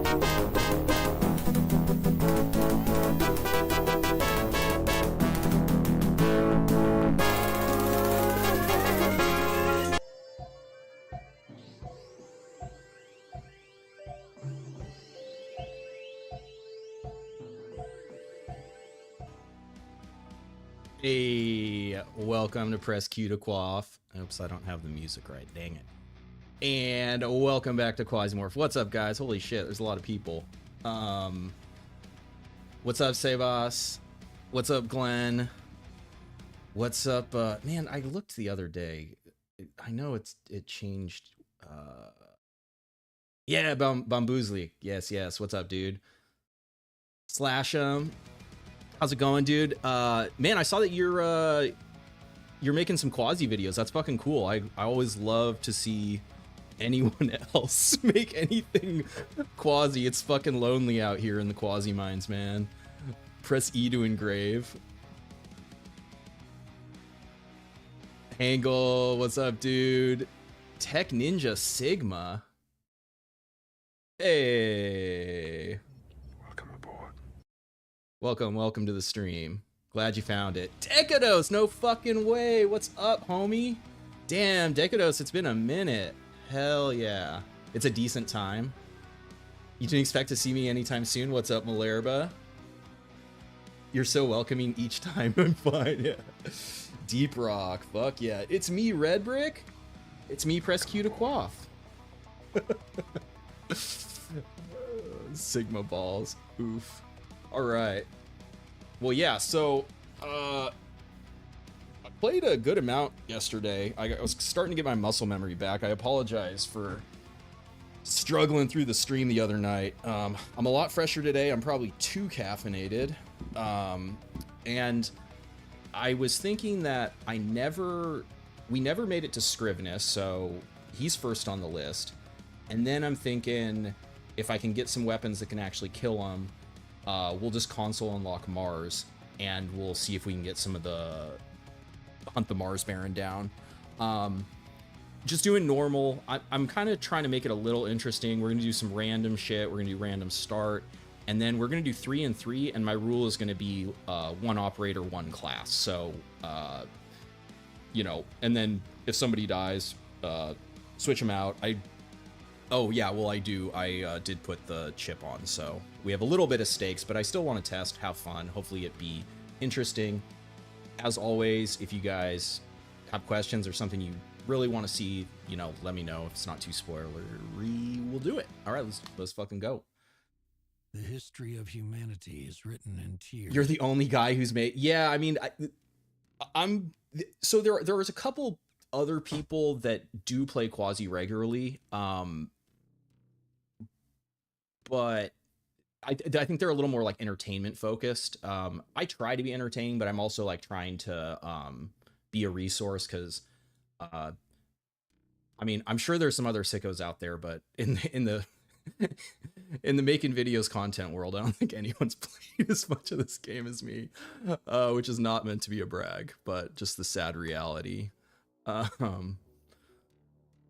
Hey, welcome to Press Q to Quaff. Oops, I don't have the music right. Dang it. And welcome back to Quasimorph. What's up, guys? Holy shit, there's a lot of people. What's up, Sebas? What's up, Glenn? What's up? Man, I looked the other day. I know it changed. Yeah, Bamboozly. Yes. What's up, dude? Slash 'em. How's it going, dude? Man, I saw that you're making some Quasi videos. That's fucking cool. I always love to see anyone else make anything Quasi. It's fucking lonely out here in the Quasi mines, man. Press E to engrave. Angle, what's up, dude? Tech Ninja Sigma. Hey. Welcome to the stream. Glad you found it. Decados, no fucking way. What's up, homie? Damn, Decados, it's been a minute. Hell yeah. It's a decent time. You didn't expect to see me anytime soon. What's up, Malerba? You're so welcoming each time. I'm fine, yeah. Deep Rock, fuck yeah. It's me, Red Brick. It's me, Press Q to Quaff. Sigma balls, oof. All right. Well, yeah, so I played a good amount yesterday. I was starting to get my muscle memory back. I apologize for struggling through the stream the other night. I'm a lot fresher today. I'm probably too caffeinated. And I was thinking that we never made it to Scrivenus, so he's first on the list. And then I'm thinking if I can get some weapons that can actually kill him, we'll just console unlock Mars, and we'll see if we can get some of the Hunt the Mars Baron down. Just doing normal. I'm kind of trying to make it a little interesting. We're gonna do some random shit. We're gonna do random start, and then we're gonna do 3 and 3. And my rule is gonna be 1 operator, 1 class. So, you know, and then if somebody dies, switch them out. Oh yeah, well I did put the chip on, so we have a little bit of stakes, but I still want to test, have fun, hopefully it be interesting. As always, if you guys have questions or something you really want to see, you know, let me know. If it's not too spoilery, we'll do it. All right, let's fucking go. The history of humanity is written in tears. You're the only guy who's made, yeah, I mean, so there was a couple other people that do play Quasi regularly, but I think they're a little more like entertainment focused. I try to be entertaining, but I'm also like trying to be a resource, because I mean, I'm sure there's some other sickos out there, but in the in the making videos content world, I don't think anyone's played as much of this game as me, which is not meant to be a brag, but just the sad reality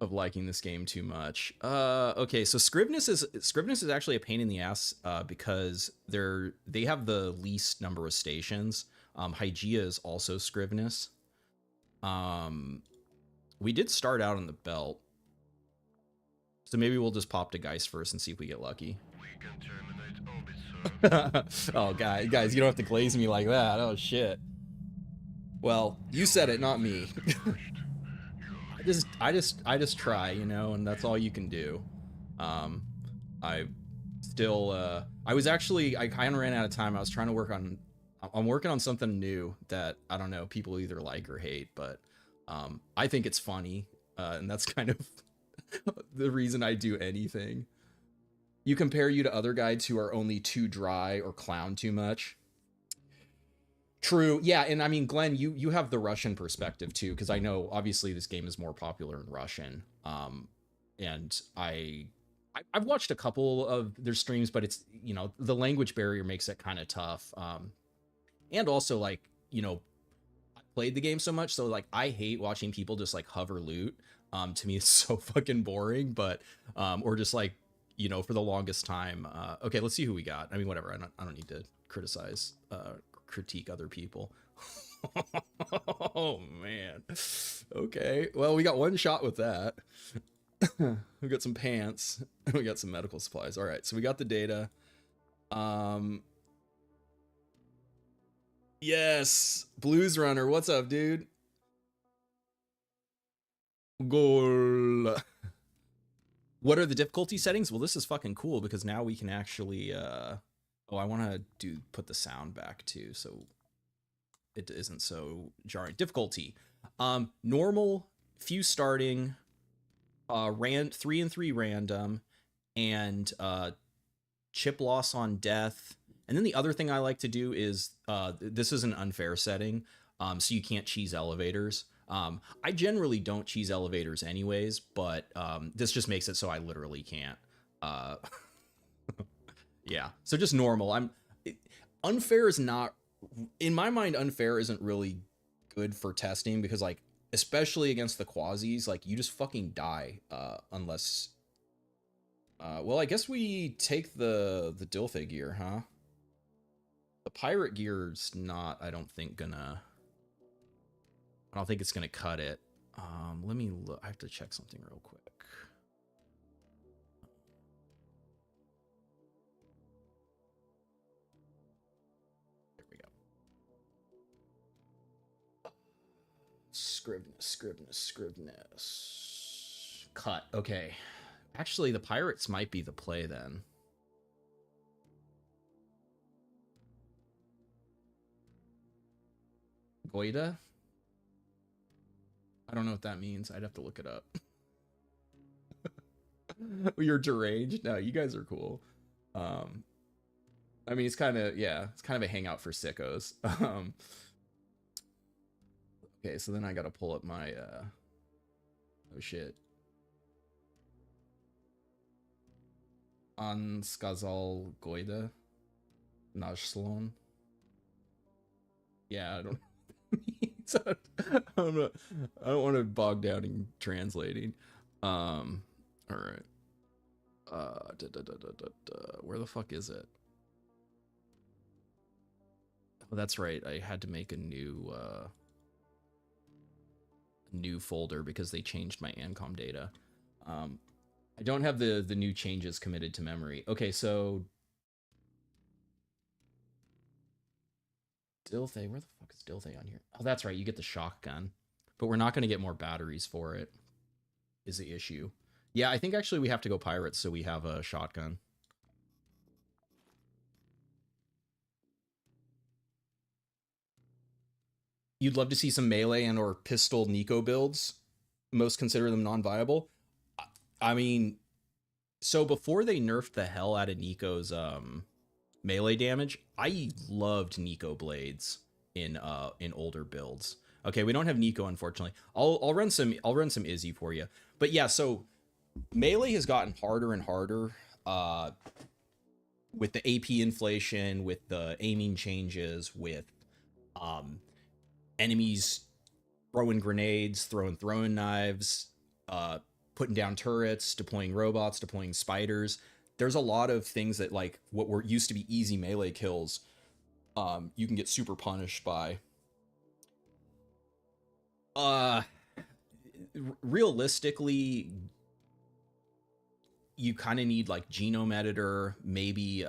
of liking this game too much. Okay, so Scrivenus is actually a pain in the ass, because they have the least number of stations. Hygeia is also Scrivenus. We did start out on the belt, so maybe we'll just pop to Geist first and see if we get lucky. We can terminate orbit, sir. Oh, guys, you don't have to glaze me like that. Oh shit. Well, you said it, not me. I just try, you know, and that's all you can do. I still, I kind of ran out of time. I was trying to I'm working on something new that, I don't know, people either like or hate, but I think it's funny, and that's kind of the reason I do anything. You compare you to other guides who are only too dry or clown too much. True, yeah, and I mean, Glenn, you have the Russian perspective too, because I know obviously this game is more popular in Russian, and I've watched a couple of their streams, but it's, you know, the language barrier makes it kind of tough, and also, like, you know, I played the game so much, so like I hate watching people just like hover loot. To me, it's so fucking boring, but or just like, you know, for the longest time. Okay, let's see who we got. I mean, whatever. I don't need to criticize, critique other people. Oh man. Okay. Well, we got one shot with that. We got some pants. We got some medical supplies. All right. So we got the data. Yes, Blues Runner. What's up, dude? Goal. What are the difficulty settings? Well, this is fucking cool because now we can actually oh, I want to put the sound back too so it isn't so jarring. Difficulty. Normal, few starting, 3 and 3 random, and chip loss on death. And then the other thing I like to do is this is an unfair setting, so you can't cheese elevators. I generally don't cheese elevators anyways, but this just makes it so I literally can't. Yeah, so just normal. Unfair is not, in my mind, unfair isn't really good for testing because, like, especially against the quasis, like, you just fucking die unless. Well, I guess we take the Dilthay gear, huh? The pirate gear's not, I don't think it's gonna cut it. Let me look. I have to check something real quick. There we go. Scriveness. Cut. Okay. Actually, the pirates might be the play then. Goida? I don't know what that means. I'd have to look it up. You're deranged? No, you guys are cool. I mean, it's kind of, yeah, it's kind of a hangout for sickos. Okay, so then I gotta pull up my, oh shit. Anskazal Goida? Najslon? Yeah, I don't I don't want to bog down in translating. All right. Where the fuck is it? Oh, that's right. I had to make a new folder because they changed my Ancom data. I don't have the new changes committed to memory. Okay, so Dilthay, where the fuck is Dilthay on here? Oh, that's right. You get the shotgun, but we're not going to get more batteries for it. Is the issue? Yeah, I think actually we have to go pirates so we have a shotgun. You'd love to see some melee and or pistol Nico builds. Most consider them non-viable. I mean, so before they nerfed the hell out of Nico's melee damage, I loved Nico blades in older builds. Okay, we don't have Nico, unfortunately. I'll run some Izzy for you. But yeah, so melee has gotten harder and harder with the AP inflation, with the aiming changes, with enemies throwing grenades, throwing knives, putting down turrets, deploying robots, deploying spiders. There's a lot of things that, like, what were used to be easy melee kills, you can get super punished by. Realistically, you kind of need like genome editor, maybe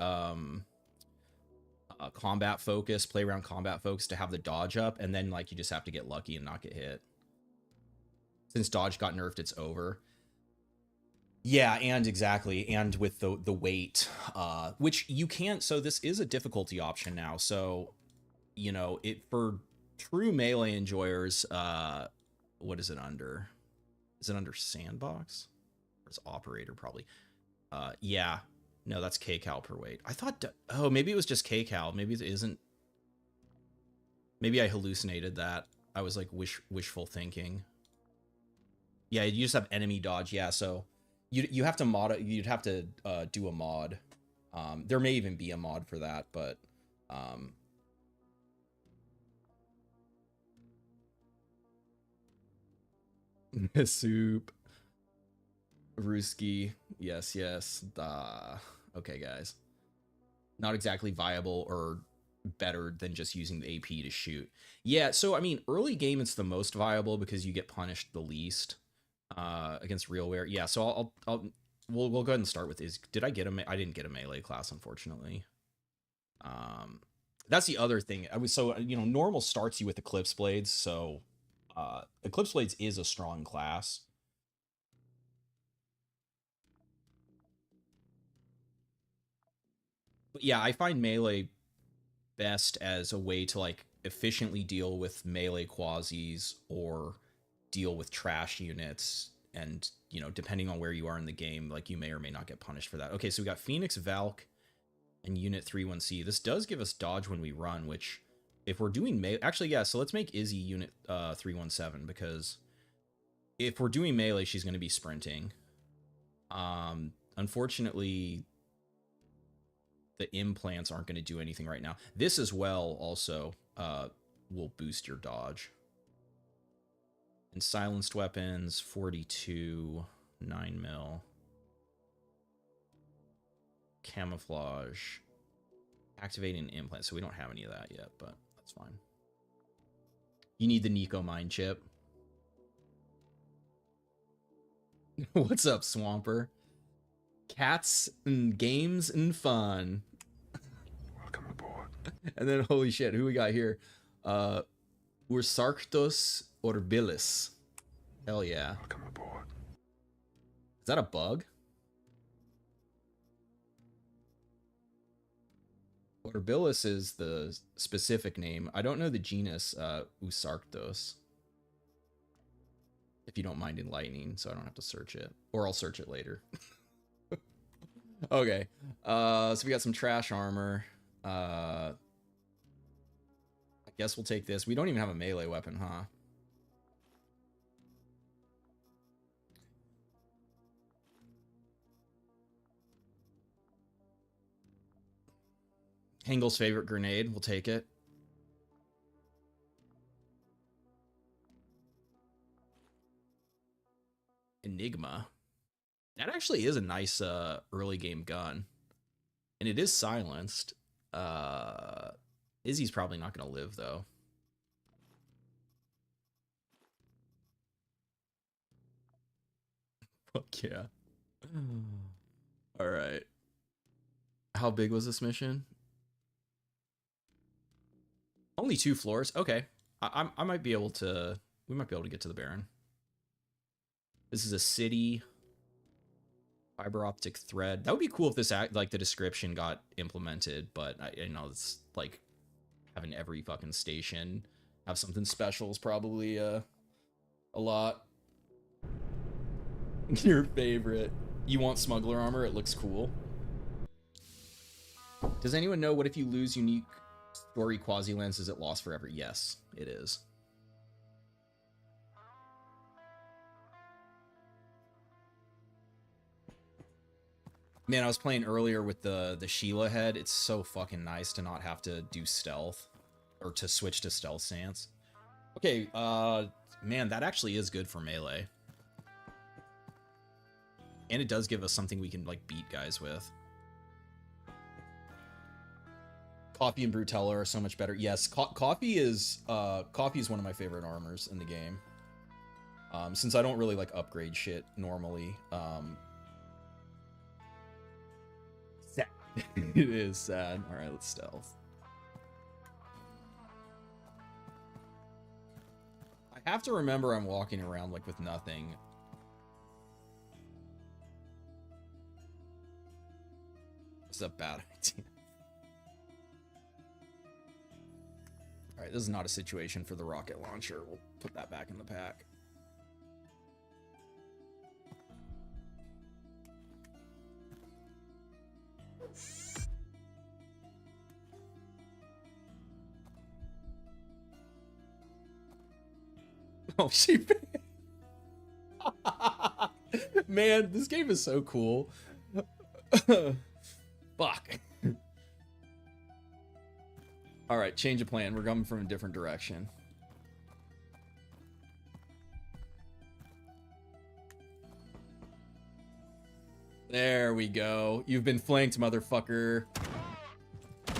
combat focus, play around combat focus to have the dodge up, and then like you just have to get lucky and not get hit. Since dodge got nerfed, it's over. Yeah, and exactly, and with the weight, which you can't. So this is a difficulty option now. So, you know, it for true melee enjoyers. What is it under? Is it under sandbox? Or it's operator probably. Yeah, no, that's kcal per weight. I thought. Oh, maybe it was just kcal. Maybe it isn't. Maybe I hallucinated that. I was like wishful thinking. Yeah, you just have enemy dodge. Yeah, so. You have to mod it. You'd have to do a mod. There may even be a mod for that, but soup. Ruski. Yes, yes. Okay, guys. Not exactly viable or better than just using the AP to shoot. Yeah, so I mean, early game it's the most viable because you get punished the least against RealWare. Yeah, so we'll go ahead and start with is. Did I get I didn't get a melee class, unfortunately. That's the other thing. Normal starts you with Eclipse Blades, so Eclipse Blades is a strong class. But yeah, I find melee best as a way to like efficiently deal with melee quasis or deal with trash units, and depending on where you are in the game, like you may or may not get punished for that. Okay, so we got Phoenix, Valk, and Unit 31C. This does give us dodge when we run, which if we're doing melee, actually, yeah, so let's make Izzy Unit 317, because if we're doing melee, she's going to be sprinting. Unfortunately, the implants aren't going to do anything right now. This as well also will boost your dodge. And silenced weapons, 42, 9mm. Camouflage. Activating implant. So we don't have any of that yet, but that's fine. You need the Nico Mine chip. What's up, Swamper? Cats and games and fun. Welcome aboard. And then, holy shit, who we got here? Ursarctos orbilis. Hell yeah. Welcome aboard. Is that a bug? Orbilis is the specific name. I don't know the genus Usarctos. If you don't mind enlightening, so I don't have to search it. Or I'll search it later. Okay. So we got some trash armor. I guess we'll take this. We don't even have a melee weapon, huh? Hengel's favorite grenade. We'll take it. Enigma. That actually is a nice early game gun. And it is silenced. Izzy's probably not going to live, though. Fuck yeah. All right. How big was this mission? Only 2 floors. Okay. I might be able to... We might be able to get to the Baron. This is a city. Fiber optic thread. That would be cool if this like the description got implemented, but I know it's like having every fucking station have something special is probably a lot. Your favorite. You want smuggler armor? It looks cool. Does anyone know what if you lose unique story quasi lens, is it lost forever? Yes, it is. Man, I was playing earlier with the Sheila head. It's so fucking nice to not have to do stealth or to switch to stealth stance. Okay, man, that actually is good for melee. And it does give us something we can like beat guys with. Coffee and Brutella are so much better. Yes, coffee is one of my favorite armors in the game. Since I don't really like upgrade shit normally. Sad. It is sad. All right, let's stealth. I have to remember I'm walking around like with nothing. It's a bad idea. All right, this is not a situation for the rocket launcher. We'll put that back in the pack. Oh, she... Man, this game is so cool. Fuck. All right, change of plan. We're coming from a different direction. There we go. You've been flanked, motherfucker. I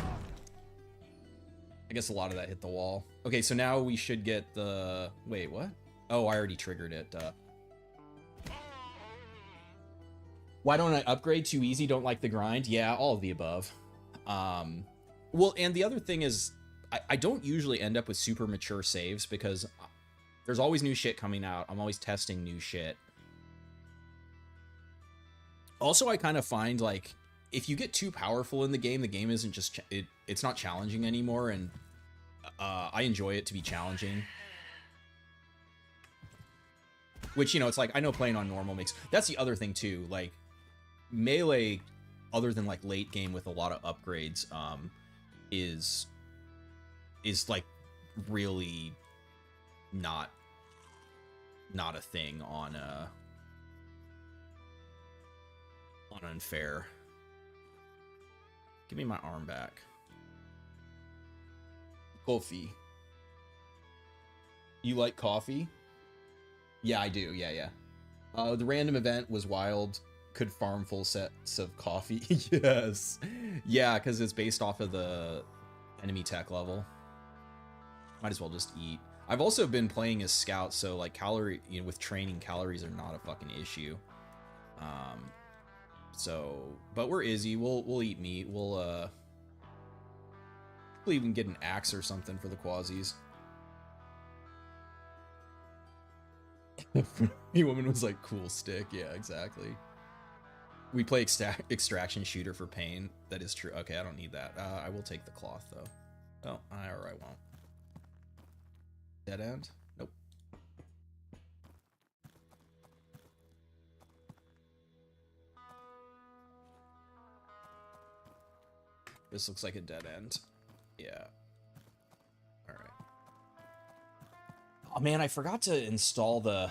guess a lot of that hit the wall. Okay, so now we should get the... Wait, what? Oh, I already triggered it. Why don't I upgrade? Too easy, don't like the grind? Yeah, all of the above. Well, and the other thing is, I don't usually end up with super mature saves because there's always new shit coming out. I'm always testing new shit. Also, I kind of find, like, if you get too powerful in the game isn't just... it's not challenging anymore, and I enjoy it to be challenging. Which, you know, it's like, I know playing on normal makes... That's the other thing, too. Like, melee, other than, like, late game with a lot of upgrades, is like, really not a thing on Unfair. Give me my arm back. Coffee. You like coffee? Yeah, I do. Yeah. The random event was wild. Could farm full sets of coffee. Yes. Yeah, because it's based off of the enemy tech level. Might as well just eat. I've also been playing as scout, so like with training, calories are not a fucking issue. But we're Izzy. We'll eat meat. We'll even get an axe or something for the quasis. The woman was like, cool stick. Yeah, exactly. We play extraction shooter for pain. That is true. Okay, I don't need that. I will take the cloth though. Oh, I won't. Dead end? Nope. This looks like a dead end. Yeah. Alright. Oh man, I forgot to install the...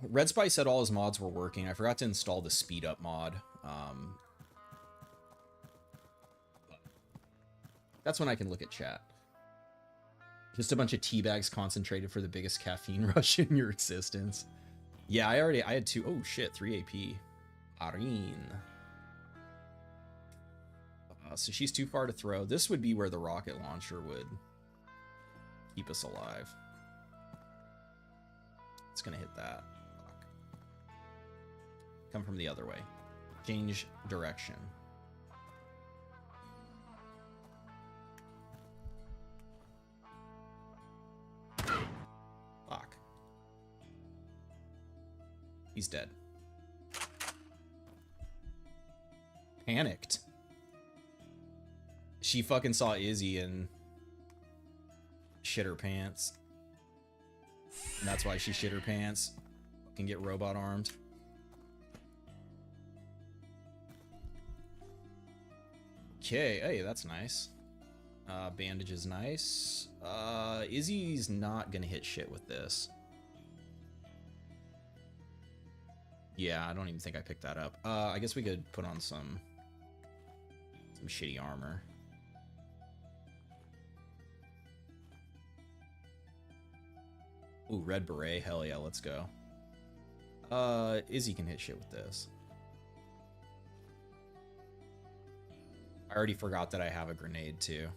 Red Spy said all his mods were working. I forgot to install the speed up mod. That's when I can look at chat. Just a bunch of tea bags concentrated for the biggest caffeine rush in your existence. Yeah, I had 2. Oh shit, 3 AP. Arine. So she's too far to throw. This would be where the rocket launcher would keep us alive. It's gonna hit that. Fuck. Come from the other way. Change direction. Fuck. He's dead. Panicked. She fucking saw Izzy and shit her pants. And that's why she shit her pants. Can get robot armed. Okay, hey, that's nice. Bandage is nice. Izzy's not gonna hit shit with this. Yeah, I don't even think I picked that up. I guess we could put on some shitty armor. Ooh, red beret. Hell yeah, let's go. Izzy can hit shit with this. I already forgot that I have a grenade too.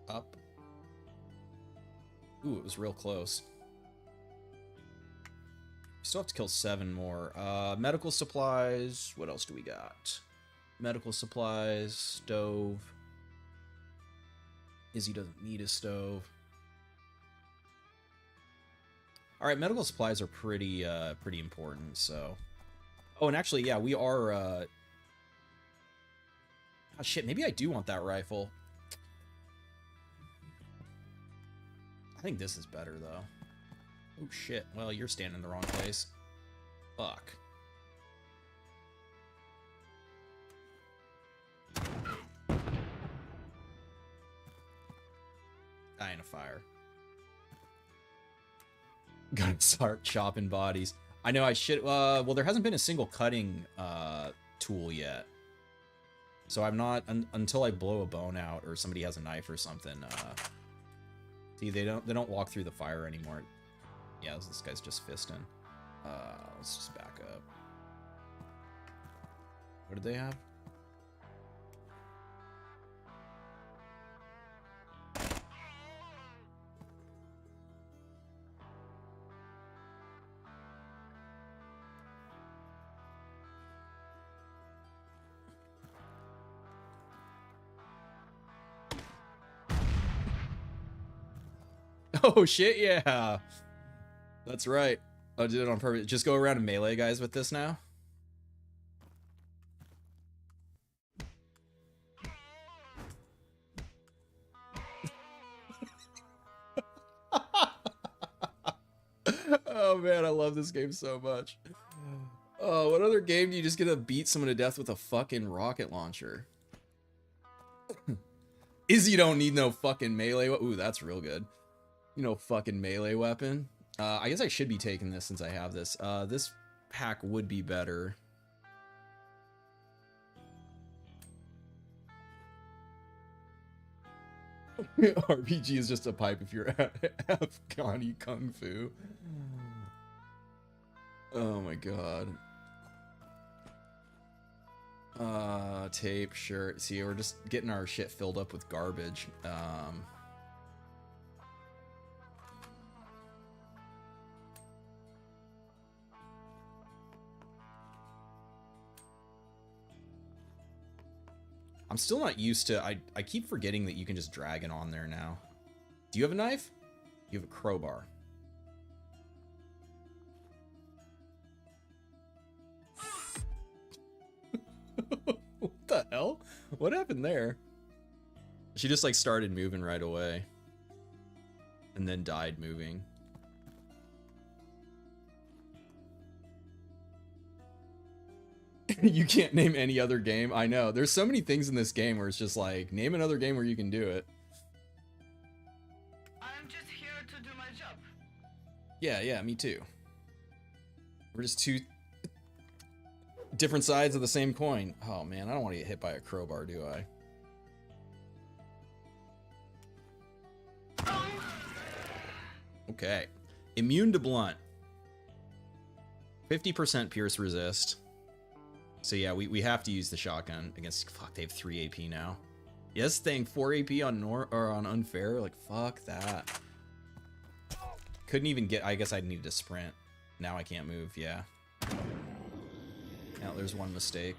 Up. Ooh, it was real close. Still have to kill 7 more. Medical supplies. What else do we got? Medical supplies, stove. Izzy doesn't need a stove. All right, medical supplies are pretty important. So, oh, and actually, yeah, we are. Oh shit, maybe I do want that rifle. I think this is better though. Oh shit. Well, you're standing in the wrong place. Fuck. Die in a fire. Gotta start chopping bodies. I know I should. Well, there hasn't been a single cutting tool yet, so I'm not until I blow a bone out or somebody has a knife or something See, they don't walk through the fire anymore. Yeah, this guy's just fisting. Let's just back up. What did they have? Oh shit, yeah. That's right. I did it on purpose. Just go around and melee guys with this now. Oh man, I love this game so much. Oh, what other game do you just get to beat someone to death with a fucking rocket launcher? Izzy don't need no fucking melee. Ooh, that's real good. You know, fucking melee weapon. I guess I should be taking this since I have this. This pack would be better. RPG is just a pipe if you're Afghani Kung Fu. Oh my god. Tape, shirt. See, we're just getting our shit filled up with garbage. I'm still not used to... I keep forgetting that you can just drag it on there now. Do you have a knife? You have a crowbar. What the hell? What happened there? She just like started moving right away. And then died moving. You can't name any other game. I know. There's so many things in this game where it's just like, name another game where you can do it. I'm just here to do my job. Yeah, me too. We're just two different sides of the same coin. Oh man, I don't want to get hit by a crowbar, do I? Okay. Immune to blunt. 50% pierce resist. So yeah, we have to use the shotgun against... Fuck, they have 3 AP now. Yes, thing 4 AP on on unfair. Like, fuck that. Couldn't even get... I guess I needed to sprint. Now I can't move, yeah. Now there's one mistake.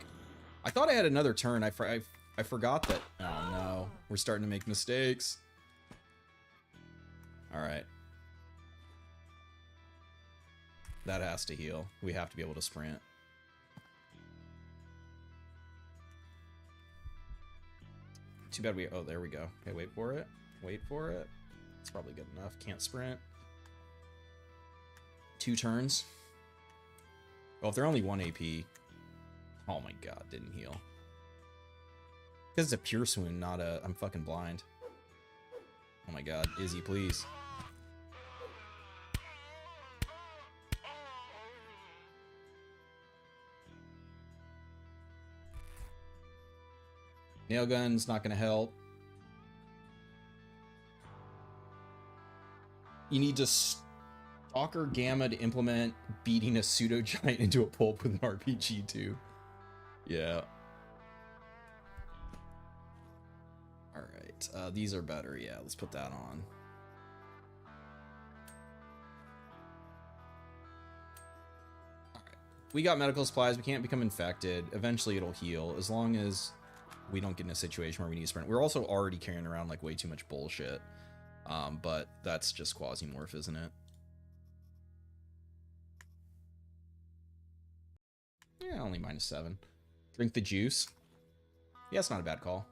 I thought I had another turn. I forgot that... Oh no. We're starting to make mistakes. Alright. That has to heal. We have to be able to sprint. Too bad we... Oh, there we go. Okay, wait for it. Wait for it. It's probably good enough. Can't sprint. 2 turns. Well, if they're only 1 AP... Oh my god, didn't heal. Because it's a pierce wound, not a... I'm fucking blind. Oh my god. Izzy, please. Nail gun's not gonna help. You need to Stalker Gamma to implement beating a pseudo giant into a pulp with an RPG too. Yeah. Alright, these are better, yeah, let's put that on. Alright. We got medical supplies, we can't become infected. Eventually it'll heal, as long as we don't get in a situation where we need to sprint. We're also already carrying around like way too much bullshit. But that's just Quasimorph, isn't it? Yeah, only -7. Drink the juice. Yeah, it's not a bad call.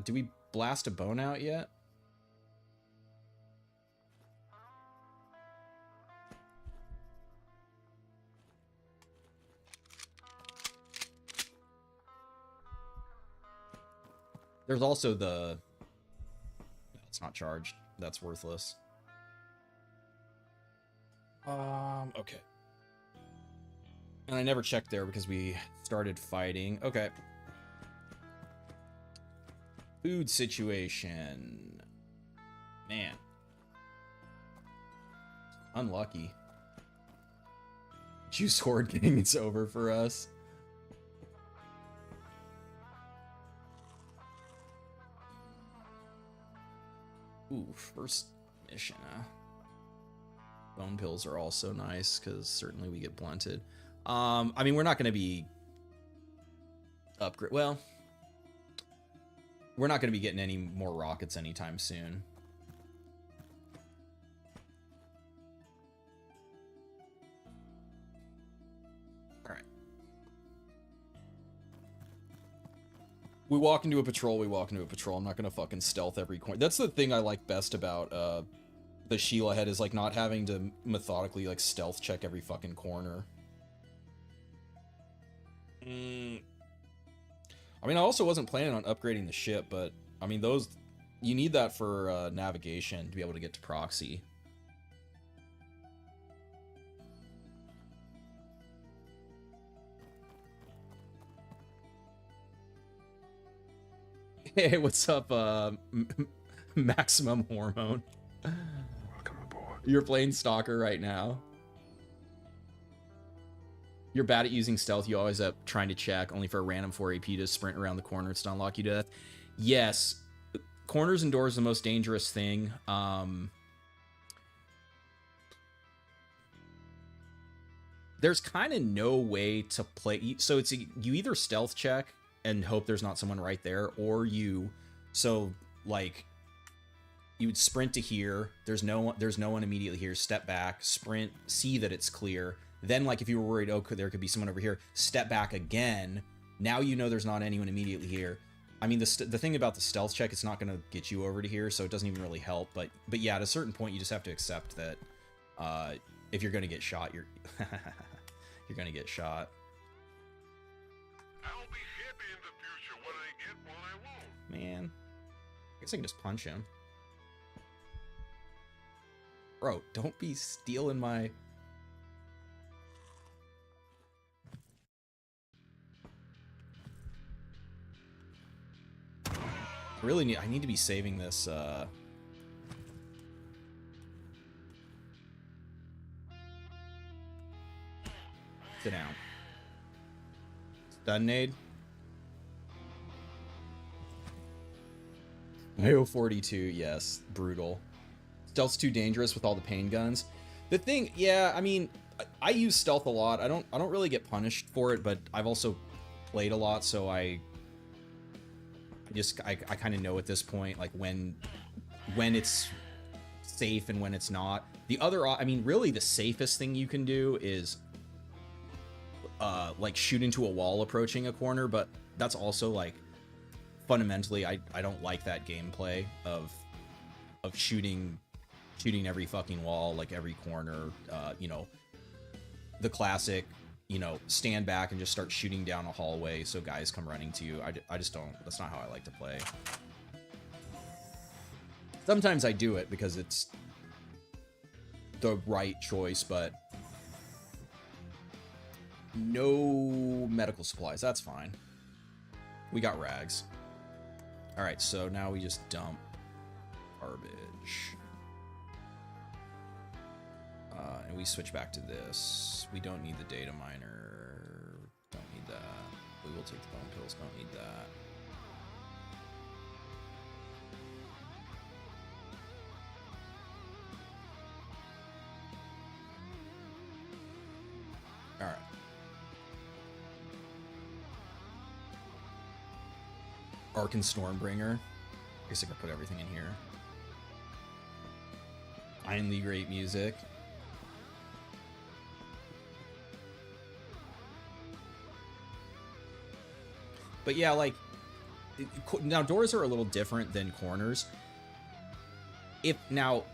Do we blast a bone out yet? There's also the... It's not charged. That's worthless. Okay. And I never checked there because we started fighting. Okay. Food situation. Man. Unlucky. Juice Horde game is over for us. Ooh, first mission, huh? Bone pills are also nice, because certainly we get blunted. I mean, we're not going to be... upgrade. Well, we're not going to be getting any more rockets anytime soon. All right. We walk into a patrol, we walk into a patrol. I'm not going to fucking stealth every corner. That's the thing I like best about the Sheila head, is like not having to methodically like stealth check every fucking corner. I mean, I also wasn't planning on upgrading the ship, but I mean, those, you need that for navigation to be able to get to proxy. Hey, what's up, Maximum Hormone? Welcome aboard. You're playing Stalker right now. You're bad at using stealth. You always up trying to check, only for a random 4 AP to sprint around the corners to unlock you to death. Yes, corners and doors are the most dangerous thing. There's kind of no way to play. So it's you either stealth check and hope there's not someone right there, or you, so like you would sprint to here. There's no one immediately here. Step back, sprint, see that it's clear. Then, like, if you were worried, oh, there could be someone over here, step back again. Now you know there's not anyone immediately here. I mean, the thing about the stealth check, it's not going to get you over to here, so it doesn't even really help. But yeah, at a certain point, you just have to accept that if you're going to get shot, you're you're going to get shot. I'll be happy in the future when I get what I want. Man, I guess I can just punch him. Bro, don't be stealing my... I need to be saving this, sit down. Stun nade. IO 42, yes, brutal. Stealth's too dangerous with all the pain guns. The thing, yeah, I mean, I use stealth a lot. I don't really get punished for it, but I've also played a lot, so I kind of know at this point, like, when it's safe and when it's not. The other, I mean, really the safest thing you can do is like shoot into a wall approaching a corner, but that's also like fundamentally I don't like that gameplay of shooting every fucking wall, like every corner, you know, the classic, you know, stand back and just start shooting down a hallway so guys come running to you. I just don't, that's not how I like to play. Sometimes I do it because it's the right choice, but no medical supplies, that's fine. We got rags. All right, so now we just dump garbage. And we switch back to this. We don't need the data miner. Don't need that. We will take the bone pills. Don't need that. All right. Arkan Stormbringer. I guess I could put everything in here. Finally, great music. But yeah, like, now doors are a little different than corners. Now,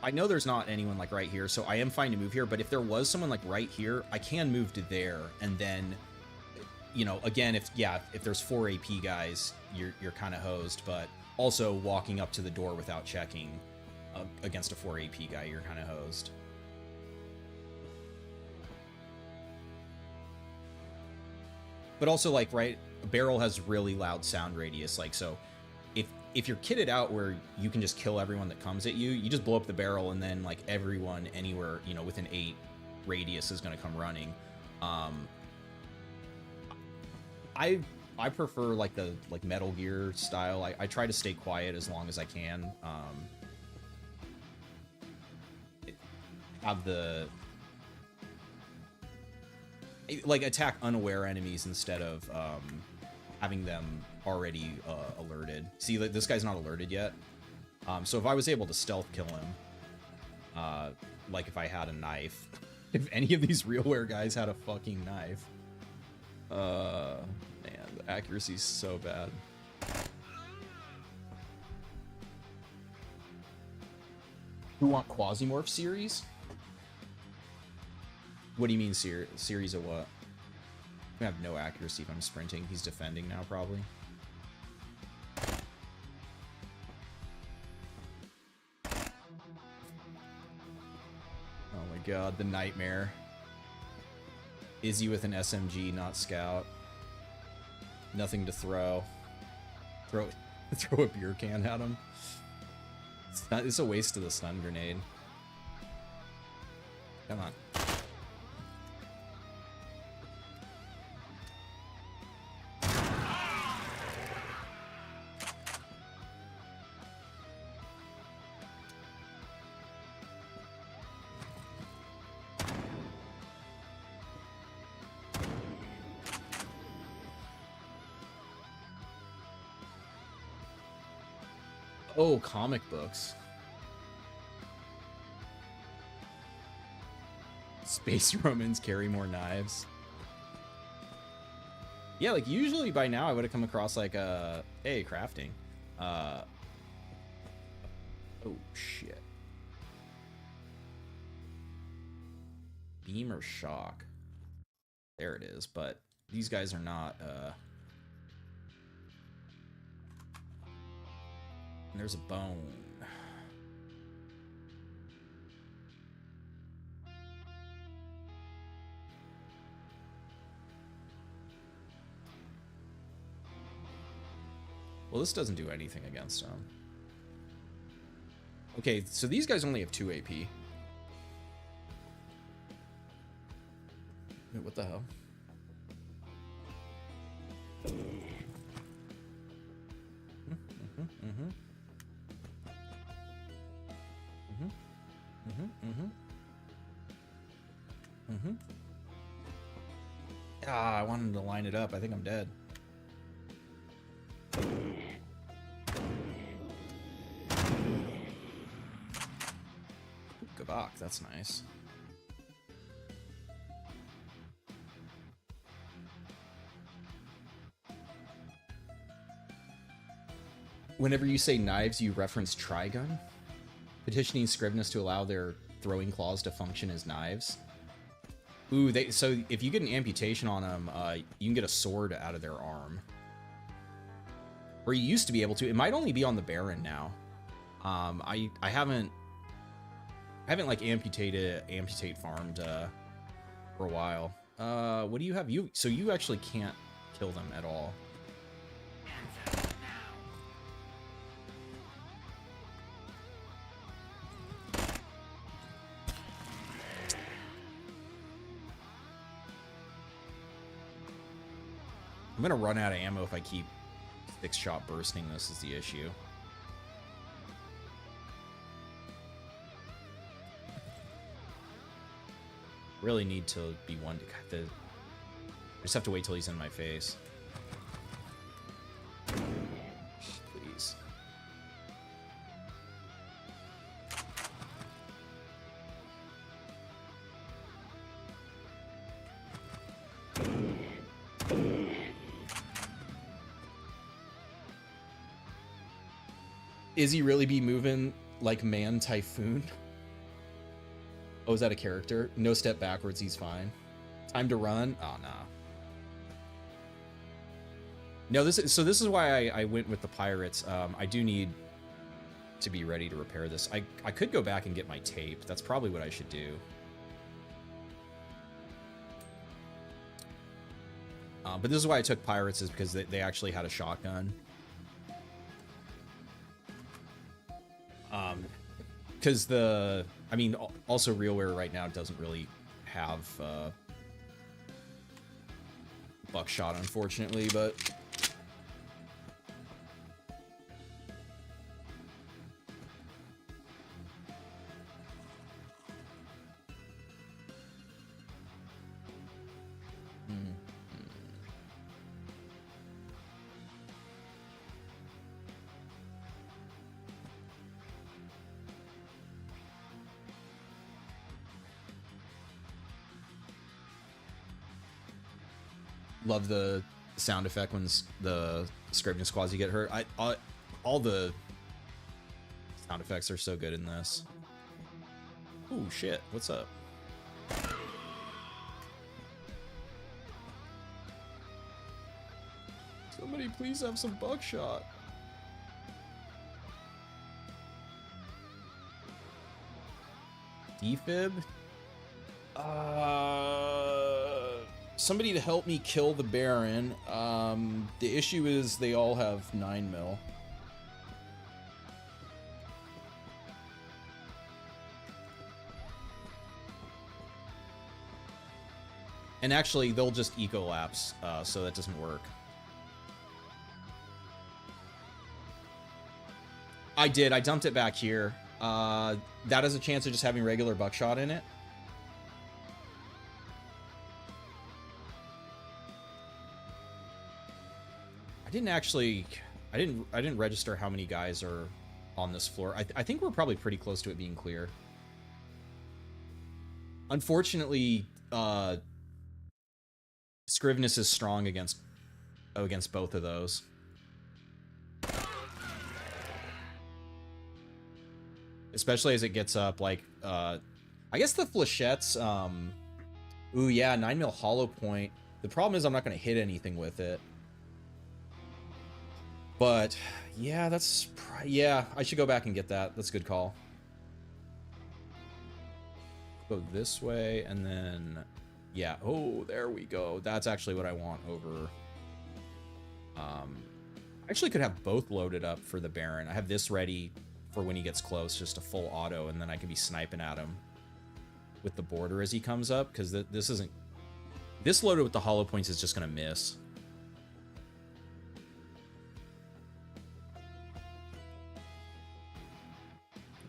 I know there's not anyone like right here, so I am fine to move here, but if there was someone like right here, I can move to there, and then, you know, again, if there's 4 AP guys, you're kind of hosed, but also walking up to the door without checking against a 4 AP guy, you're kind of hosed. But also, like, right, barrel has really loud sound radius, like, so if you're kitted out where you can just kill everyone that comes at you, you just blow up the barrel, and then like everyone anywhere, you know, within 8 radius is going to come running. I prefer like the Metal Gear style. I try to stay quiet as long as I can. Have the like attack unaware enemies instead of having them already alerted. See, like, this guy's not alerted yet. So if I was able to stealth kill him, like if I had a knife, if any of these RealWear guys had a fucking knife, man, the accuracy's so bad. Who want Quasimorph series? What do you mean series of what? I have no accuracy if I'm sprinting. He's defending now, probably. Oh my god, the nightmare. Izzy with an SMG, not scout. Nothing to throw. Throw a beer can at him. It's a waste of the stun grenade. Come on. Oh, comic books. Space Romans carry more knives. Yeah, like usually by now I would have come across like hey, crafting. Oh shit. Beam or shock. There it is, but these guys are not and there's a bone. Well, this doesn't do anything against him. Okay, so these guys only have 2 AP. Wait, what the hell? Ah, I wanted to line it up. I think I'm dead. Gabak, that's nice. Whenever you say knives, you reference Trigun? Petitioning Scrivenus to allow their throwing claws to function as knives. Ooh, so if you get an amputation on them, you can get a sword out of their arm. Or you used to be able to. It might only be on the Baron now. I haven't like amputate farmed for a while. What do you have? So you actually can't kill them at all. I'm gonna run out of ammo if I keep 6-shot bursting. This is the issue. Really need to be one to I just have to wait till he's in my face. Please. Is he really be moving like Man Typhoon? Oh, is that a character? No step backwards, he's fine. Time to run? Oh, nah. No, this is why I went with the pirates. I do need to be ready to repair this. I could go back and get my tape. That's probably what I should do. But this is why I took pirates, is because they actually had a shotgun. Because also RealWare right now doesn't really have buckshot, unfortunately, but love the sound effect when the scraping squads you get hurt. All the sound effects are so good in this. Ooh, shit. What's up? Somebody please have some buckshot. Defib? Somebody to help me kill the Baron. The issue is they all have 9 mil. And actually, they'll just eco-lapse, so that doesn't work. I did. I dumped it back here. That has a chance of just having regular buckshot in it. I didn't register how many guys are on this floor. I think we're probably pretty close to it being clear. Unfortunately, Scrivenus is strong against both of those. Especially as it gets up, like, I guess the flechettes, ooh, yeah, 9 mil hollow point. The problem is I'm not going to hit anything with it. But, yeah, yeah, I should go back and get that. That's a good call. Go this way, and then, yeah, oh, there we go. That's actually what I want over, I actually could have both loaded up for the Baron. I have this ready for when he gets close, just a full auto, and then I can be sniping at him with the border as he comes up, because this loaded with the hollow points is just going to miss.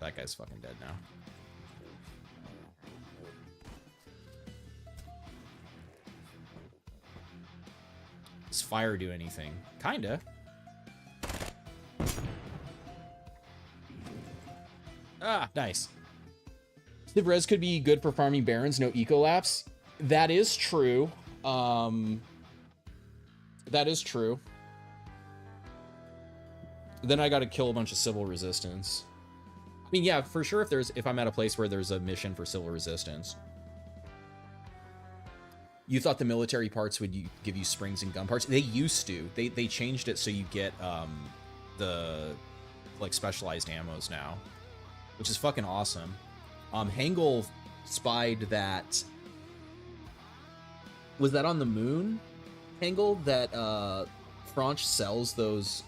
That guy's fucking dead now. Does fire do anything? Kinda. Ah, nice. The res could be good for farming barons, no ecolapse. That is true. That is true. Then I gotta kill a bunch of civil resistance. I mean, yeah, for sure if I'm at a place where there's a mission for civil resistance. You thought the military parts would give you springs and gun parts? They used to. They changed it so you get the like specialized ammos now, which is fucking awesome. Hangul spied that. Was that on the moon? Hangul, that Franch sells those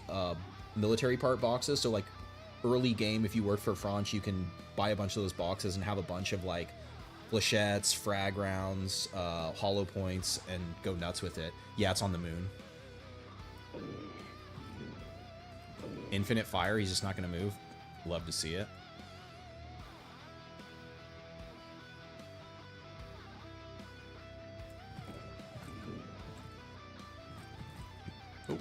military part boxes. So like early game, if you work for Franch, you can buy a bunch of those boxes and have a bunch of like flechettes, frag rounds, hollow points, and go nuts with it. Yeah, it's on the moon. Infinite fire, he's just not going to move. Love to see it. Oh.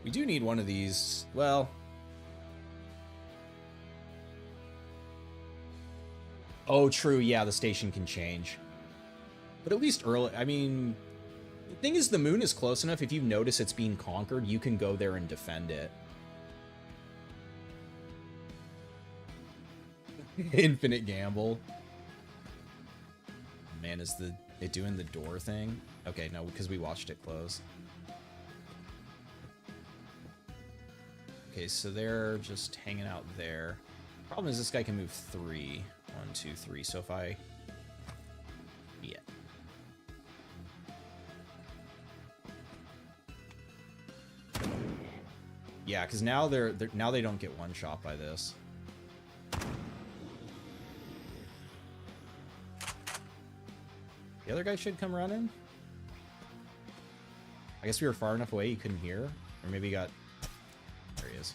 We do need one of these. Well, oh, true. Yeah, the station can change. But at least early. I mean, the thing is, the moon is close enough. If you notice it's being conquered, you can go there and defend it. Infinite gamble. Man, is it doing the door thing? Okay, no, because we watched it close. Okay, so they're just hanging out there. Problem is this guy can move 3. 1, 2, 3. So if I... Yeah. Yeah, because now now they don't get one shot by this. The other guy should come running. I guess we were far enough away he couldn't hear, or maybe he got. There he is.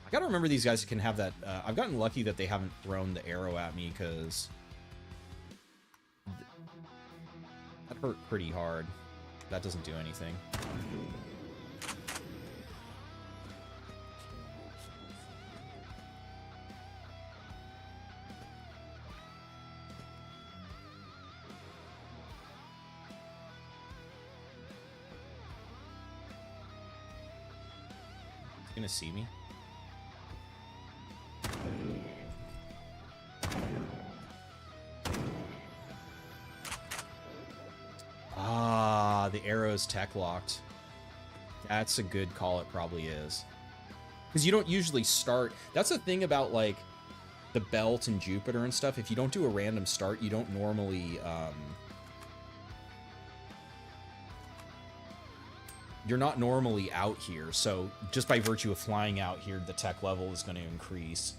I gotta remember these guys can have that. I've gotten lucky that they haven't thrown the arrow at me because that hurt pretty hard. That doesn't do anything. He's gonna see me. Ah, the arrow's tech locked. That's a good call, it probably is. Because you don't usually start... That's the thing about, like, the belt and Jupiter and stuff. If you don't do a random start, you don't normally... You're not normally out here, so just by virtue of flying out here, the tech level is going to increase.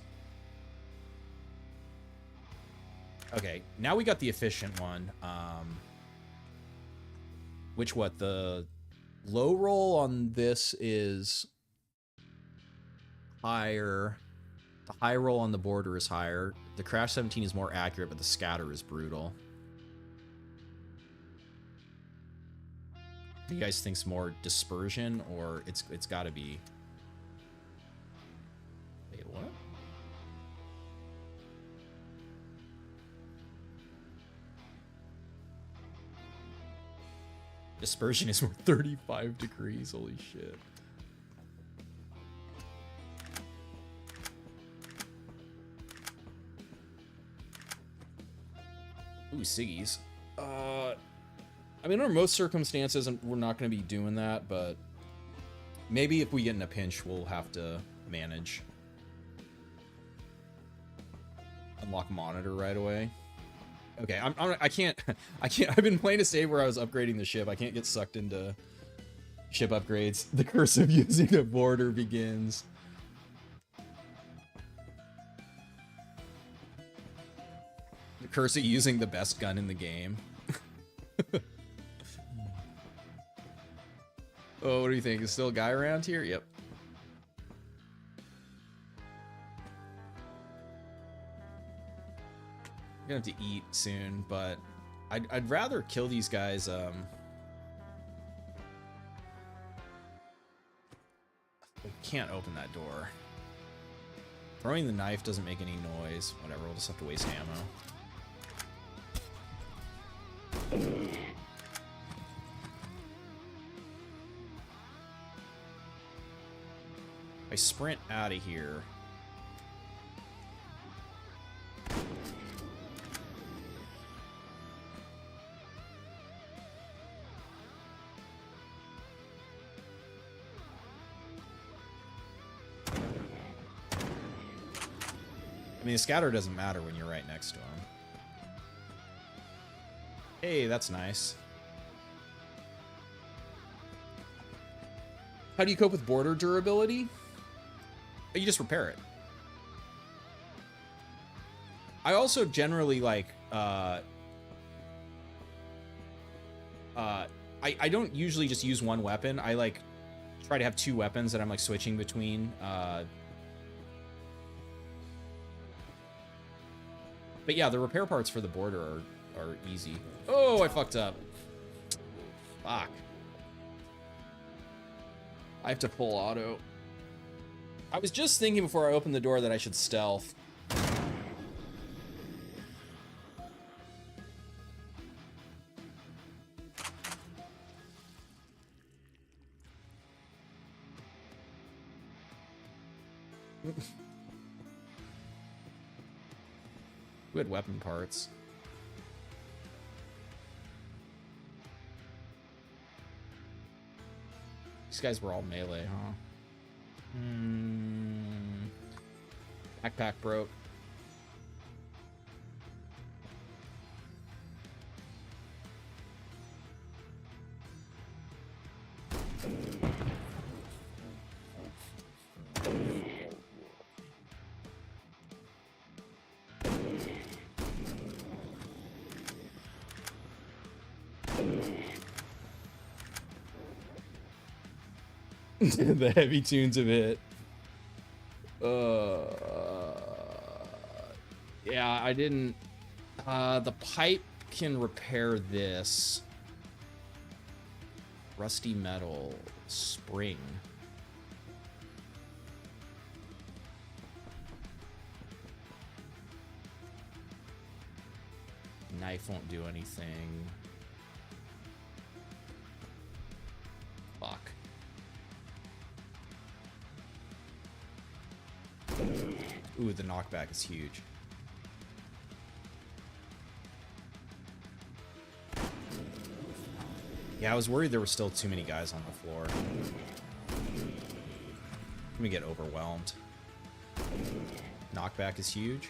Okay, now we got the efficient one. The low roll on this is higher. The high roll on the border is higher. The crash 17 is more accurate, but the scatter is brutal. Do you guys think's more dispersion, or it's got to be? Wait, what? Dispersion is more 35 degrees. Holy shit. Ooh, Siggy's. I mean, under most circumstances, we're not going to be doing that, but maybe if we get in a pinch, we'll have to manage. Unlock monitor right away. Okay, I can't. I've been playing a save where I was upgrading the ship. I can't get sucked into ship upgrades. The curse of using a border begins. The curse of using the best gun in the game. Oh, what do you think? Is still a guy around here? Yep. I'm gonna have to eat soon, but I'd rather kill these guys. I can't open that door. Throwing the knife doesn't make any noise. Whatever, we'll just have to waste ammo. I sprint out of here. I mean, the scatter doesn't matter when you're right next to him. Hey, that's nice. How do you cope with border durability? You just repair it. I also generally like, I don't usually just use one weapon. I like try to have two weapons that I'm like switching between. But yeah, the repair parts for the border are easy. Oh, I fucked up. Fuck. I have to full auto. I was just thinking before I opened the door that I should stealth. Who had weapon parts? These guys were all melee, huh? Backpack broke. The heavy tunes have hit. Yeah, I didn't. The pipe can repair this. Rusty metal spring. Knife won't do anything. Fuck. Ooh, the knockback is huge. Yeah, I was worried there were still too many guys on the floor. Let me get overwhelmed. Knockback is huge.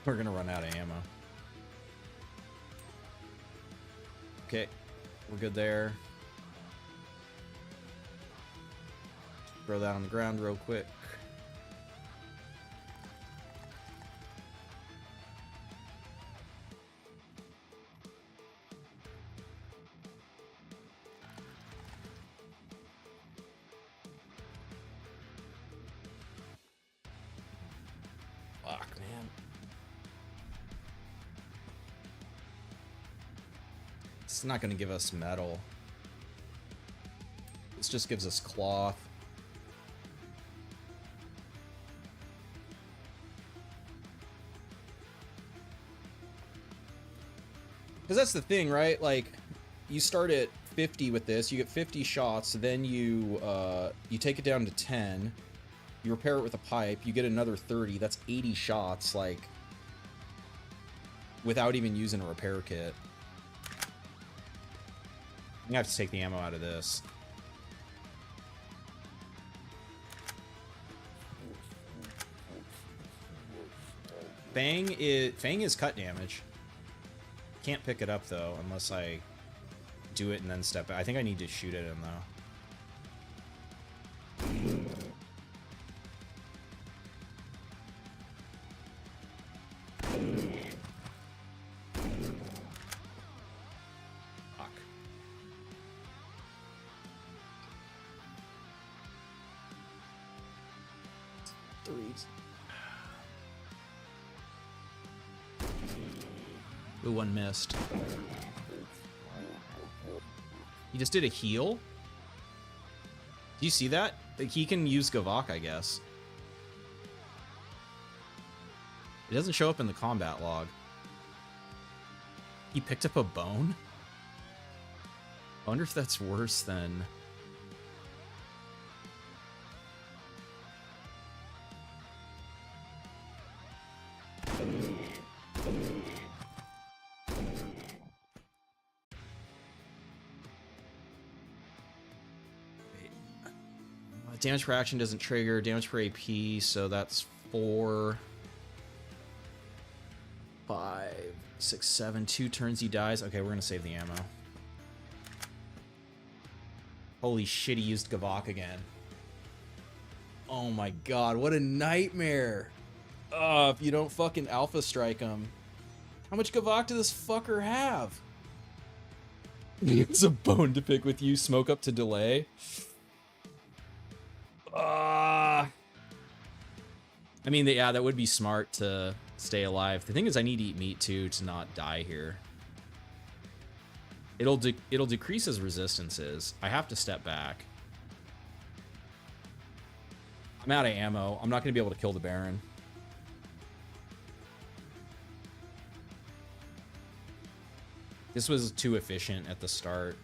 We're gonna run out of ammo. Okay, we're good there. Throw that on the ground real quick. Fuck, man. It's not going to give us metal. This just gives us cloth. Because that's the thing, right? Like, you start at 50 with this, you get 50 shots, then you take it down to 10, you repair it with a pipe, you get another 30, that's 80 shots, like, without even using a repair kit. I'm gonna have to take the ammo out of this. Fang is cut damage. Can't pick it up though unless I do it and then step back. I think I need to shoot at him though. Fuck. Threes. Ooh, one missed. He just did a heal? Do you see that? He can use Gavok, I guess. It doesn't show up in the combat log. He picked up a bone? I wonder if that's worse than... Damage per action doesn't trigger. Damage per AP, so that's 4, 5, 6, 7. 2 turns he dies. Okay, we're gonna save the ammo. Holy shit, he used Gavok again. Oh my god, what a nightmare. If you don't fucking alpha strike him. How much Gavok does this fucker have? It's a bone to pick with you. Smoke up to delay. I mean, yeah, that would be smart to stay alive. The thing is, I need to eat meat too to not die here. It'll decrease his resistances. I have to step back. I'm out of ammo. I'm not going to be able to kill the Baron. This was too efficient at the start.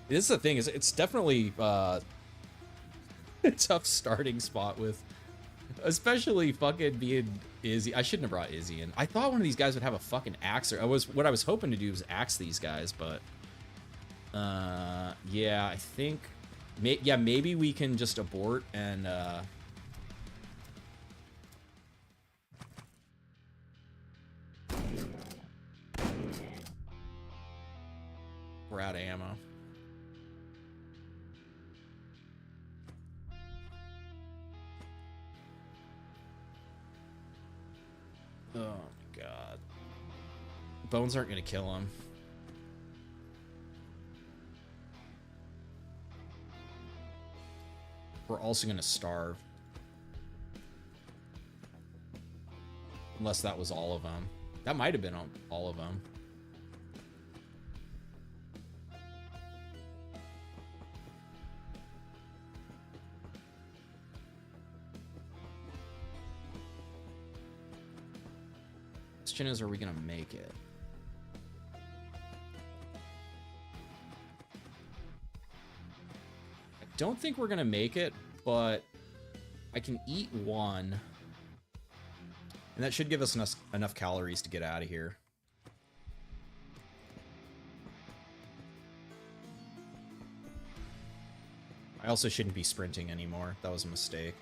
This is the thing, is it's definitely a tough starting spot with, especially fucking being Izzy. I shouldn't have brought Izzy in. I thought one of these guys would have a fucking axe, or what I was hoping to do was axe these guys, but yeah, I think maybe we can just abort and we're out of ammo. Oh my god. Bones aren't gonna kill him. We're also going to starve. Unless that was all of them. That might have been all of them. Question is, are we going to make it? I don't think we're going to make it, but I can eat one. And that should give us enough calories to get out of here. I also shouldn't be sprinting anymore. That was a mistake.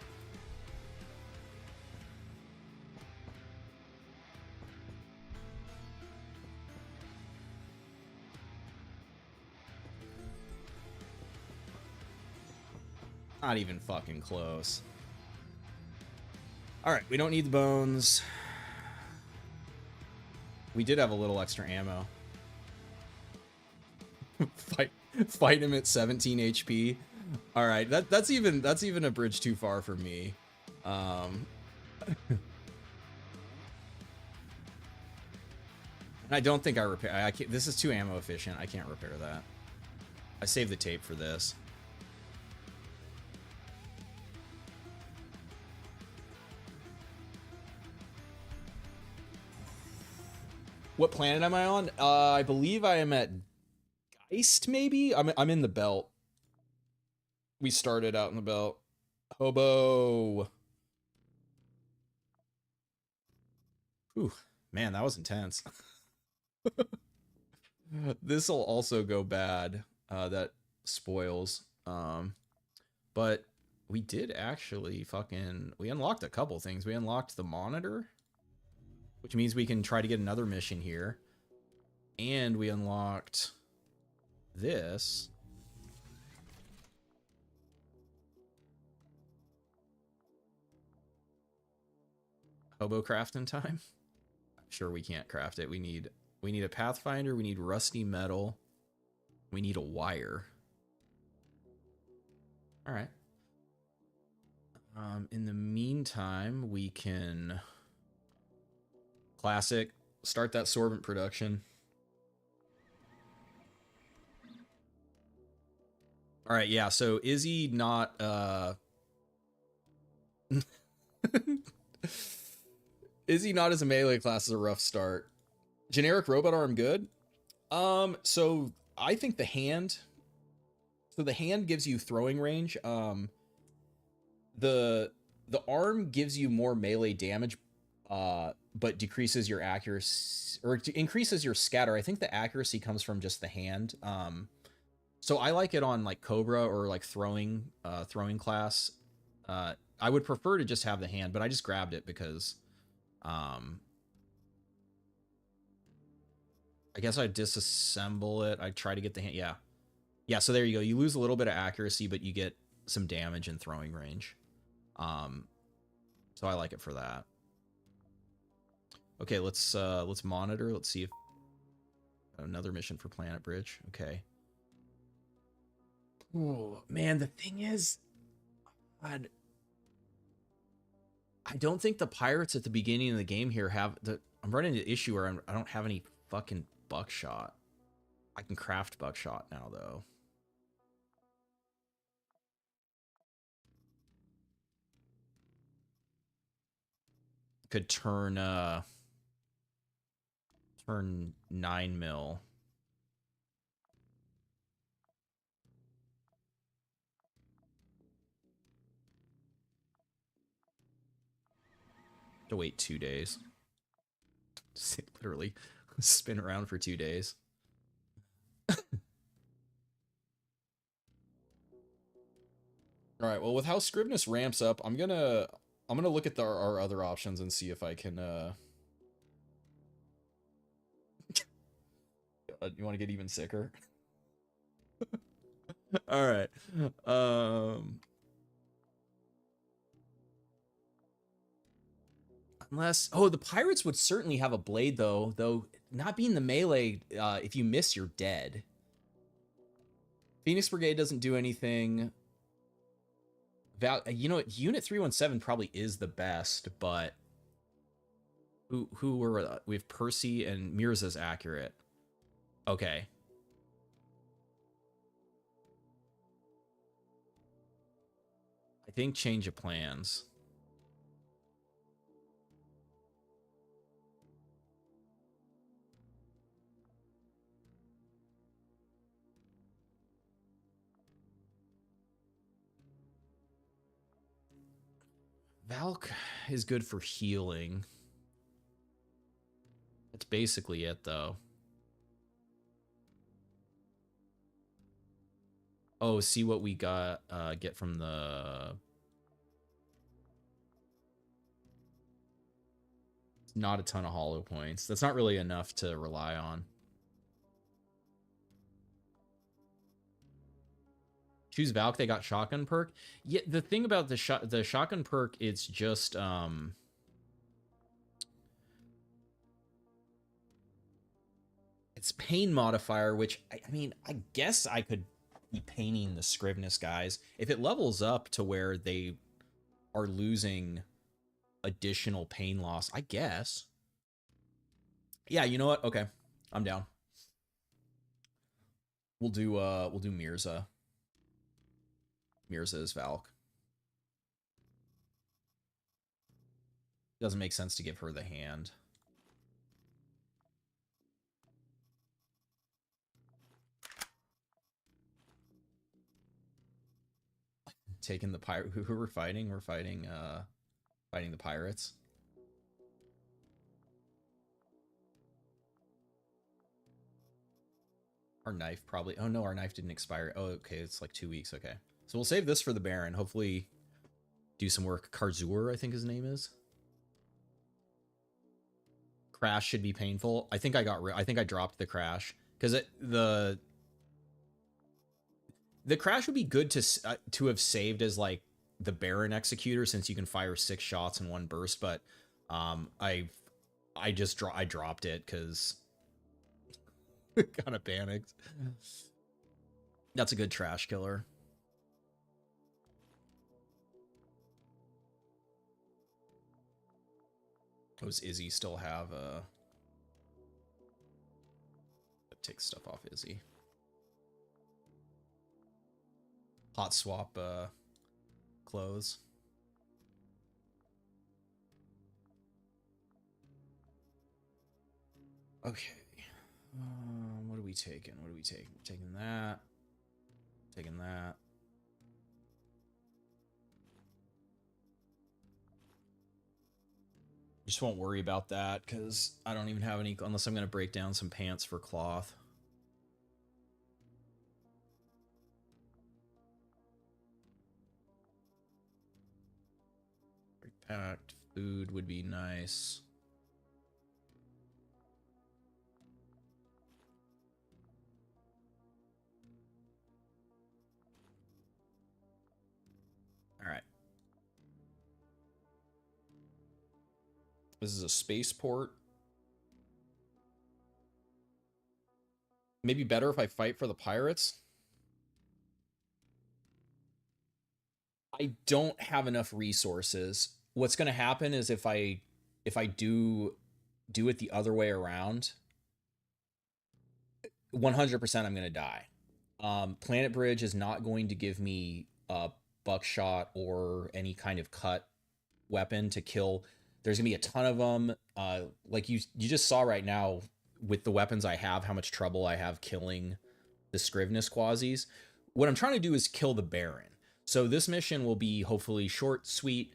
Not even fucking close. All right, we don't need the bones. We did have a little extra ammo. Fight him at 17 HP. All right, that's even a bridge too far for me. And I don't think I repair. I can't, this is too ammo efficient. I can't repair that. I saved the tape for this. What planet am I on? I believe I am at Geist, maybe? I'm in the belt. We started out in the belt. Hobo. Ooh, man, that was intense. This'll also go bad. That spoils. But we did actually we unlocked a couple things. We unlocked the monitor, which means we can try to get another mission here. And we unlocked this. Hobo crafting time? I'm sure we can't craft it. We need a pathfinder, we need rusty metal, we need a wire. All right. In the meantime, we can classic start that sorbent production. All right, yeah, so is he not is he not as a melee class is a rough start. Generic robot arm good. So I think the hand gives you throwing range. The arm gives you more melee damage, but decreases your accuracy or increases your scatter. I think the accuracy comes from just the hand. So I like it on like Cobra or like throwing class. I would prefer to just have the hand, but I just grabbed it because I guess I'd disassemble it. I'd try to get the hand. Yeah. Yeah, so there you go. You lose a little bit of accuracy, but you get some damage and throwing range. So I like it for that. Okay, let's monitor. Let's see if another mission for Planet Bridge. Okay. Oh, man, the thing is, God, I don't think the pirates at the beginning of the game here have I'm running into an issue where I don't have any fucking buckshot. I can craft buckshot now, though. Could turn 9 mil. To wait 2 days. Just literally spin around for 2 days. All right. Well, with how Scribnus ramps up, I'm gonna look at our other options and see if I can. You want to get even sicker? All right. Unless, the pirates would certainly have a blade though not being the melee, if you miss, you're dead. Phoenix Brigade doesn't do anything. You know what? Unit 317 probably is the best, but who were we have Percy and Mirza's accurate. Okay. I think change of plans. Valk is good for healing. That's basically it, though. Oh, see what we got, get from the... Not a ton of hollow points. That's not really enough to rely on. Choose Valk, they got shotgun perk. Yeah, the thing about the shotgun perk, it's just it's pain modifier, which I mean, I guess I could be painting the Scrivenus guys if it levels up to where they are losing additional pain loss, I guess. Yeah, you know what? Okay. I'm down. We'll do Mirza. Mirza is Valk. Doesn't make sense to give her the hand. Taking the pirate. Who we're fighting? We're fighting fighting the pirates. Our knife probably. Oh no, our knife didn't expire. Oh, okay, it's like 2 weeks. Okay, so we'll save this for the Baron. Hopefully, do some work. Karzur, I think his name is. Crash should be painful. I think I dropped the crash because the crash would be good to have saved as like the Baron executor, since you can fire 6 shots in one burst. But I dropped it because kind of panicked. That's a good trash killer. Does Izzy still have take stuff off Izzy? Hot swap clothes. Okay. What are we taking? What are we taking? We're taking that. Taking that. Just won't worry about that because I don't even have any, unless I'm going to break down some pants for cloth. Packed food would be nice. All right. This is a spaceport. Maybe better if I fight for the pirates. I don't have enough resources. What's going to happen is if I do it the other way around, 100% I'm going to die. Planet Bridge is not going to give me buckshot or any kind of cut weapon to kill. There's gonna be a ton of them. Like you just saw right now with the weapons I have, how much trouble I have killing the Scrivenus quasis. What I'm trying to do is kill the Baron. So this mission will be hopefully short, sweet,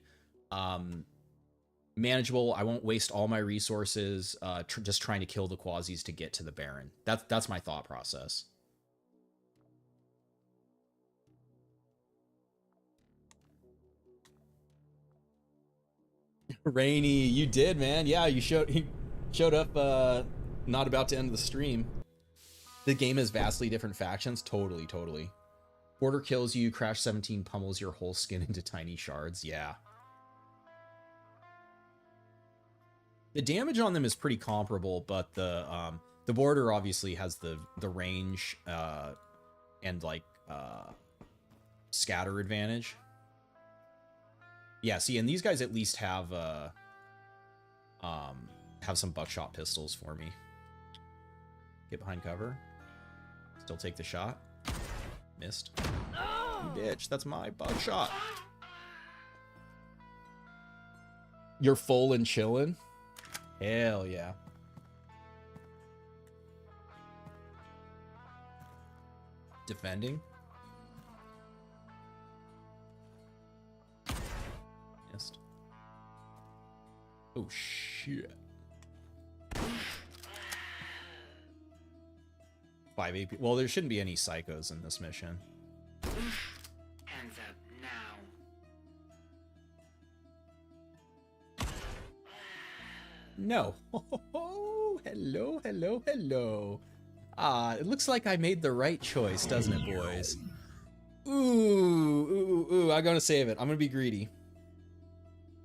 manageable. I won't waste all my resources just trying to kill the quasis to get to the Baron. That's my thought process. Rainy, you did, man. Yeah, he showed up not about to end the stream. The game has vastly different factions. Totally. Porter kills you, Crash 17 pummels your whole skin into tiny shards. Yeah. The damage on them is pretty comparable, but the Border obviously has the range and like scatter advantage. Yeah, see, and these guys at least have some buckshot pistols for me. Get behind cover. Still take the shot. Missed. You bitch, that's my buckshot. You're full and chillin'? Hell yeah. Defending. Missed. Oh shit. 5 AP. Well, there shouldn't be any psychos in this mission. Hands up now. No. Oh, hello, hello, hello. Ah, it looks like I made the right choice, doesn't it, boys? Ooh, I'm gonna save it. I'm gonna be greedy.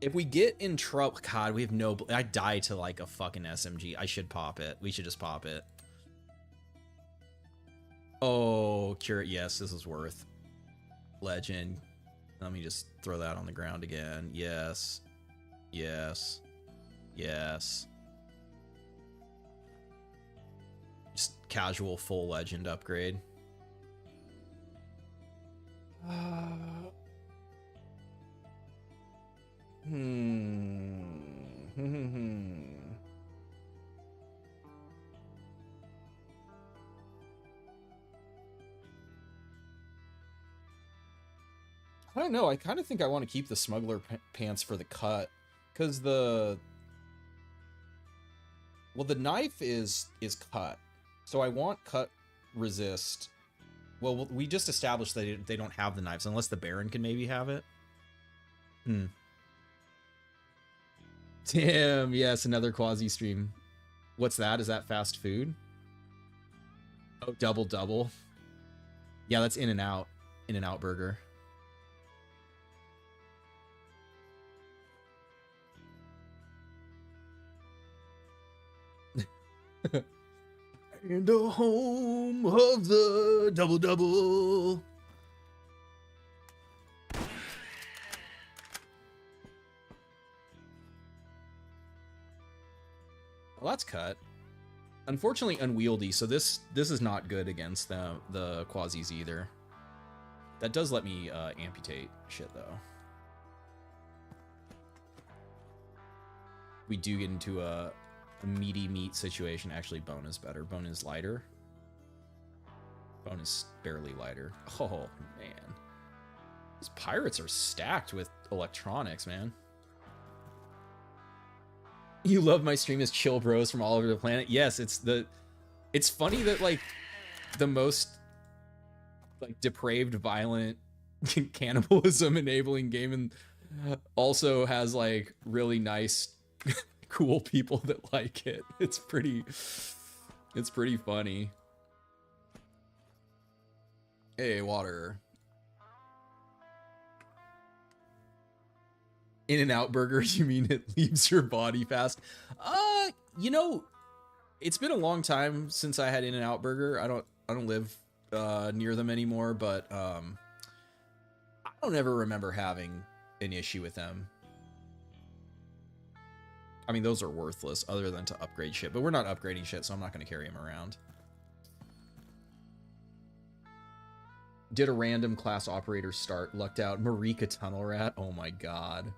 If we get in trouble, God, we have no. I die to like a fucking SMG. I should pop it. We should just pop it. Oh, cure it. Yes, this is worth. Legend. Let me just throw that on the ground again. Yes. Yes. Yes. Just casual full legend upgrade. I don't know. I kind of think I want to keep the smuggler pants for the cut, because the knife is cut, so I want cut resist. Well, we just established that they don't have the knives unless the Baron can maybe have it. Damn, yes, another Quasi stream. What's that? Is that fast food? Oh, double. Yeah, that's In-N-Out. In-N-Out burger. In the home of the double. Well, that's cut. Unfortunately unwieldy, so this is not good against the Quasis either. That does let me amputate shit though. We do get into a meaty meat situation. Actually, bone is better. Bone is lighter. Bone is barely lighter. Oh man, these pirates are stacked with electronics, man. You love my stream as chill bros from all over the planet. Yes, it's funny that like the most like depraved, violent cannibalism enabling game and also has like really nice cool people that like it. It's pretty funny. Hey, water. In-N-Out burger, you mean it leaves your body fast? You know, it's been a long time since I had In-N-Out burger. I don't live near them anymore, but I don't ever remember having an issue with them. I mean, those are worthless other than to upgrade shit, but we're not upgrading shit, so I'm not going to carry them around. Did a random class operator start, lucked out. Marika Tunnel Rat, oh my god.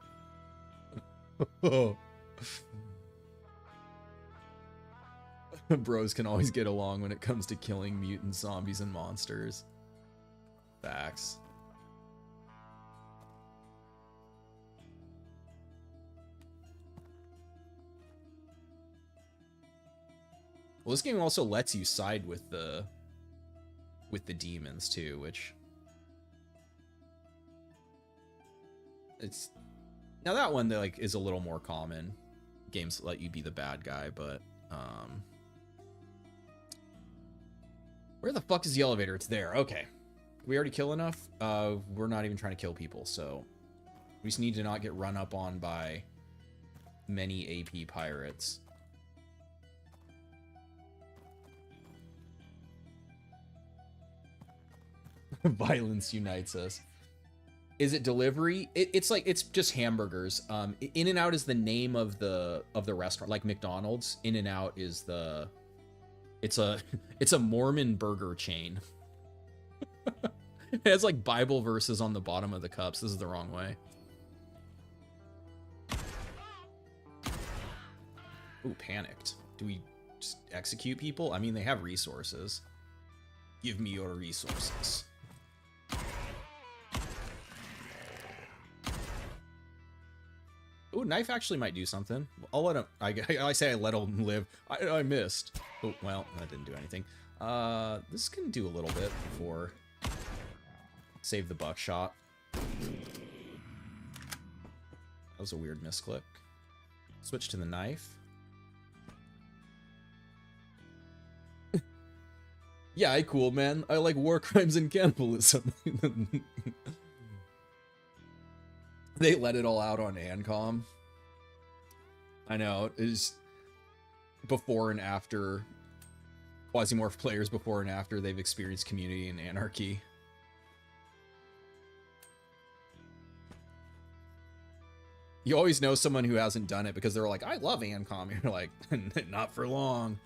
Bros can always get along when it comes to killing mutant zombies and monsters. Facts. Well, this game also lets you side with the demons too, which it's now that one that like is a little more common. Games let you be the bad guy, but where the fuck is the elevator? It's there. Okay. We already kill enough? We're not even trying to kill people, so we just need to not get run up on by many AP pirates. Violence unites us. Is it delivery? It's like it's just hamburgers. In and Out is the name of the restaurant, like McDonald's. In and Out is the it's a Mormon burger chain. It has like Bible verses on the bottom of the cups. This is the wrong way. Ooh, panicked. Do we just execute people? I mean, they have resources. Give me your resources. Ooh, knife actually might do something. I'll let him. I say I let him live. I missed. Oh, well, that didn't do anything. This can do a little bit before. Save the buckshot. That was a weird misclick. Switch to the knife. Yeah, cool, man. I like war crimes and cannibalism. They let it all out on Ancom. I know, is before and after. Quasimorph players before and after they've experienced community and anarchy. You always know someone who hasn't done it because they're like, I love Ancom. You're like, not for long.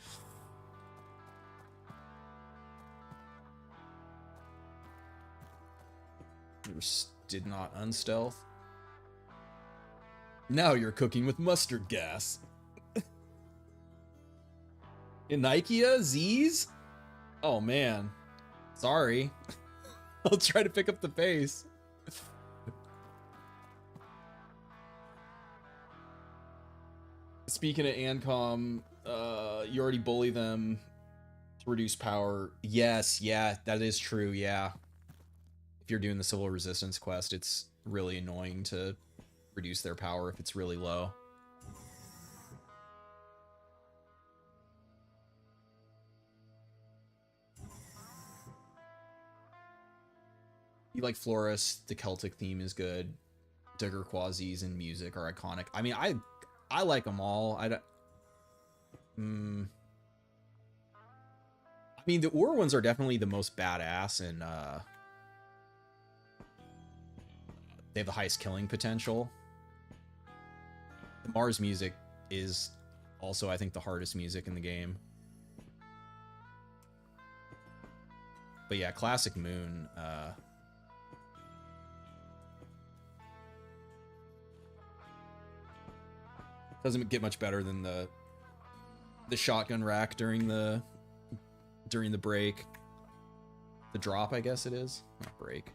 Did not unstealth. Now you're cooking with mustard gas. In Ikea? Z's? Oh man. Sorry. I'll try to pick up the pace. Speaking of Ancom, you already bully them to reduce power. Yes, yeah, that is true, yeah. If you're doing the civil resistance quest, it's really annoying to reduce their power if it's really low. You like Florus, the Celtic theme is good. Digger Quasis and music are iconic. I mean, I like them all. I mean, the Ur ones are definitely the most badass, and they have the highest killing potential. The Mars music is also, I think, the hardest music in the game. But yeah, Classic Moon, doesn't get much better than the shotgun rack during the break. The drop, I guess it is. Not break.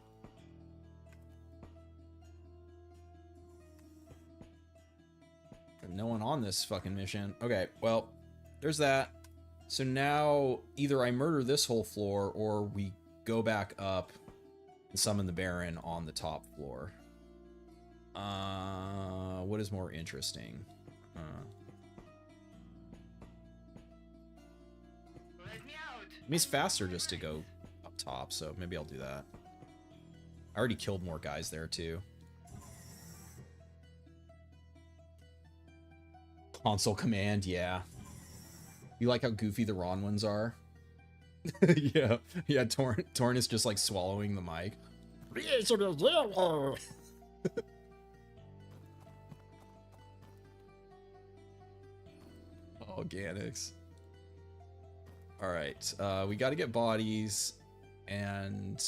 No one on this fucking mission. Okay, well, there's that. So now either I murder this whole floor or we go back up and summon the Baron on the top floor. What is more interesting? Let me out. I mean, it's faster just to go up top, so maybe I'll do that. I already killed more guys there, too. Console command, yeah. You like how goofy the Ron ones are? Yeah, Torn is just like swallowing the mic. Organics. Alright, we gotta get bodies, and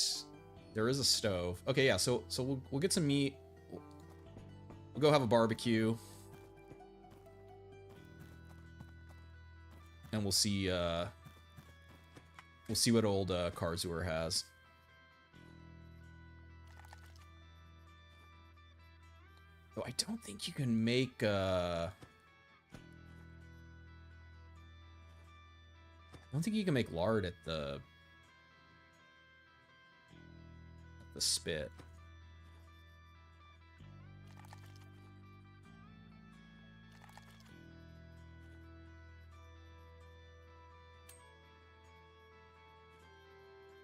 there is a stove. Okay, yeah, so we'll get some meat. We'll go have a barbecue. And we'll see what old Karzur has. Though I don't think you can make I don't think you can make lard at the spit.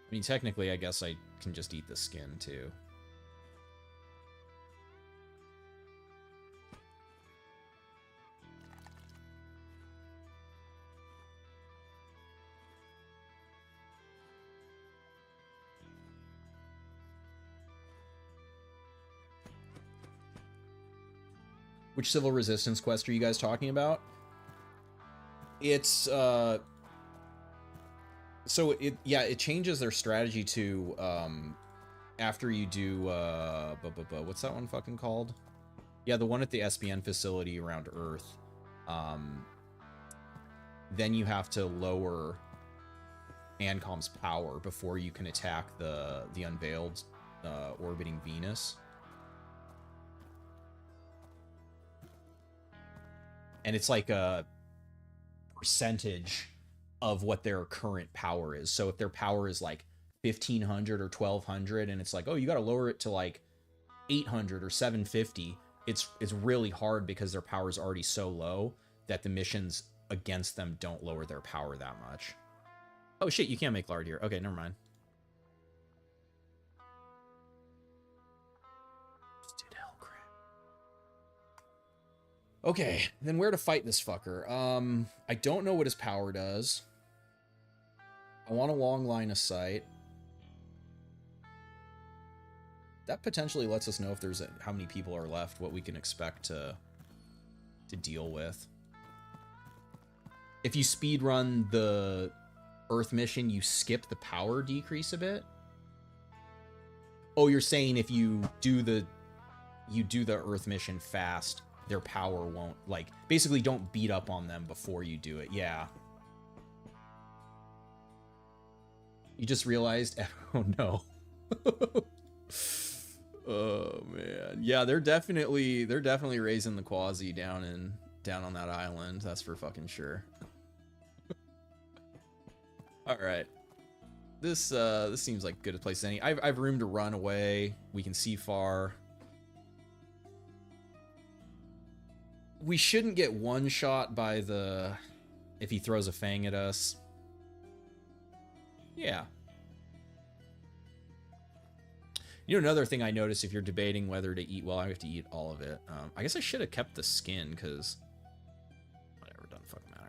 I mean, technically, I guess I can just eat the skin, too. Which civil resistance quest are you guys talking about? It's so it changes their strategy to after you do what's that one fucking called? Yeah, the one at the SBN facility around Earth. Then you have to lower Ancom's power before you can attack the unveiled orbiting Venus. And it's like a percentage of what their current power is. So if their power is like 1500 or 1200 and it's like, oh, you got to lower it to like 800 or 750, it's really hard because their power is already so low that the missions against them don't lower their power that much. Oh shit, you can't make lard here. Okay, never mind. Dude, hell crap. Okay, then where to fight this fucker? I don't know what his power does. I want a long line of sight. That potentially lets us know if there's how many people are left, what we can expect to deal with. If you speedrun the Earth mission, you skip the power decrease a bit. Oh, you're saying if you do the Earth mission fast, their power won't, like, basically don't beat up on them before you do it. Yeah. You just realized, oh no. Oh man. Yeah, they're definitely raising the Quasi down on that island. That's for fucking sure. All right. This seems like good a place as any. I've room to run away. We can see far. We shouldn't get one shot by if he throws a fang at us. Yeah. You know, another thing I noticed, if you're debating whether to eat, well, I have to eat all of it. I guess I should have kept the skin, because whatever, doesn't fucking matter.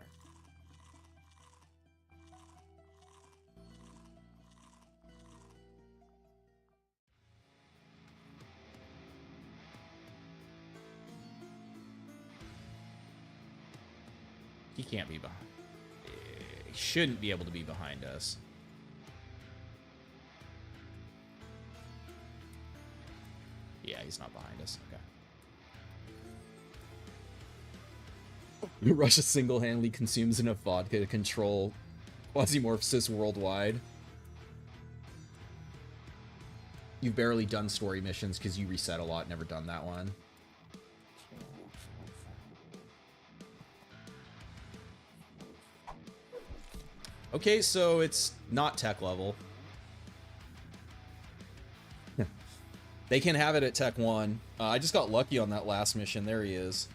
He can't be behind. He shouldn't be able to be behind us. Yeah, he's not behind us. Okay. Russia single-handedly consumes enough vodka to control Quasimorphs worldwide. You've barely done story missions because you reset a lot. Never done that one. Okay, so it's not tech level. They can have it at Tech 1. I just got lucky on that last mission. There he is.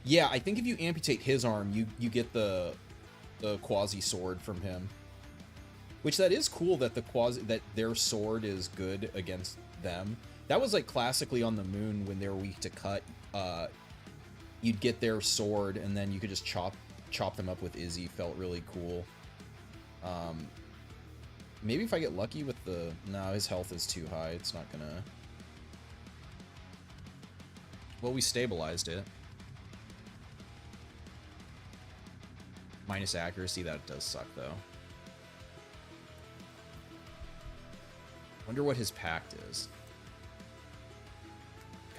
Yeah, I think if you amputate his arm, you get the Quasi sword from him. Which, that is cool that that their sword is good against them. That was like classically on the moon when they were weak to cut. You'd get their sword and then you could just chop them up with Izzy. Felt really cool. Maybe if I get lucky with the... No, his health is too high. It's not gonna... Well, we stabilized it. Minus accuracy, that does suck, though. Wonder what his pact is.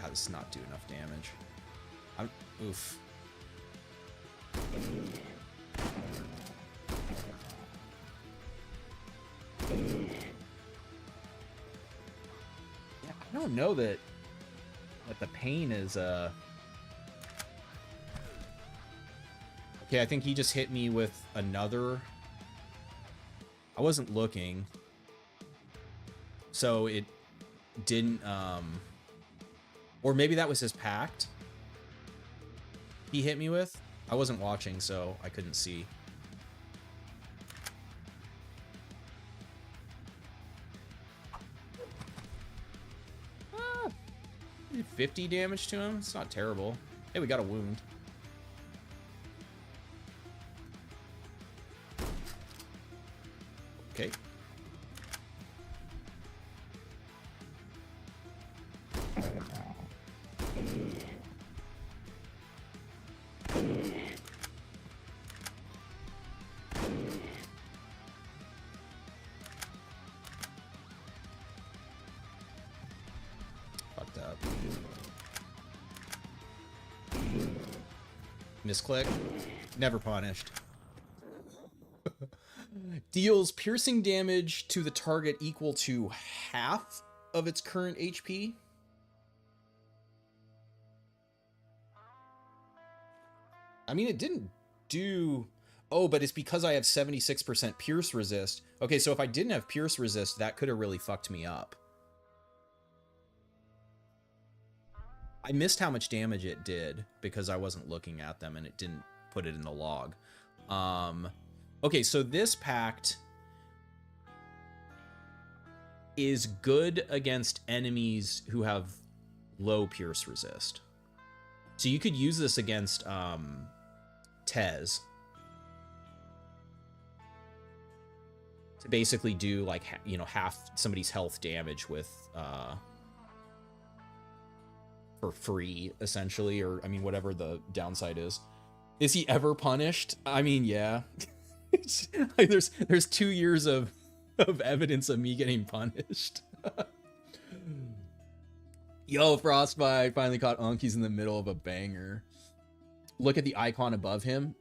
God, this does not do enough damage. Oof. Yeah, I don't know that the pain is okay, I think he just hit me with another. I wasn't looking, so it didn't or maybe that was his pact he hit me with. I wasn't watching, so I couldn't see. 50 damage to him? It's not terrible. Hey, we got a wound. Okay. Misclick. Never punished. Deals piercing damage to the target equal to half of its current HP. I mean, it didn't do... Oh, but it's because I have 76% pierce resist. Okay, so if I didn't have pierce resist, that could have really fucked me up. I missed how much damage it did because I wasn't looking at them and it didn't put it in the log. Okay, so this pact is good against enemies who have low pierce resist. So you could use this against Tez to basically do like, you know, half somebody's health damage with for free, essentially, or I mean whatever the downside is. Is he ever punished? I mean, yeah. Like, there's 2 years of evidence of me getting punished. Yo, Frostbite finally caught Unkies in the middle of a banger. Look at the icon above him.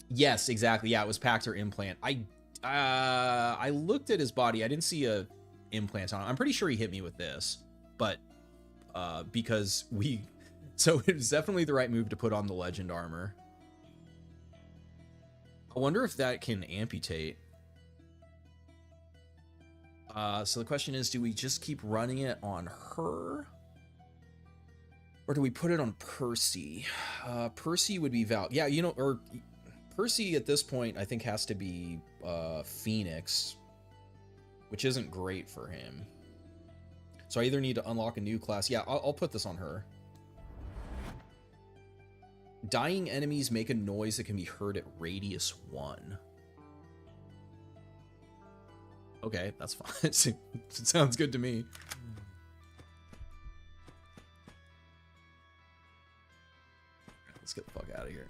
Yes, exactly. Yeah, it was pact or implant. I looked at his body. I didn't see a implant on him. I'm pretty sure he hit me with this, but because so it was definitely the right move to put on the legend armor. I wonder if that can amputate. So the question is, do we just keep running it on her? Or do we put it on Percy? Percy would be Yeah, you know, or Percy at this point, I think, has to be Phoenix, which isn't great for him. So I either need to unlock a new class. Yeah, I'll put this on her. Dying enemies make a noise that can be heard at radius 1. Okay, that's fine. It sounds good to me. Let's get the fuck out of here.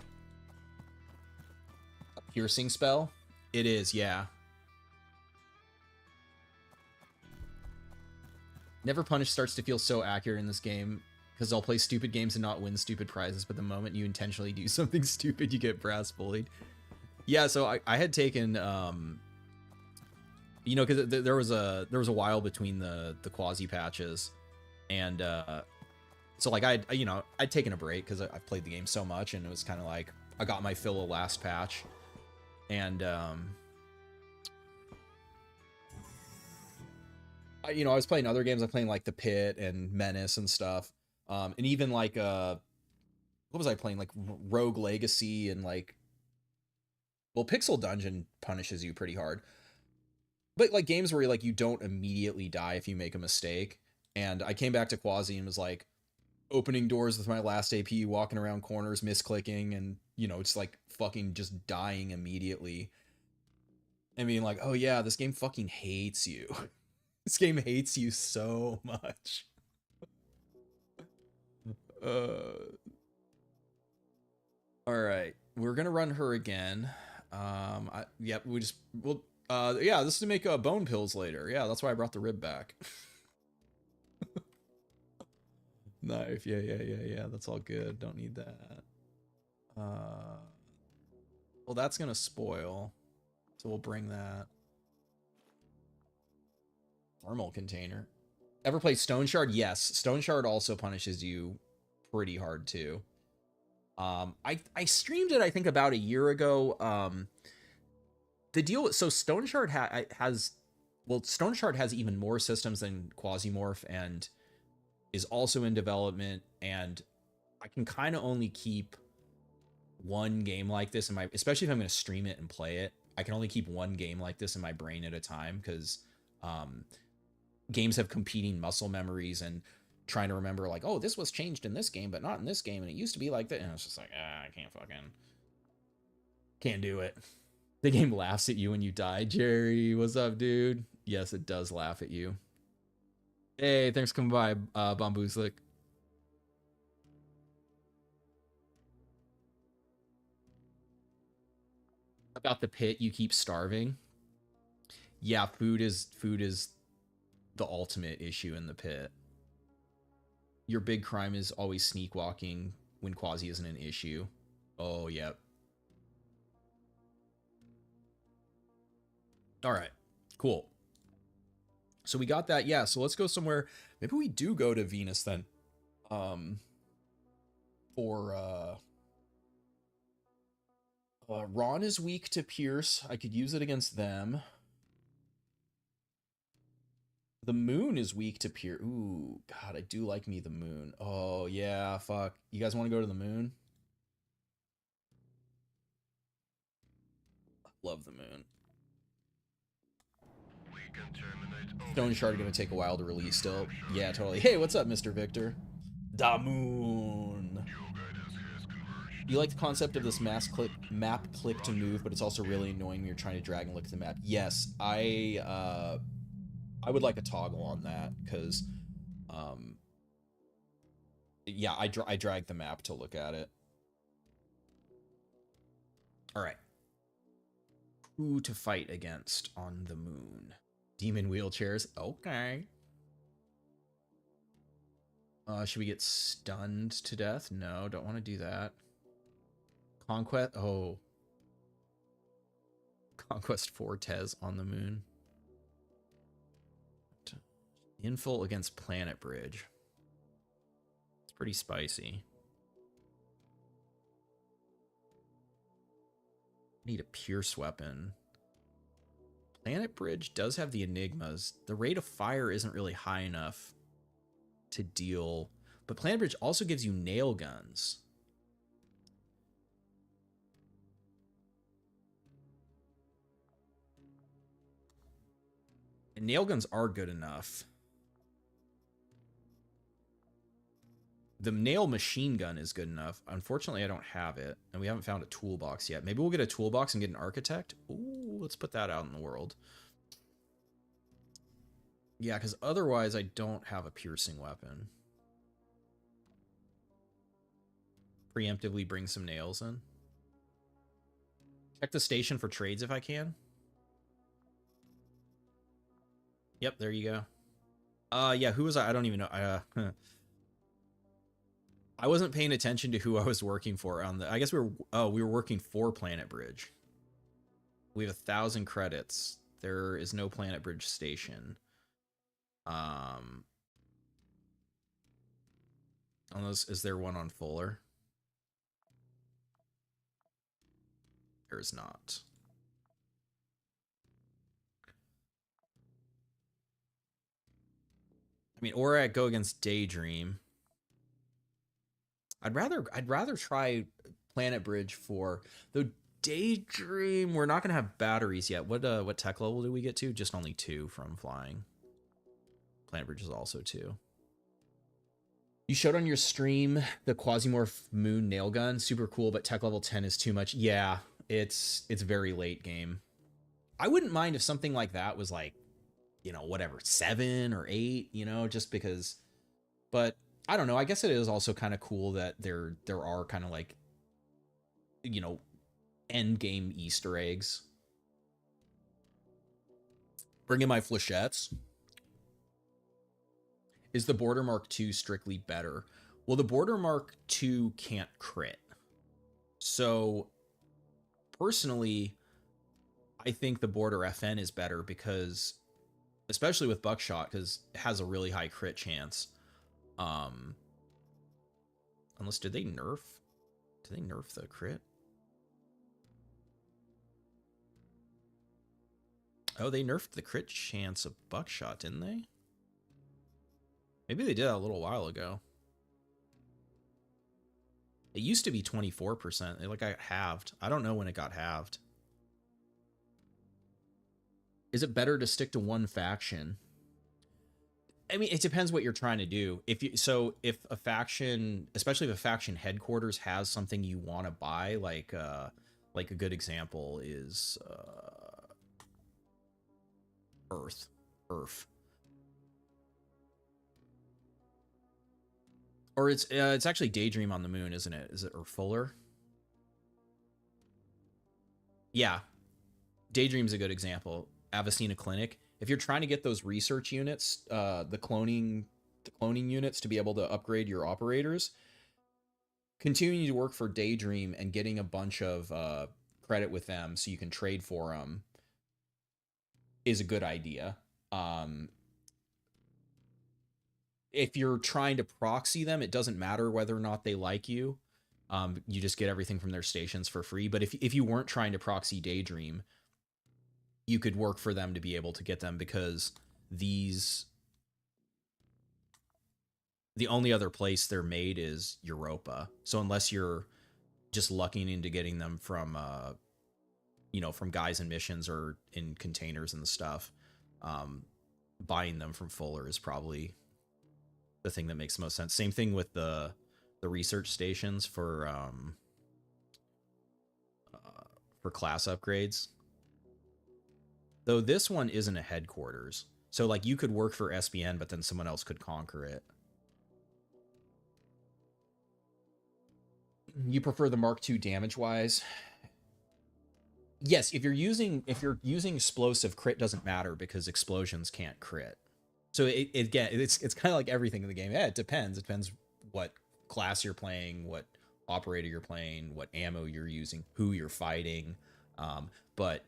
A piercing spell? It is, yeah. Never Punish starts to feel so accurate in this game because I'll play stupid games and not win stupid prizes, but the moment you intentionally do something stupid, you get brass bullied. Yeah, so I had taken, you know, because there was a while between the Quasi patches, and so like I'd taken a break because I've played the game so much, and it was kind of like I got my fill of last patch, and you know, I was playing other games. I'm playing like The Pit and Menace and stuff. And even like, what was I playing? Like Rogue Legacy and like, well, Pixel Dungeon punishes you pretty hard. But like games where like you don't immediately die if you make a mistake. And I came back to Quasi and was like opening doors with my last AP, walking around corners, misclicking, and you know, it's like fucking just dying immediately. And being like, oh yeah, this game fucking hates you. This game hates you so much. All right, we're gonna run her again. Yeah, yeah, this is to make bone pills later. Yeah, that's why I brought the rib back. Knife, yeah. That's all good. Don't need that. Well, that's gonna spoil, so we'll bring that. Thermal container. Ever play Stone Shard? Yes, Stone Shard also punishes you pretty hard too. I streamed it I think about a year ago. The deal, so Stone Shard has even more systems than Quasimorph and is also in development, and I can kind of only keep one game like this in my, especially if I'm going to stream it and play it, I can only keep one game like this in my brain at a time, because games have competing muscle memories, and trying to remember like, oh, this was changed in this game but not in this game, and it used to be like that, and it's just like, I can't do it. The game laughs at you when you die. Jerry, what's up, dude? Yes, it does laugh at you. Hey, thanks for coming by, Bamboozlik. About the pit, you keep starving. Yeah, food is the ultimate issue in the pit. Your big crime is always sneak walking when Quasi isn't an issue. Oh, yeah. All right, cool. So we got that. Yeah, so let's go somewhere. Maybe we do go to Venus then. For Ron is weak to Pierce. I could use it against them. The moon is weak to Pierce. Ooh, God, I do like me the moon. Oh, yeah, fuck. You guys want to go to the moon? Love the moon. We can terminate Stone Shard gonna take a while to release still. Yeah, totally. Hey, what's up, Mr. Victor? Da moon. Your guidance has converged. You like the concept of this map click to move, but it's also really annoying when you're trying to drag and look at the map. Yes, I would like a toggle on that, because yeah, I drag the map to look at it. All right. Who to fight against on the moon? Demon wheelchairs. Okay. Should we get stunned to death? No, don't want to do that. Conquest. Oh. Conquest Fortes on the moon. Infill against Planet Bridge. It's pretty spicy. Need a Pierce weapon. Planet Bridge does have the Enigmas. The rate of fire isn't really high enough to deal, but Planet Bridge also gives you nail guns. And nail guns are good enough. The nail machine gun is good enough. Unfortunately, I don't have it, and we haven't found a toolbox yet. Maybe we'll get a toolbox and get an architect. Ooh, let's put that out in the world. Yeah, because otherwise I don't have a piercing weapon. Preemptively bring some nails in. Check the station for trades if I can. Yep, there you go. Yeah, who was I? I don't even know. I wasn't paying attention to who I was working for on the. I guess we were working for Planet Bridge. We have 1,000 credits. There is no Planet Bridge station. Unless, is there one on Fuller? There is not. I mean, or I go against Daydream. I'd rather try Planet Bridge for the Daydream. We're not gonna have batteries yet. What tech level do we get to? Just only 2 from flying. Planet Bridge is also 2. You showed on your stream the Quasimorph Moon nail gun. Super cool, but tech level 10 is too much. Yeah, it's very late game. I wouldn't mind if something like that was like, you know, whatever, 7 or 8, you know, just because. But I don't know. I guess it is also kind of cool that there are kind of like, you know, end game Easter eggs. Bring in my flechettes. Is the Border Mark II strictly better? Well, the Border Mark II can't crit. So, personally, I think the Border FN is better because, especially with Buckshot, because it has a really high crit chance. Unless, did they nerf the crit? Oh, they nerfed the crit chance of Buckshot, didn't they? Maybe they did that a little while ago. It used to be 24%. It like got halved. I don't know when it got halved. Is it better to stick to one faction? I mean, it depends what you're trying to do. If a faction, especially if a faction headquarters has something you want to buy, like a good example is Earth. Or it's actually Daydream on the moon, isn't it? Is it, or Fuller? Yeah. Daydream's a good example. Avicina Clinic. If you're trying to get those research units, the cloning units to be able to upgrade your operators, continuing to work for Daydream and getting a bunch of credit with them so you can trade for them is a good idea. If you're trying to proxy them, it doesn't matter whether or not they like you. You just get everything from their stations for free. But if you weren't trying to proxy Daydream, you could work for them to be able to get them, because the only other place they're made is Europa. So unless you're just lucking into getting them from from guys and missions or in containers and stuff, buying them from Fuller is probably the thing that makes the most sense. Same thing with the research stations for class upgrades. Though this one isn't a headquarters. So like you could work for SBN, but then someone else could conquer it. You prefer the Mark II damage-wise? Yes, if you're using explosive, crit doesn't matter because explosions can't crit. So it's kind of like everything in the game. Yeah, it depends. It depends what class you're playing, what operator you're playing, what ammo you're using, who you're fighting. But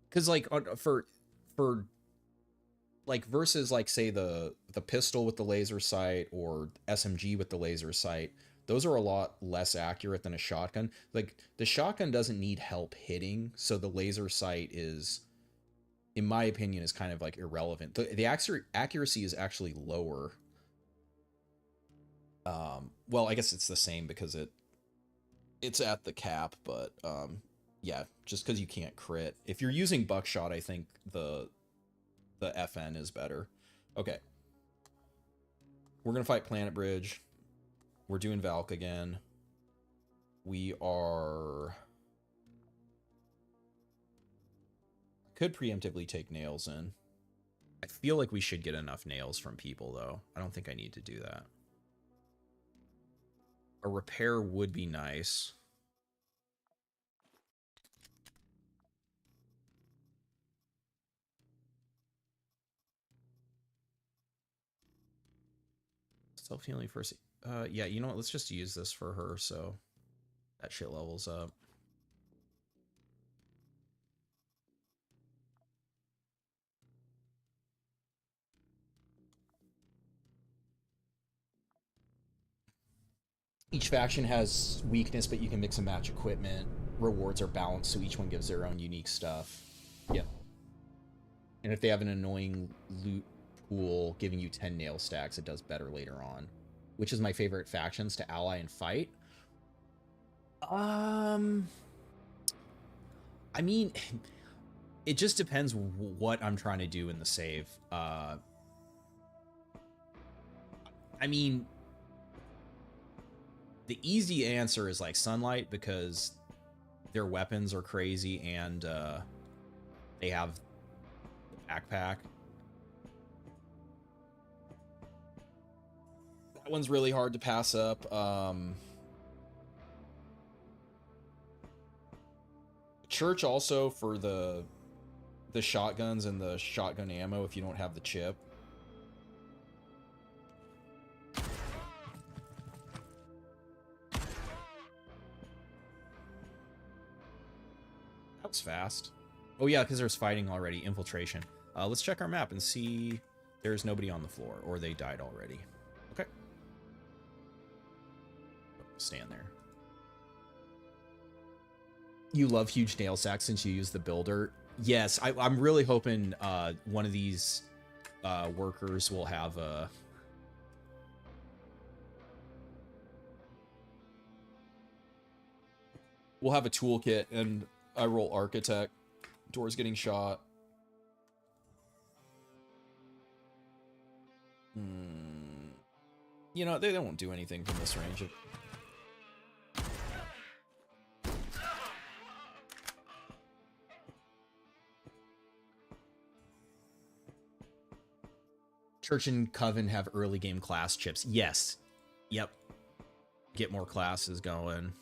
because like for like versus like say the pistol with the laser sight or SMG with the laser sight, those are a lot less accurate than a shotgun. Like the shotgun doesn't need help hitting, so the laser sight is, in my opinion, is kind of like irrelevant. The accuracy is actually lower. Well, I guess it's the same because it's at the cap, but yeah, just because you can't crit. If you're using buckshot, I think the FN is better. Okay. We're going to fight Planet Bridge. We're doing Valk again. We are... Could preemptively take nails in. I feel like we should get enough nails from people, though. I don't think I need to do that. A repair would be nice. Self-healing first. Yeah, you know what? Let's just use this for her, so that shit levels up. Each faction has weakness, but you can mix and match equipment. Rewards are balanced, so each one gives their own unique stuff. Yep. And if they have an annoying loot pool giving you 10 nail stacks, it does better later on. Which is my favorite factions to ally and fight? I mean, it just depends what I'm trying to do in the save. I mean, the easy answer is like Sunlight, because their weapons are crazy and they have the backpack. That one's really hard to pass up. Church also for the shotguns and the shotgun ammo if you don't have the chip. That was fast. Oh yeah, because there's fighting already. Infiltration. Let's check our map and see there's nobody on the floor, or they died already. Okay. Stand there. You love huge nail sacks since you use the builder. Yes, I'm really hoping one of these workers will have a... We'll have a toolkit, and I roll Architect. Door's getting shot. You know, they won't do anything from this range. Church and Coven have early game class chips. Yes. Yep. Get more classes going.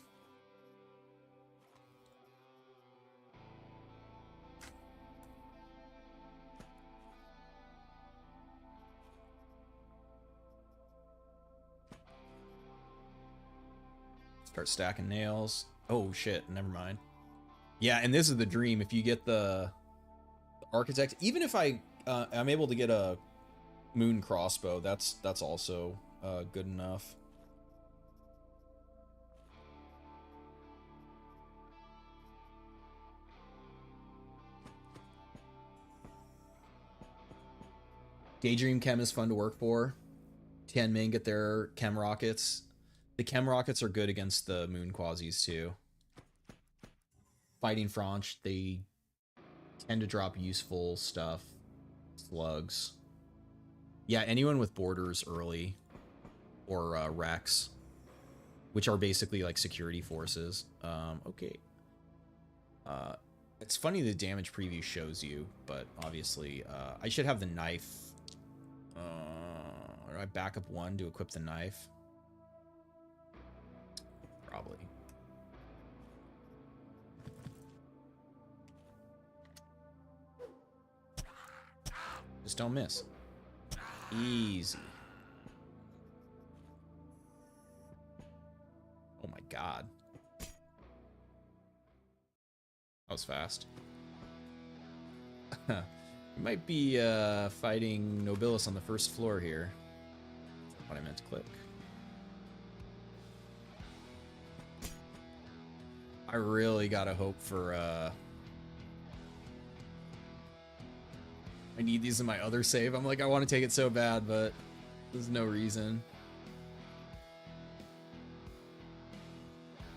Start stacking nails. Oh shit, never mind. Yeah, and this is the dream. If you get the architect, even if I'm able to get a moon crossbow, that's also good enough. Daydream Chem is fun to work for. Tianmin get their chem rockets. The chem rockets are good against the moon quasis too. Fighting Franch, they tend to drop useful stuff. Slugs. Yeah, anyone with borders early. Or Rex. Which are basically like security forces. Okay. It's funny the damage preview shows you, but obviously I should have the knife. Do I back up one to equip the knife? Probably. Just don't miss. Easy. Oh my god. That was fast. We might be fighting Nobilis on the first floor here. That's what I meant to click. I really gotta hope for I need these in my other save. I'm like, I want to take it so bad, but there's no reason.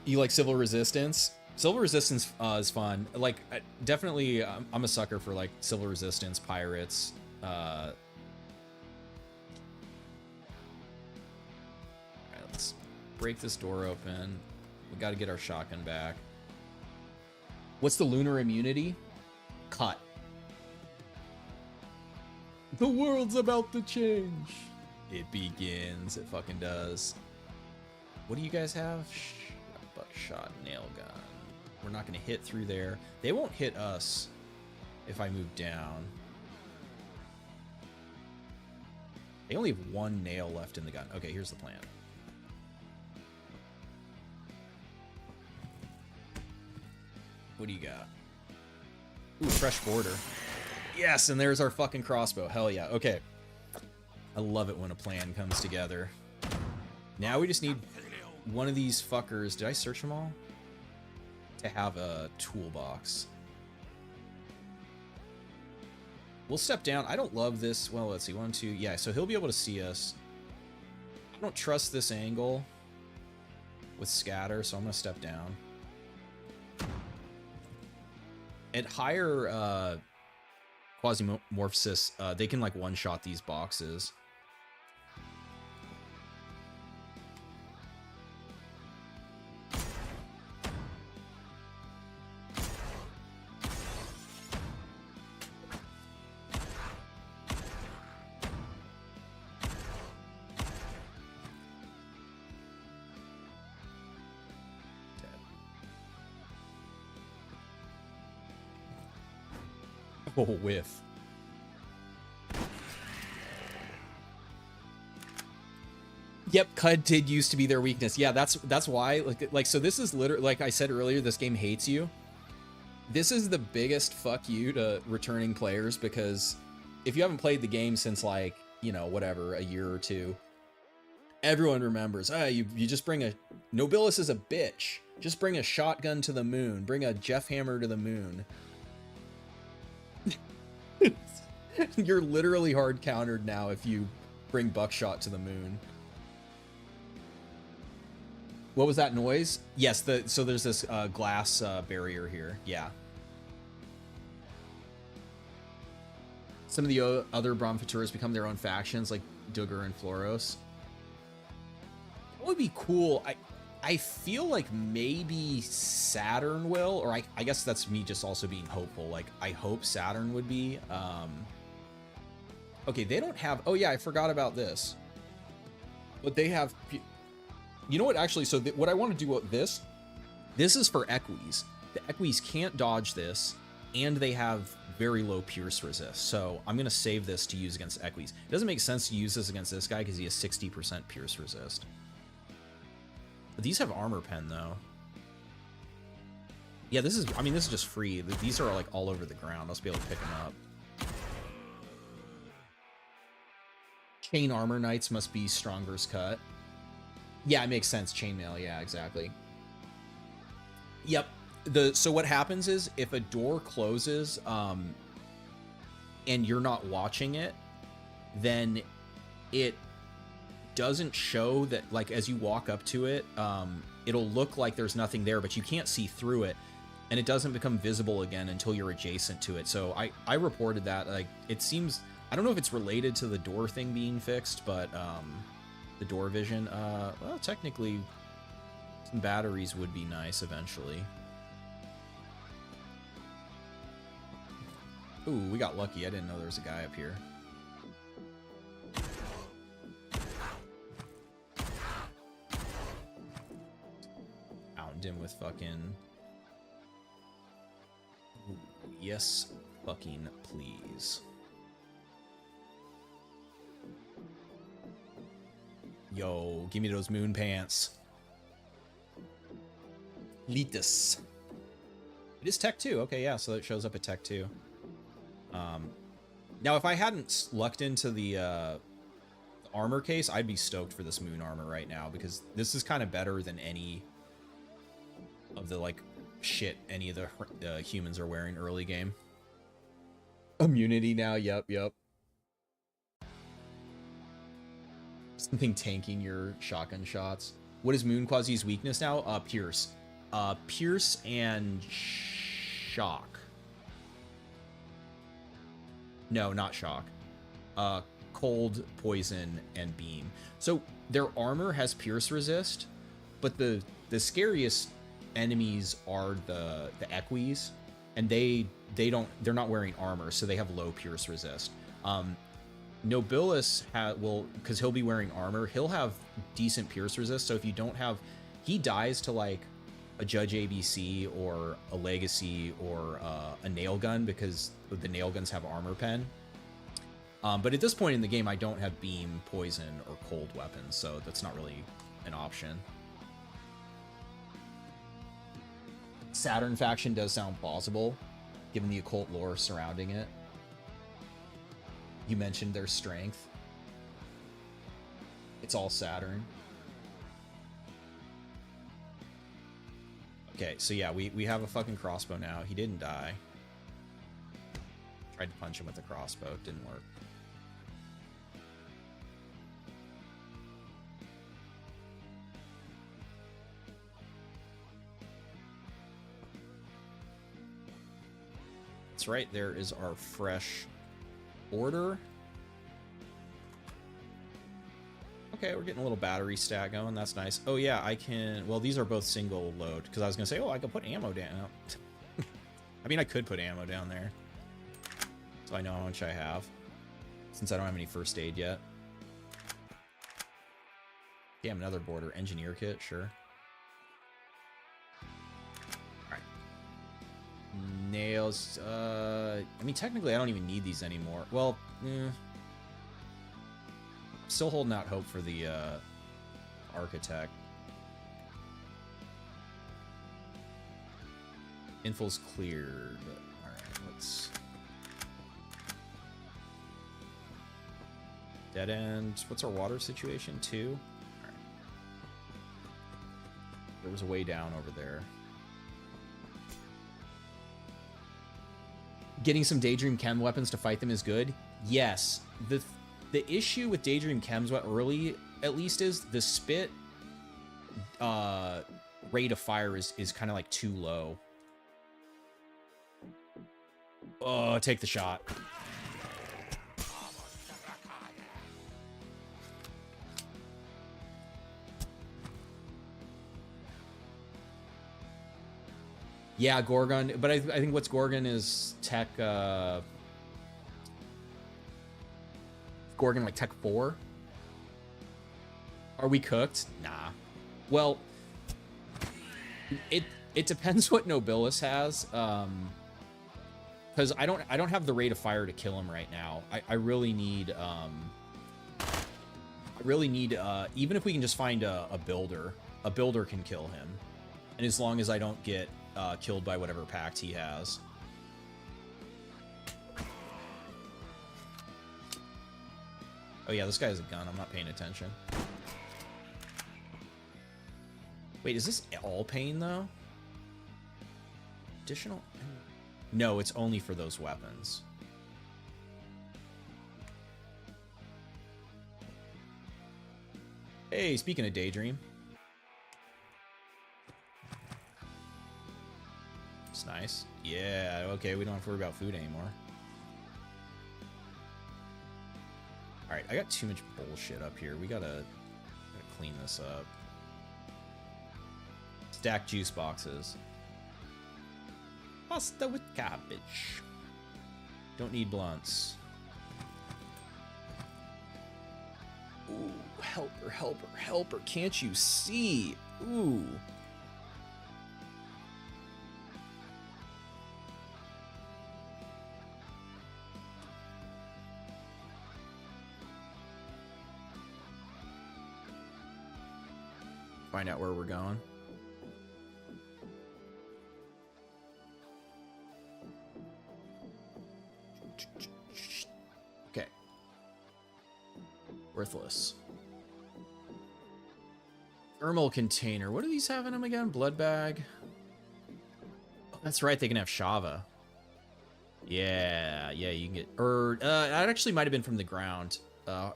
You like Civil Resistance? Civil Resistance is fun. Like, definitely, I'm a sucker for like Civil Resistance, Pirates. Alright, let's break this door open. We got to get our shotgun back. What's the lunar immunity? Cut. The world's about to change. It begins. It fucking does. What do you guys have? Buckshot, nail gun. We're not going to hit through there. They won't hit us if I move down. They only have one nail left in the gun. Okay, here's the plan. What do you got? Ooh, fresh border. Yes, and there's our fucking crossbow. Hell yeah. Okay. I love it when a plan comes together. Now we just need one of these fuckers. Did I search them all? To have a toolbox. We'll step down. I don't love this. Well, let's see. 1, 2. Yeah, so he'll be able to see us. I don't trust this angle with scatter, so I'm going to step down. At higher Quasimorphs, they can like one-shot these boxes. Oh, whiff. Yep, Cud did used to be their weakness. Yeah, that's why. Like so this is literally, like I said earlier, this game hates you. This is the biggest fuck you to returning players, because if you haven't played the game since like, you know, whatever, a year or two, everyone remembers, you just bring a... Nobilis is a bitch. Just bring a shotgun to the moon. Bring a Jeff Hammer to the moon. You're literally hard countered now if you bring Buckshot to the moon. What was that noise? Yes, so there's this glass barrier here. Yeah. Some of the other Bromfaturas become their own factions, like Duggar and Floros. What would be cool? I feel like maybe Saturn will, or I guess that's me just also being hopeful. Like, I hope Saturn would be. Okay, they don't have... Oh, yeah, I forgot about this. But they have... You know what, actually, so what I want to do with this is for Equis. The Equis can't dodge this, and they have very low Pierce resist. So I'm going to save this to use against Equis. It doesn't make sense to use this against this guy because he has 60% Pierce resist. These have armor pen though. Yeah, this is, I mean, this is just free. These are like all over the ground. I'll just be able to pick them up. Chain armor knights must be Stronger's cut. Yeah, it makes sense. Chainmail, yeah, exactly. Yep. So what happens is if a door closes and you're not watching it, then it doesn't show that, like, as you walk up to it, it'll look like there's nothing there, but you can't see through it, and it doesn't become visible again until you're adjacent to it. So I reported that. Like, it seems, I don't know if it's related to the door thing being fixed, but the door vision, well, technically some batteries would be nice eventually. Ooh, we got lucky. I didn't know there was a guy up here. Pound him with fucking... Ooh, yes, fucking please. Yo, give me those moon pants. Litus. It is Tech 2. Okay, yeah, so it shows up at Tech 2. Now, if I hadn't lucked into the armor case, I'd be stoked for this moon armor right now, because this is kind of better than any of the, like, shit any of the humans are wearing early game. Immunity now, yep. Something tanking your shotgun shots. What is Moon Quasi's weakness now? Pierce. Pierce and shock. No, not shock. Cold, poison, and beam. So their armor has pierce resist, but the scariest enemies are the equis, and they're not wearing armor, so they have low pierce resist. Nobilis will, because he'll be wearing armor, he'll have decent pierce resist. So if you don't have, he dies to like a Judge ABC or a Legacy or a nail gun, because the nail guns have armor pen. But at this point in the game, I don't have beam, poison, or cold weapons, so that's not really an option. Saturn faction does sound plausible, given the occult lore surrounding it. You mentioned their strength. It's all Saturn. Okay, so yeah, we have a fucking crossbow now. He didn't die. Tried to punch him with the crossbow. It didn't work. That's right, there is our fresh order. Okay, we're getting a little battery stat going. That's nice. Oh yeah, I can... Well, these are both single load, because I was going to say, oh, I could put ammo down. I mean, I could put ammo down there, so I know how much I have, since I don't have any first aid yet. Damn, another border engineer kit, sure. Alright. Nails. I mean, technically, I don't even need these anymore. Well, still holding out hope for the architect. Info's cleared. Alright, let's... Dead end. What's our water situation? 2? Alright. There was a way down over there. Getting some Daydream Chem weapons to fight them is good. Yes. The issue with Daydream Chems early, at least, is the spit rate of fire is kind of like too low. Oh, take the shot. Yeah, Gorgon, but I think what's Gorgon is tech, Gorgon like tech 4? Are we cooked? Nah. Well, it depends what Nobilis has, because I don't have the rate of fire to kill him right now. I really need even if we can just find a builder a builder can kill him. And as long as I don't get killed by whatever pact he has. Oh yeah, this guy has a gun. I'm not paying attention. Wait, is this all pain, though? Additional? No, it's only for those weapons. Hey, speaking of Daydream. It's nice. Yeah, okay, we don't have to worry about food anymore. Alright, I got too much bullshit up here. We gotta clean this up. Stack juice boxes. Pasta with cabbage. Don't need blunts. Ooh, helper, helper, helper. Can't you see? Ooh. Find out where we're going. Okay. Worthless. Thermal container. What do these have in them again? Blood bag. Oh, that's right. They can have Shava. Yeah, you can get. Or that actually might have been from the ground. I'd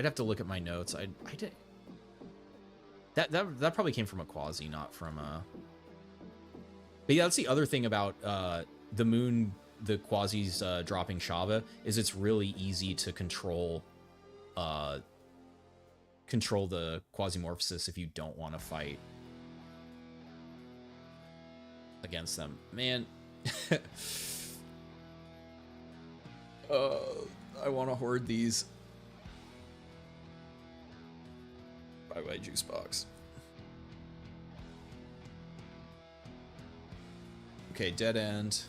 have to look at my notes. I did. That probably came from a quasi, not from But yeah, that's the other thing about the moon, the quasis dropping Shava, is it's really easy to control the Quasimorphosis if you don't want to fight against them. Man, I want to hoard these. Bye-bye, juice box. Okay, dead end.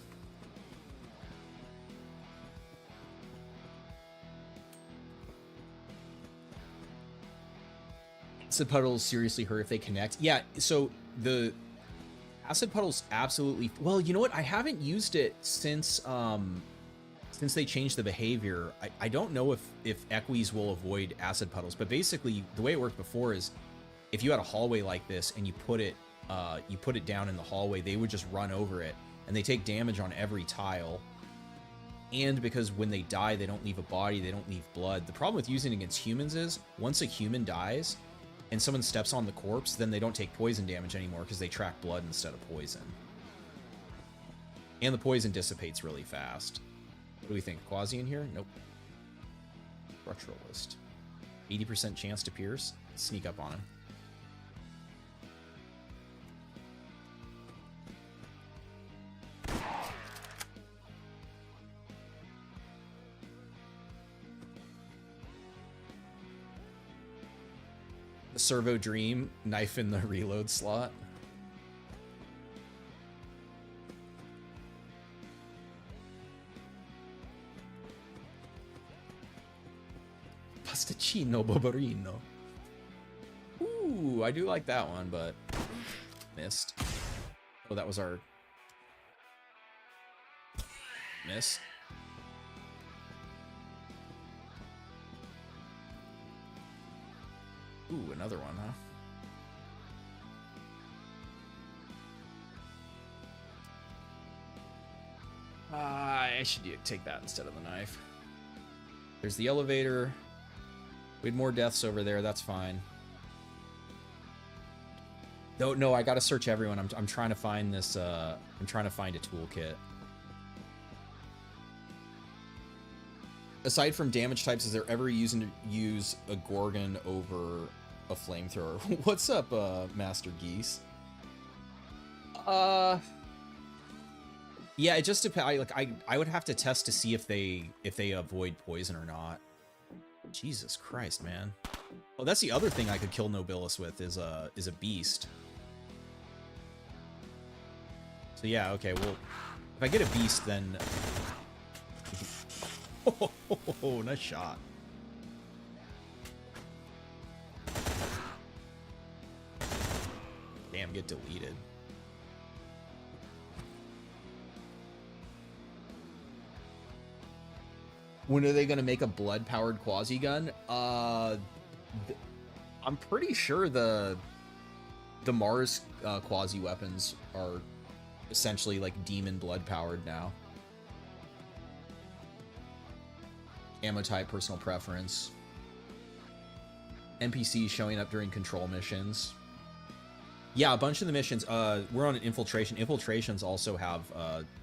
Acid puddles seriously hurt if they connect. Yeah, so the acid puddles absolutely... Well, you know what? I haven't used it since they changed the behavior. I don't know if equis will avoid acid puddles, but basically the way it worked before is if you had a hallway like this and you put it down in the hallway, they would just run over it and they take damage on every tile. And because when they die, they don't leave a body, they don't leave blood. The problem with using it against humans is once a human dies and someone steps on the corpse, then they don't take poison damage anymore because they track blood instead of poison. And the poison dissipates really fast. What do we think? Quasi in here? Nope. Structuralist. 80% chance to pierce. Let's sneak up on him. The Servo Dream, knife in the reload slot. Pasticcino Bobarino. Ooh, I do like that one, but missed. Oh, that was our miss. Ooh, another one, huh? I should take that instead of the knife. There's the elevator. We had more deaths over there. That's fine. No, I gotta search everyone. I'm trying to find this. I'm trying to find a toolkit. Aside from damage types, is there ever using to use a Gorgon over a flamethrower? What's up, Master Geese? Yeah, it just depends. I would have to test to see if they avoid poison or not. Jesus Christ, man. Oh, that's the other thing I could kill Nobilis with is a beast. So yeah, okay. Well, if I get a beast, then. Oh, nice shot. get deleted. When are they going to make a blood-powered quasi gun? I'm pretty sure the Mars quasi weapons are essentially like demon blood-powered now. Ammo type, personal preference. NPCs showing up during control missions. Yeah, a bunch of the missions. We're on an infiltration. Infiltrations also have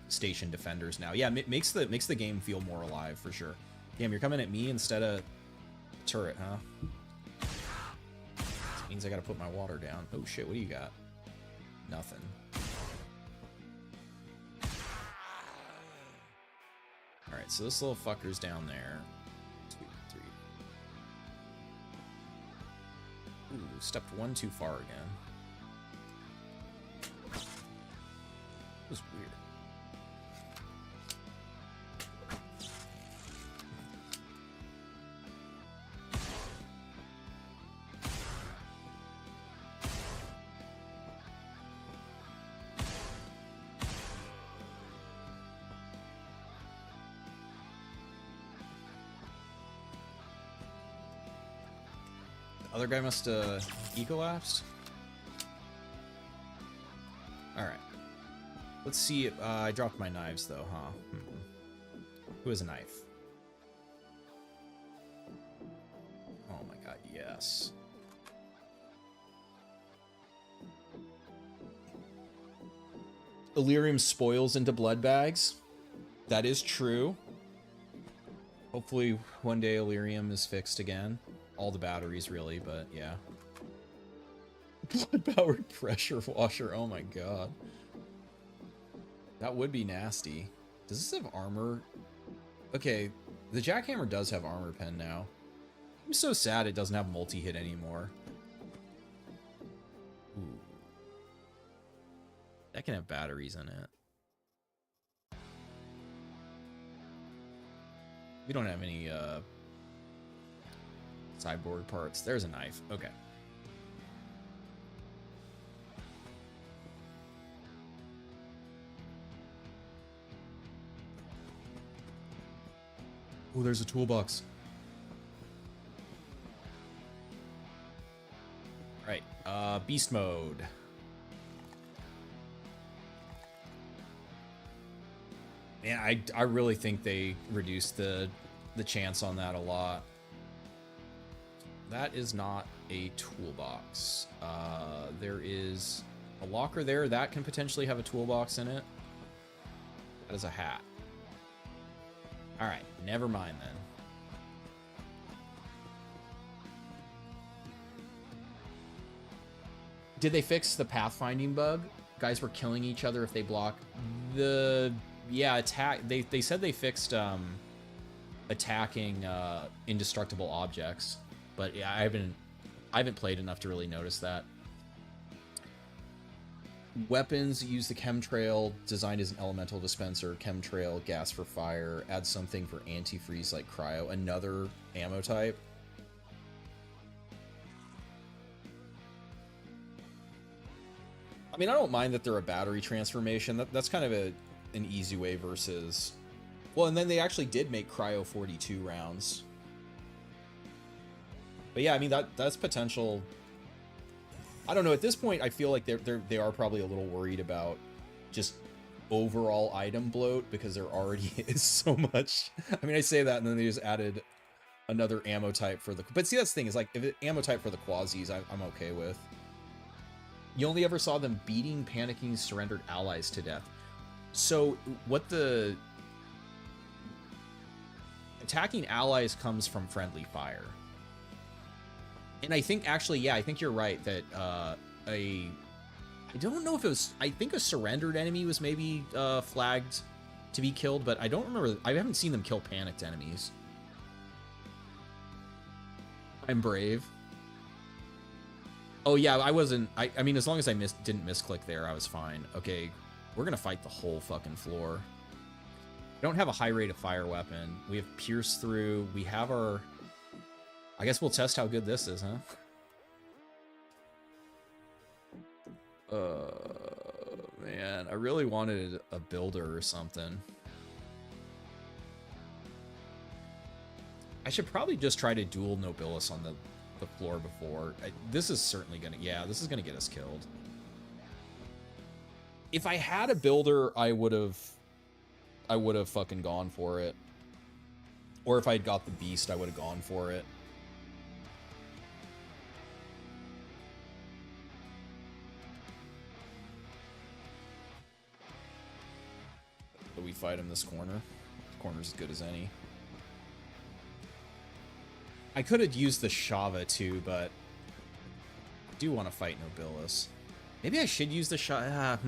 station defenders now. Yeah, makes the game feel more alive for sure. Damn, you're coming at me instead of turret, huh? This means I gotta put my water down. Oh shit, what do you got? Nothing. All right, so this little fucker's down there. 2, 3. Ooh, stepped one too far again. That was weird. Other guy must ecolapsed. All right. Let's see. I dropped my knives though, huh? Who has a knife? Oh my god, yes. Illyrium spoils into blood bags. That is true. Hopefully one day Illyrium is fixed again. All the batteries, really, but yeah. Blood-powered pressure washer. Oh my god. That would be nasty. Does this have armor? Okay, the jackhammer does have armor pen now. I'm so sad it doesn't have multi-hit anymore. Ooh. That can have batteries in it. We don't have any, cyborg parts. There's a knife. Okay. Oh, there's a toolbox. Right. Beast mode. Man, I really think they reduced the chance on that a lot. That is not a toolbox. There is a locker there that can potentially have a toolbox in it. That is a hat. All right, never mind then. Did they fix the pathfinding bug? Guys were killing each other if they block yeah, attack. They said they fixed attacking indestructible objects. But yeah, I haven't played enough to really notice that. Weapons use the chemtrail, designed as an elemental dispenser. Chemtrail, gas for fire, add something for antifreeze like cryo. Another ammo type. I mean, I don't mind that they're a battery transformation. That's kind of an easy way versus... Well, and then they actually did make cryo 42 rounds. But yeah, I mean, that's potential. I don't know. At this point, I feel like they are probably a little worried about just overall item bloat because there already is so much. I mean, I say that, and then they just added another ammo type for the... But see, that's the thing, is like, if it ammo type for the quasis, I'm okay with. You only ever saw them beating, panicking, surrendered allies to death. So what the... Attacking allies comes from friendly fire. And I think, actually, yeah, I think you're right that I don't know if it was... I think a surrendered enemy was maybe flagged to be killed, but I don't remember... I haven't seen them kill panicked enemies. I'm brave. Oh, yeah, I wasn't... I mean, as long as I didn't misclick there, I was fine. Okay, we're gonna fight the whole fucking floor. We don't have a high rate of fire weapon. We have pierce through. We have our... I guess we'll test how good this is, huh? Man, I really wanted a builder or something. I should probably just try to dual Nobilis on the floor before. This is certainly gonna, yeah, this is gonna get us killed. If I had a builder, I would have fucking gone for it. Or if I'd got the beast, I would have gone for it. But we fight him this corner. The corner's as good as any. I could have used the Shava too, but I do want to fight Nobilis. Maybe I should use the Shava.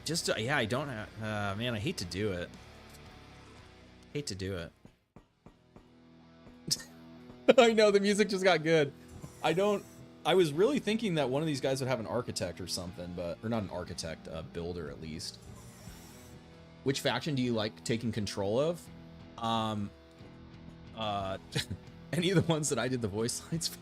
Just, yeah, I don't have, man, I hate to do it. Hate to do it. I know, the music just got good. I was really thinking that one of these guys would have an architect or something, but, or not an architect, a builder at least. Which faction do you like taking control of? Any of the ones that I did the voice lines for.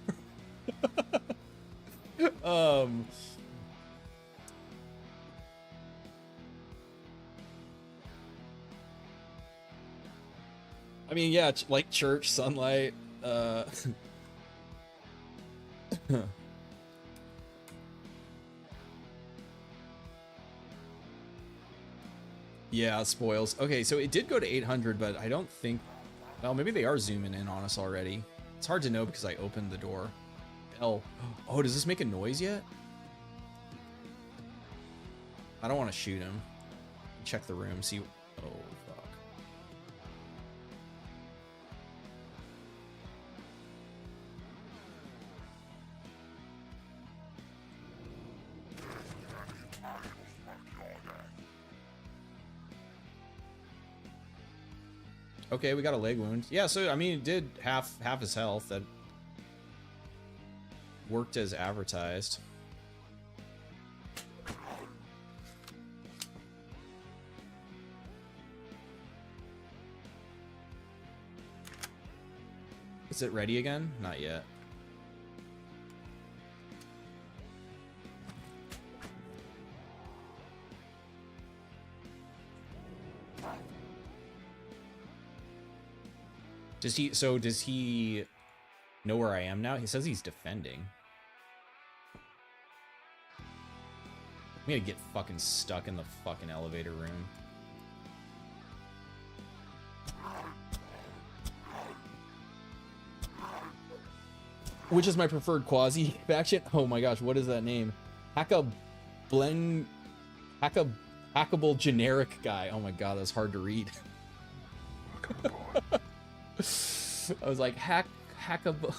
I mean, yeah, like Church, Sunlight, yeah, spoils. Okay, so it did go to 800, but I don't think... Well, maybe they are zooming in on us already. It's hard to know because I opened the door. Oh, does this make a noise yet? I don't want to shoot him. Check the room, see... Oh, fuck. Okay, we got a leg wound. Yeah, so I mean, it did half his health. That worked as advertised. Is it ready again? Not yet. Does he know where I am now? He says he's defending. I'm gonna get fucking stuck in the fucking elevator room. Which is my preferred Quasi faction? Oh my gosh, what is that name? Hackable generic guy. Oh my god, that's hard to read. I was like, hackable.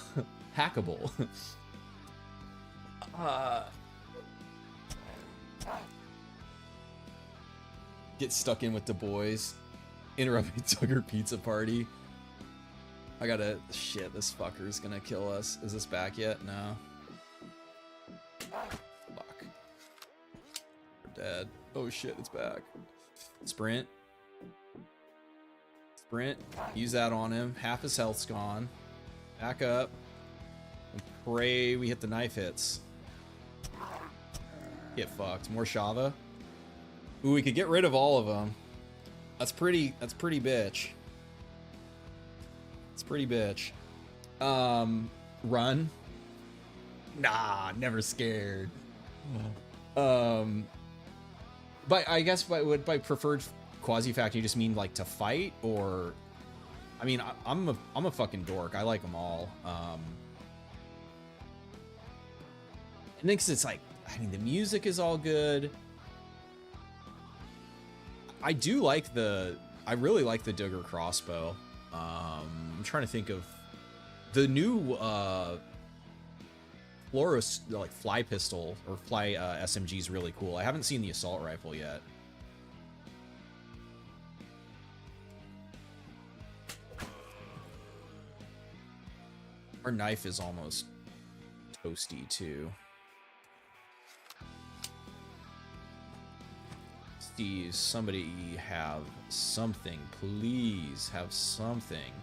Get stuck in with the boys. Interrupt Tugger pizza party. I gotta... Shit, this fucker's gonna kill us. Is this back yet? No. Fuck. We're dead. Oh shit, it's back. Sprint. Sprint. Use that on him. Half his health's gone. Back up. And pray we hit the knife hits. Get fucked. More Shava. Ooh, we could get rid of all of them. That's pretty bitch. It's pretty bitch. Run. Nah, never scared. But I guess by preferred Quasi faction, you just mean like to fight, or I mean I'm a fucking dork. I like them all. And then 'cause it's like, I mean, the music is all good. I really like the Duggar crossbow. I'm trying to think of the new Floros, like fly pistol or fly SMG is really cool. I haven't seen the assault rifle yet. Our knife is almost toasty too. Steve, somebody have something, please have something.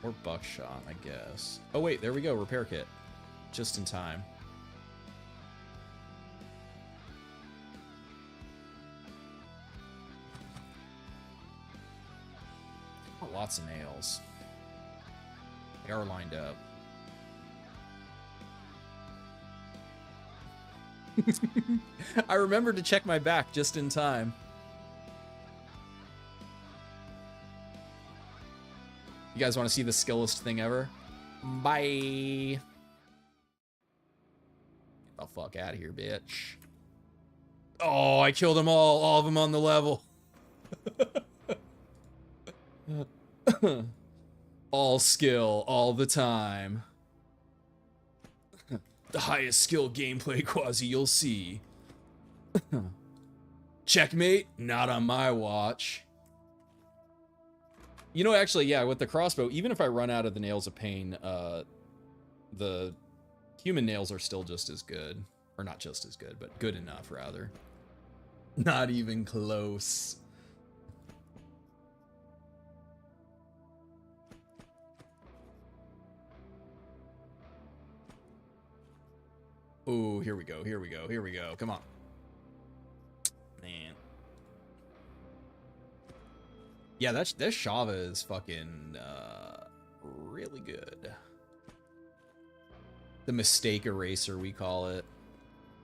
Or buckshot, I guess. Oh wait, there we go, repair kit. Just in time. Oh, lots of nails. They are lined up. I remembered to check my back just in time. You guys want to see the skillest thing ever? Bye. Get the fuck out of here, bitch. Oh, I killed them all of them on the level. All skill, all the time. The highest skill gameplay Quasi you'll see. Checkmate? Not on my watch. You know, actually, yeah, with the crossbow, even if I run out of the nails of pain, the human nails are still just as good. Or not just as good, but good enough, rather. Not even close. Oh, here we go, here we go, here we go. Come on. Man. Yeah, that Shava is fucking really good. The mistake eraser, we call it.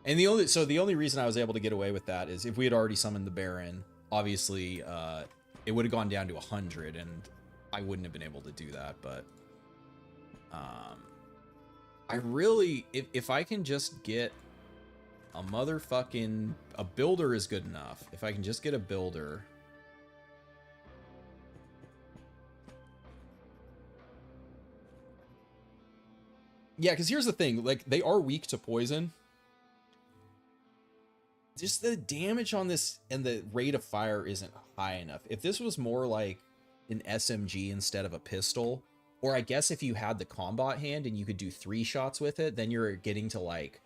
And the only reason I was able to get away with that is if we had already summoned the Baron, obviously it would have gone down to 100 and I wouldn't have been able to do that, but I really, if I can just get a motherfucking, a builder is good enough. If I can just get a builder. Yeah, because here's the thing, like, they are weak to poison. Just the damage on this and the rate of fire isn't high enough. If this was more like an SMG instead of a pistol, or I guess if you had the combat hand and you could do 3 shots with it, then you're getting to like,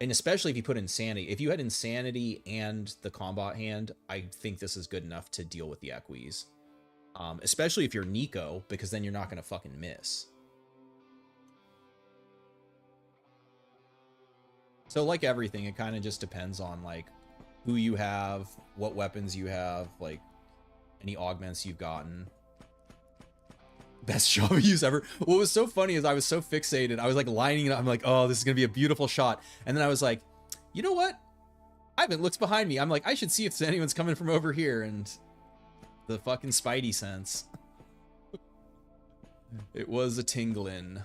and especially if you put Insanity. If you had Insanity and the combat hand, I think this is good enough to deal with the Equis. Especially if you're Nico, because then you're not going to fucking miss. So like everything, it kind of just depends on like who you have, what weapons you have, like any augments you've gotten. Best shot use ever. What was so funny is I was so fixated. I was like lining it up. I'm like, oh, this is going to be a beautiful shot. And then I was like, you know what? Ivan looks behind me. I'm like, I should see if anyone's coming from over here. And the fucking Spidey sense. It was a tinglin.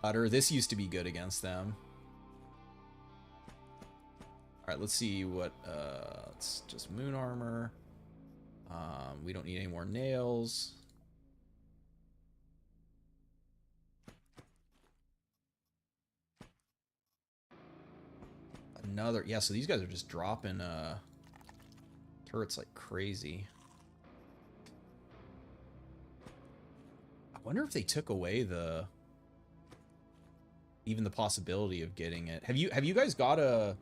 Cutter. This used to be good against them. Alright, let's see what, it's just moon armor. We don't need any more nails. Another, yeah, so these guys are just dropping, turrets like crazy. I wonder if they took away the, even the possibility of getting it. Have you guys got a,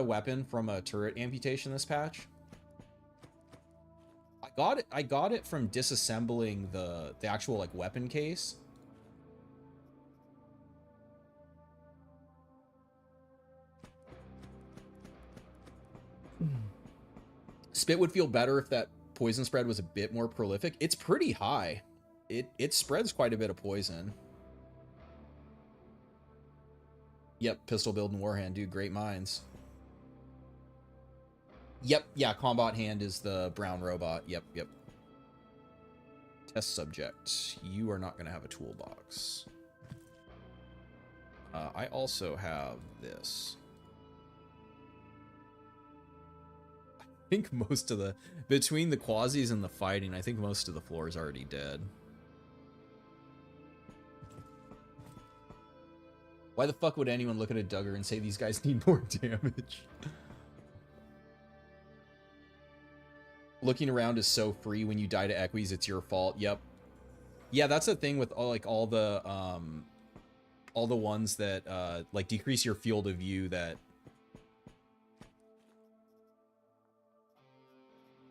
weapon from a turret amputation this patch? I got it from disassembling the actual like weapon case. Spit would feel better if that poison spread was a bit more prolific. It's pretty high. It spreads quite a bit of poison. Yep, pistol build and warhand, dude, great minds. Yep, yeah, combat hand is the brown robot. Yep. Test subject. You are not going to have a toolbox. I also have this. I think most of the, between the quasis and the fighting, I think most of the floor is already dead. Why the fuck would anyone look at a Duggar and say these guys need more damage? Looking around is so free. When you die to Equis, it's your fault. Yep. Yeah, that's the thing with all the ones that like decrease your field of view. That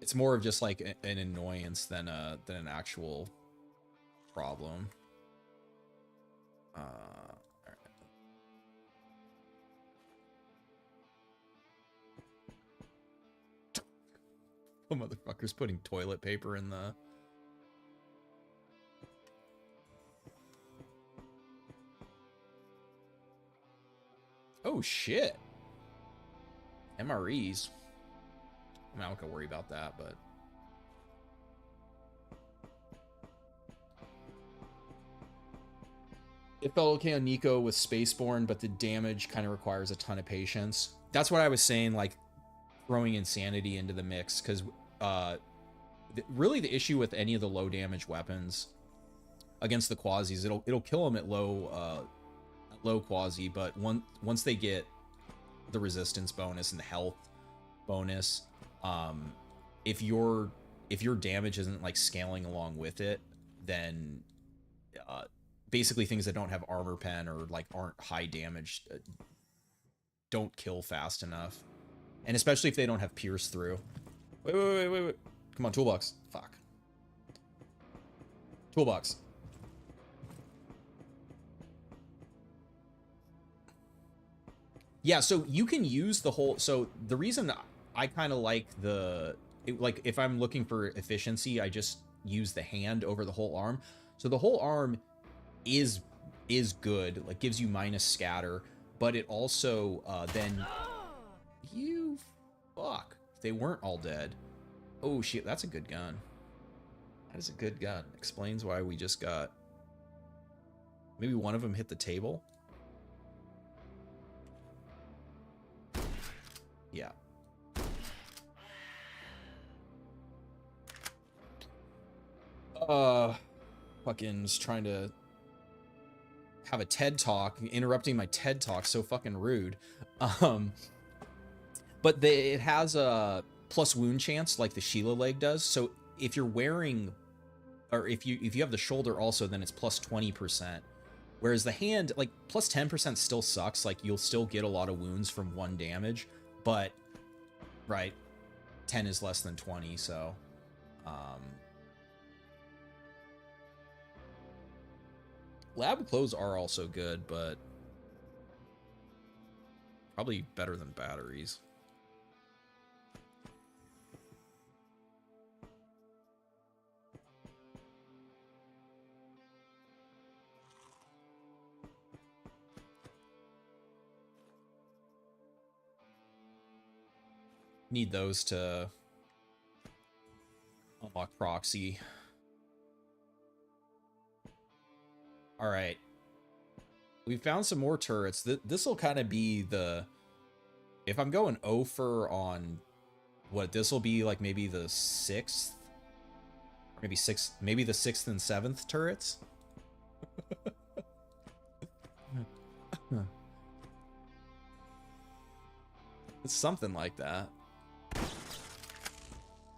It's more of just like an annoyance than an actual problem. All right. Oh, motherfucker's putting toilet paper in the... Oh, shit. MREs. I mean, I don't gotta worry about that, but... It felt okay on Nico with Spaceborne, but the damage kind of requires a ton of patience. That's what I was saying, like, throwing Insanity into the mix, because really the issue with any of the low damage weapons against the Quasis, it'll kill them at low Quasi, but once they get the resistance bonus and the health bonus, if your damage isn't like scaling along with it, then basically things that don't have armor pen or like aren't high damage don't kill fast enough, and especially if they don't have pierce through. Wait. Come on, toolbox. Fuck. Toolbox. Yeah, so you can use the whole... So the reason I kind of like like if I'm looking for efficiency, I just use the hand over the whole arm. So the whole arm is good, like gives you minus scatter, but it also then... You fuck. They weren't all dead. Oh shit, that's a good gun. That is a good gun. Explains why we just got... Maybe one of them hit the table? Yeah. Fucking just trying to have a TED talk, interrupting my TED talk, so fucking rude. But it has a plus wound chance like the Sheila leg does. So if you're wearing, or if you have the shoulder also, then it's plus 20%. Whereas the hand, like plus 10% still sucks. Like you'll still get a lot of wounds from 1 damage. But, right, 10 is less than 20, so, lab clothes are also good, but probably better than batteries. Need those to unlock proxy. All right. We found some more turrets. This will kind of be the... If I'm going over on what this will be, like maybe the 6th? Or maybe the 6th and 7th turrets? It's something like that.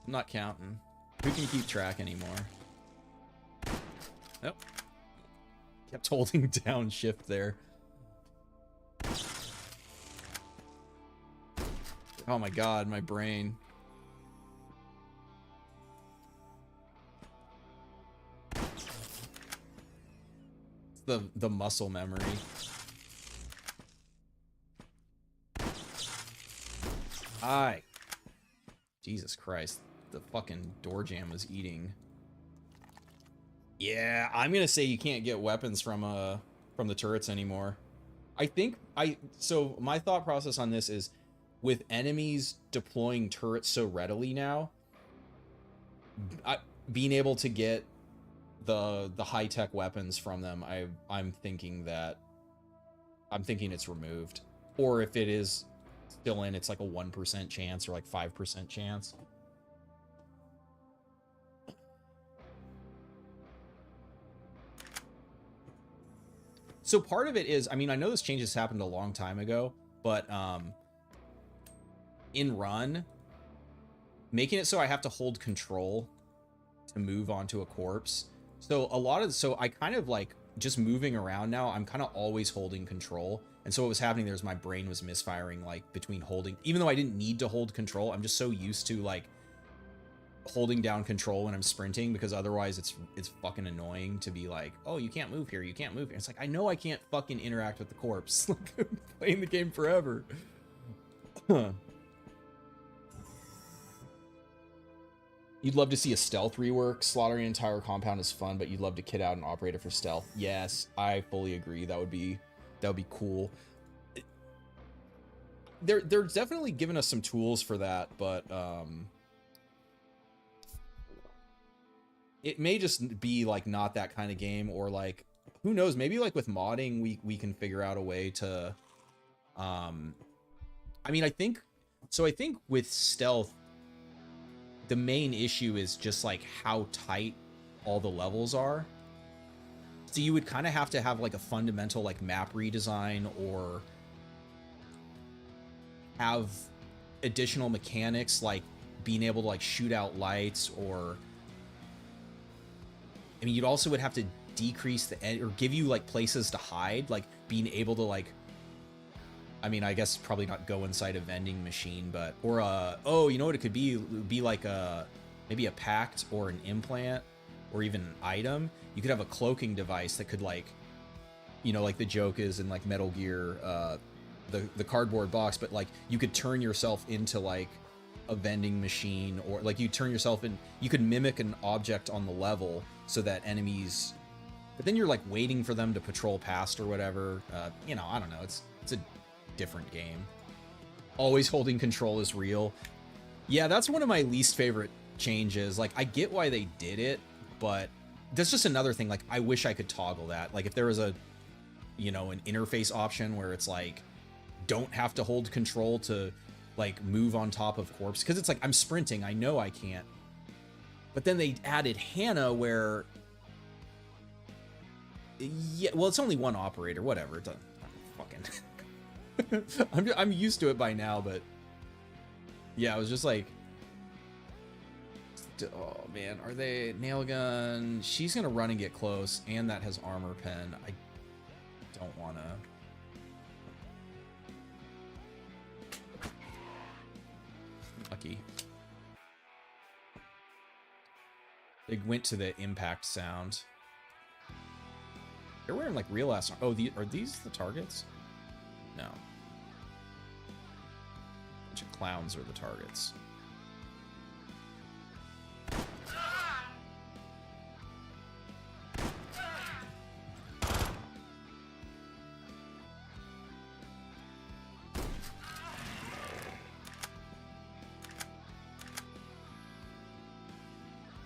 I'm not counting. Who can keep track anymore? Nope. Kept holding down shift there. Oh my god, my brain. It's the muscle memory. Aye. Jesus Christ. The fucking door jam was eating. Yeah, I'm gonna say you can't get weapons from the turrets anymore. So my thought process on this is, with enemies deploying turrets so readily now, being able to get the high-tech weapons from them, I'm thinking it's removed. Or if it is still in, it's like a 1% chance or like 5% chance. So part of it is, I mean, I know this change has happened a long time ago, but in run, making it so I have to hold control to move onto a corpse. So I kind of like just moving around now, I'm kind of always holding control. And so what was happening there is my brain was misfiring, like between holding, even though I didn't need to hold control, I'm just so used to like holding down control when I'm sprinting, because otherwise it's fucking annoying to be like, oh, you can't move here, you can't move here. It's like, I know I can't fucking interact with the corpse. Like, I'm playing the game forever. You'd love to see a stealth rework. Slaughtering an entire compound is fun, but you'd love to kit out and operate it for stealth. Yes, I fully agree. That would be cool. They're definitely giving us some tools for that, but it may just be like not that kind of game, or like, who knows, maybe like with modding we can figure out a way to I mean, I think with stealth the main issue is just like how tight all the levels are. So you would kind of have like a fundamental like map redesign, or have additional mechanics like being able to like shoot out lights, or I mean, you'd also would have to decrease the or give you like places to hide, like being able to like, I mean, I guess probably not go inside a vending machine, but, or oh, you know what it could be? It would be like maybe a pact or an implant or even an item. You could have a cloaking device that could like, you know, like the joke is in like Metal Gear, the cardboard box, but like you could turn yourself into like a vending machine, or like you turn yourself in, you could mimic an object on the level so that enemies, but then you're like waiting for them to patrol past or whatever. You know, I don't know. It's a different game. Always holding control is real. Yeah, that's one of my least favorite changes. Like, I get why they did it, but that's just another thing. Like, I wish I could toggle that. Like, if there was a, you know, an interface option where it's like, don't have to hold control to like move on top of corpse, because it's like, I'm sprinting, I know I can't. But then they added Hannah where, yeah, well, it's only one operator, whatever. It doesn't fucking I'm used to it by now, but yeah, I was just like, oh man, are they nail gun? She's gonna run and get close, and that has armor pen. I don't wanna. Lucky. They went to the impact sound. They're wearing like real ass. Oh, are these the targets? No. Bunch of clowns are the targets.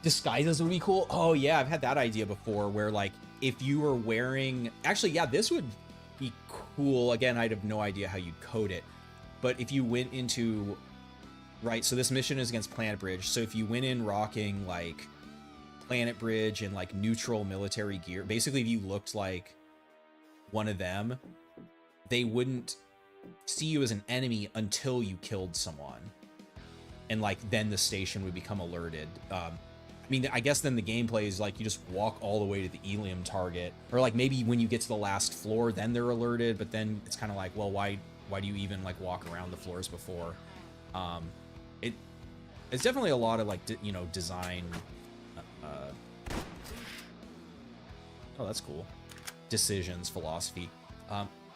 Disguises would be cool. Oh yeah, I've had that idea before, where like if you were wearing, actually, yeah, this would be cool. Again, I'd have no idea how you'd code it, but if you went into, right, so this mission is against Planet Bridge, so if you went in rocking like Planet Bridge and like neutral military gear, basically if you looked like one of them, they wouldn't see you as an enemy until you killed someone, and like then the station would become alerted. I mean, I guess then the gameplay is like you just walk all the way to the Elium target, or like maybe when you get to the last floor, then they're alerted. But then it's kind of like, well, why do you even like walk around the floors before? It's definitely a lot of like you know, design. Oh, that's cool. Decisions, philosophy.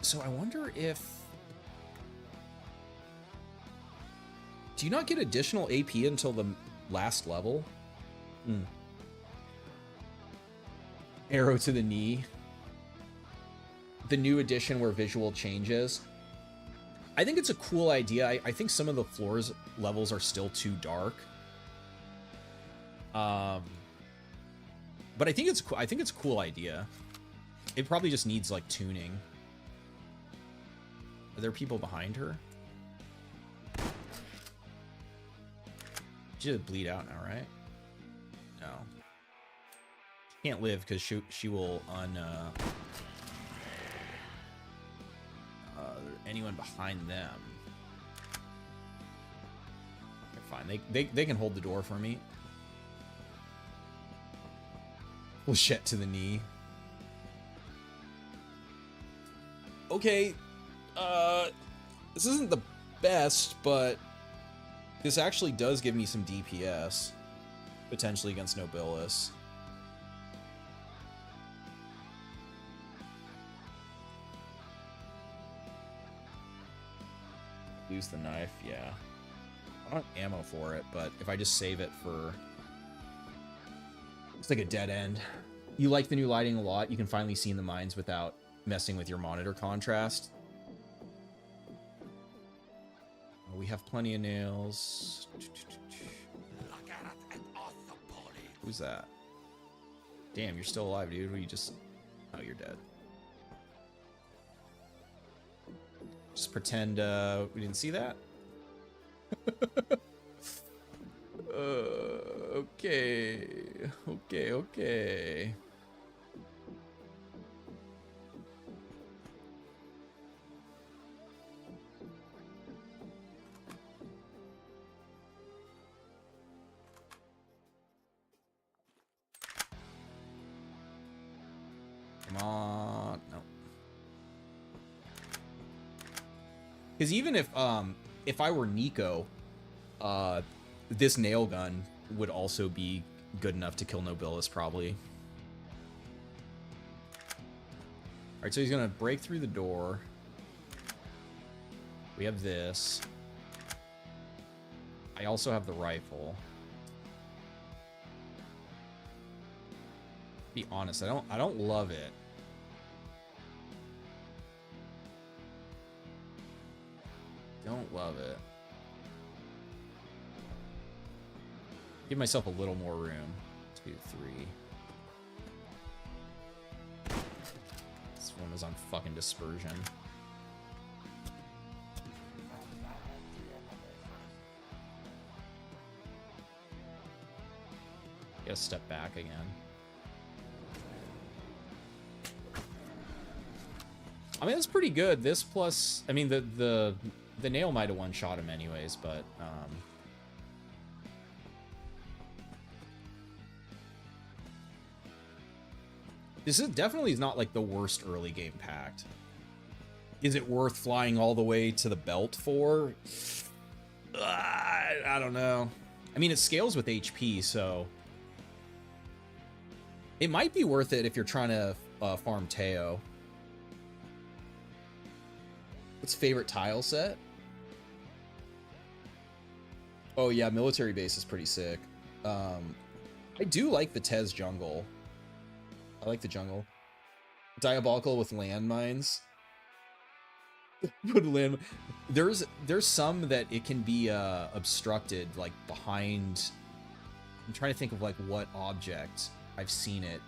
So I wonder if, do you not get additional AP until the last level? Arrow to the knee. The new edition where visual changes. I think it's a cool idea. I think some of the floors levels are still too dark. But I think it's a cool idea. It probably just needs like tuning. Are there people behind her? She did bleed out now, right? No. Can't live because she will anyone behind them. Okay, fine. They can hold the door for me. Flechette to the knee. Okay. This isn't the best, but this actually does give me some DPS. potentially against Nobilis. Lose the knife, yeah. I don't have ammo for it, but if I just save it for... It's like a dead end. You like the new lighting a lot. You can finally see in the mines without messing with your monitor contrast. We have plenty of nails. Who's that? Damn, you're still alive, dude. Or you just... Oh, you're dead. Just pretend we didn't see that. Okay. Okay. Come on. No. Because even if I were Nico, this nail gun would also be good enough to kill Nobilis, probably. Alright, so he's gonna break through the door. We have this. I also have the rifle. Be honest, I don't love it. Don't love it. Give myself a little more room. 2, 3. This one was on fucking dispersion. Gotta step back again. I mean, that's pretty good. This plus, I mean, the nail might have one-shot him anyways, but this is definitely not like the worst early game pact. Is it worth flying all the way to the belt for? I don't know. I mean, it scales with HP, so it might be worth it if you're trying to farm Teo. What's favorite tile set? Oh yeah, military base is pretty sick. I do like the Tez jungle. I like the jungle. Diabolical with landmines. There's some that it can be obstructed, like behind. I'm trying to think of like what object I've seen it.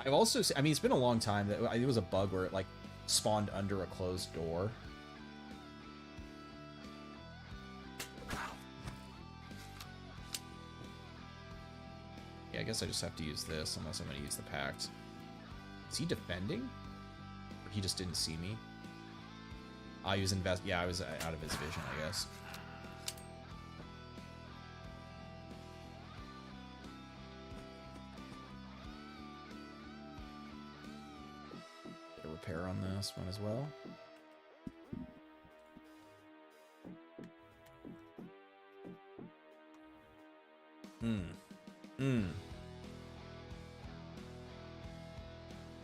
I've also, I mean, it's been a long time that it was a bug where it like spawned under a closed door. Yeah, I guess I just have to use this unless I'm going to use the pact. Is he defending? Or he just didn't see me? I was yeah, I was out of his vision, I guess. Get a repair on this one as well.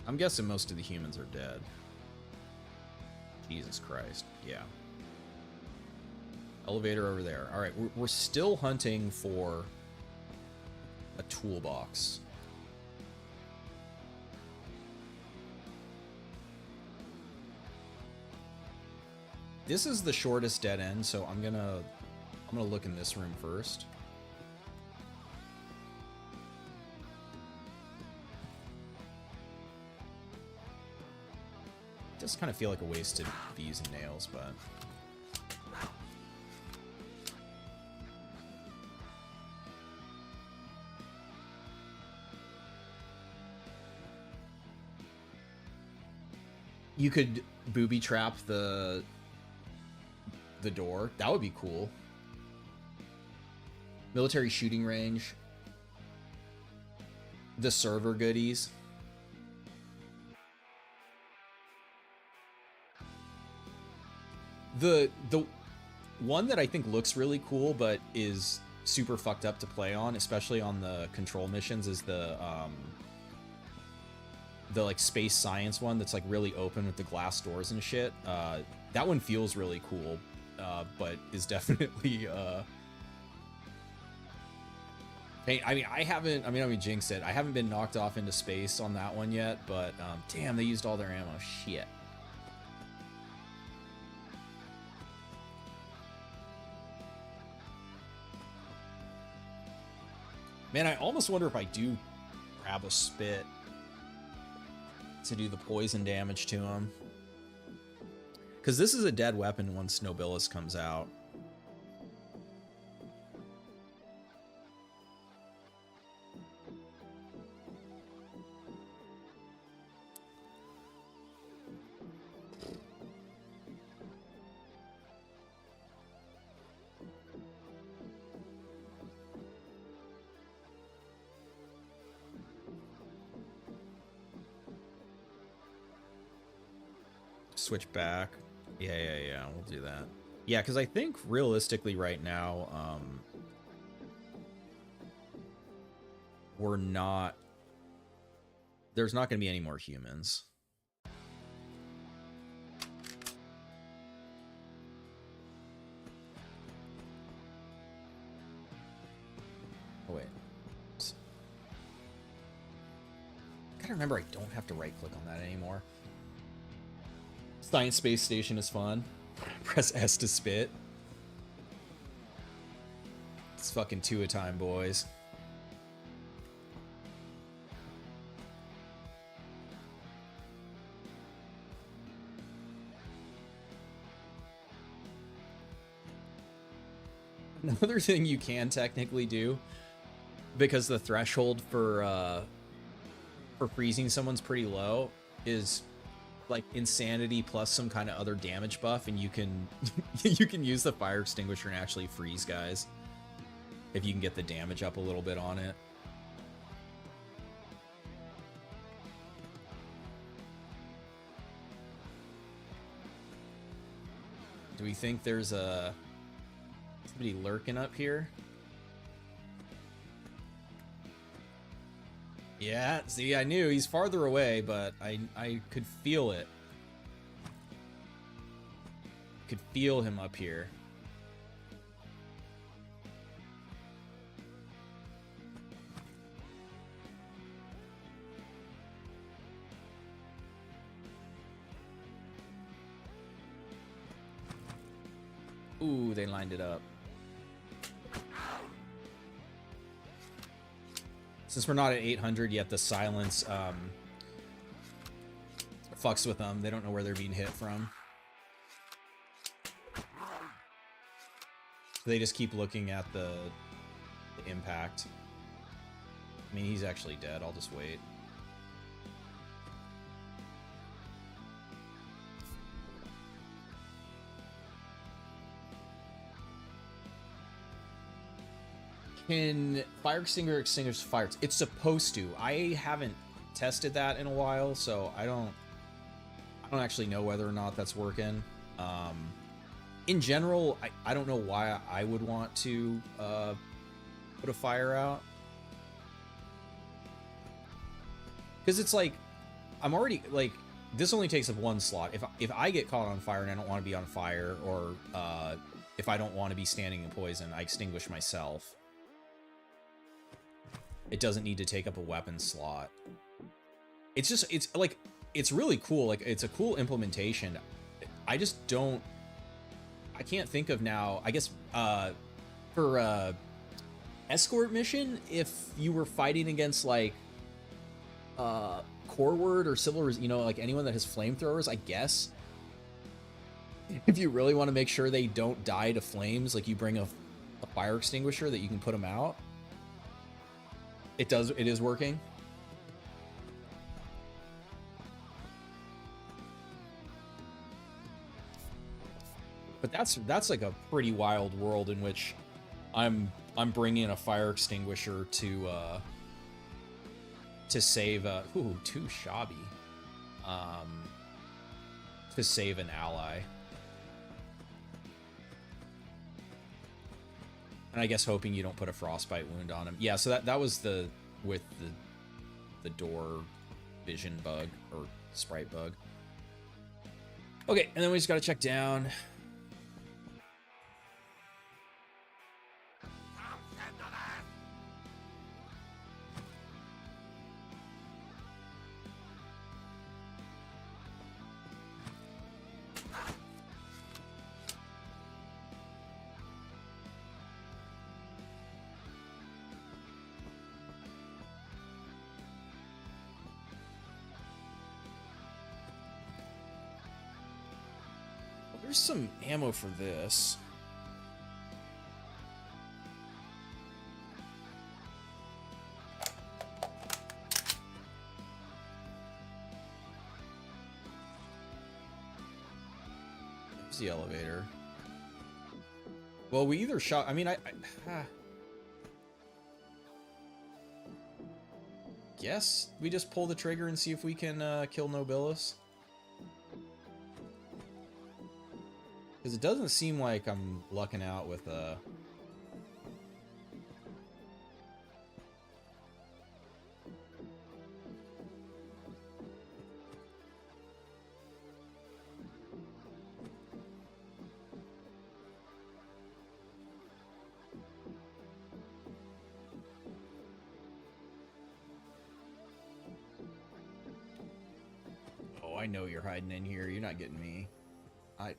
I'm guessing most of the humans are dead. Jesus Christ. Yeah. Elevator over there. All right, we're still hunting for a toolbox. This is the shortest dead end, so I'm gonna look in this room first. It does kind of feel like a waste to be using nails, but you could booby trap the door. That would be cool. Military shooting range. The server goodies. The one that I think looks really cool but is super fucked up to play on, especially on the control missions, is the like space science one that's like really open with the glass doors and shit. That one feels really cool, but is definitely I mean, jinx it. I haven't been knocked off into space on that one yet, but damn, they used all their ammo. Shit. Man, I almost wonder if I do grab a spit to do the poison damage to him. Because this is a dead weapon once Nobilis comes out. Switch back. Yeah, we'll do that. Yeah, because I think realistically right now, we're not... There's not going to be any more humans. Oh, wait. I gotta remember I don't have to right-click on that anymore. Science Space Station is fun. Press S to spit. It's fucking 2 a time, boys. Another thing you can technically do, because the threshold for freezing someone's pretty low, is like insanity plus some kind of other damage buff, and you can you can use the fire extinguisher and actually freeze guys if you can get the damage up a little bit on it. Do we think there's somebody lurking up here? Yeah, see, I knew he's farther away, but I could feel it. Could feel him up here. Ooh, they lined it up. Since we're not at 800 yet, the silence fucks with them. They don't know where they're being hit from. They just keep looking at the impact. I mean, he's actually dead. I'll just wait. Can fire extinguish fires? It's supposed to. I haven't tested that in a while, so I don't actually know whether or not that's working. In general, I don't know why I would want to put a fire out, because it's like I'm already like, this only takes up 1 slot. If I get caught on fire and I don't want to be on fire, or if I don't want to be standing in poison, I extinguish myself. It doesn't need to take up a weapon slot. It's just, it's like, it's really cool. Like, it's a cool implementation. I just don't, I can't think of now, I guess, for escort mission, if you were fighting against like core word or civil, you know, like anyone that has flamethrowers, I guess if you really want to make sure they don't die to flames, like you bring a fire extinguisher that you can put them out. It is working. But that's like a pretty wild world in which I'm bringing a fire extinguisher to save too shabby, to save an ally. And I guess hoping you don't put a frostbite wound on him. Yeah, so that was the with the door vision bug or sprite bug. Okay, and then we just gotta check down. There's some ammo for this. There's the elevator. Well, we either shot... I mean, guess we just pull the trigger and see if we can kill Nobilis. Because it doesn't seem like I'm lucking out with Oh, I know you're hiding in here. You're not getting me.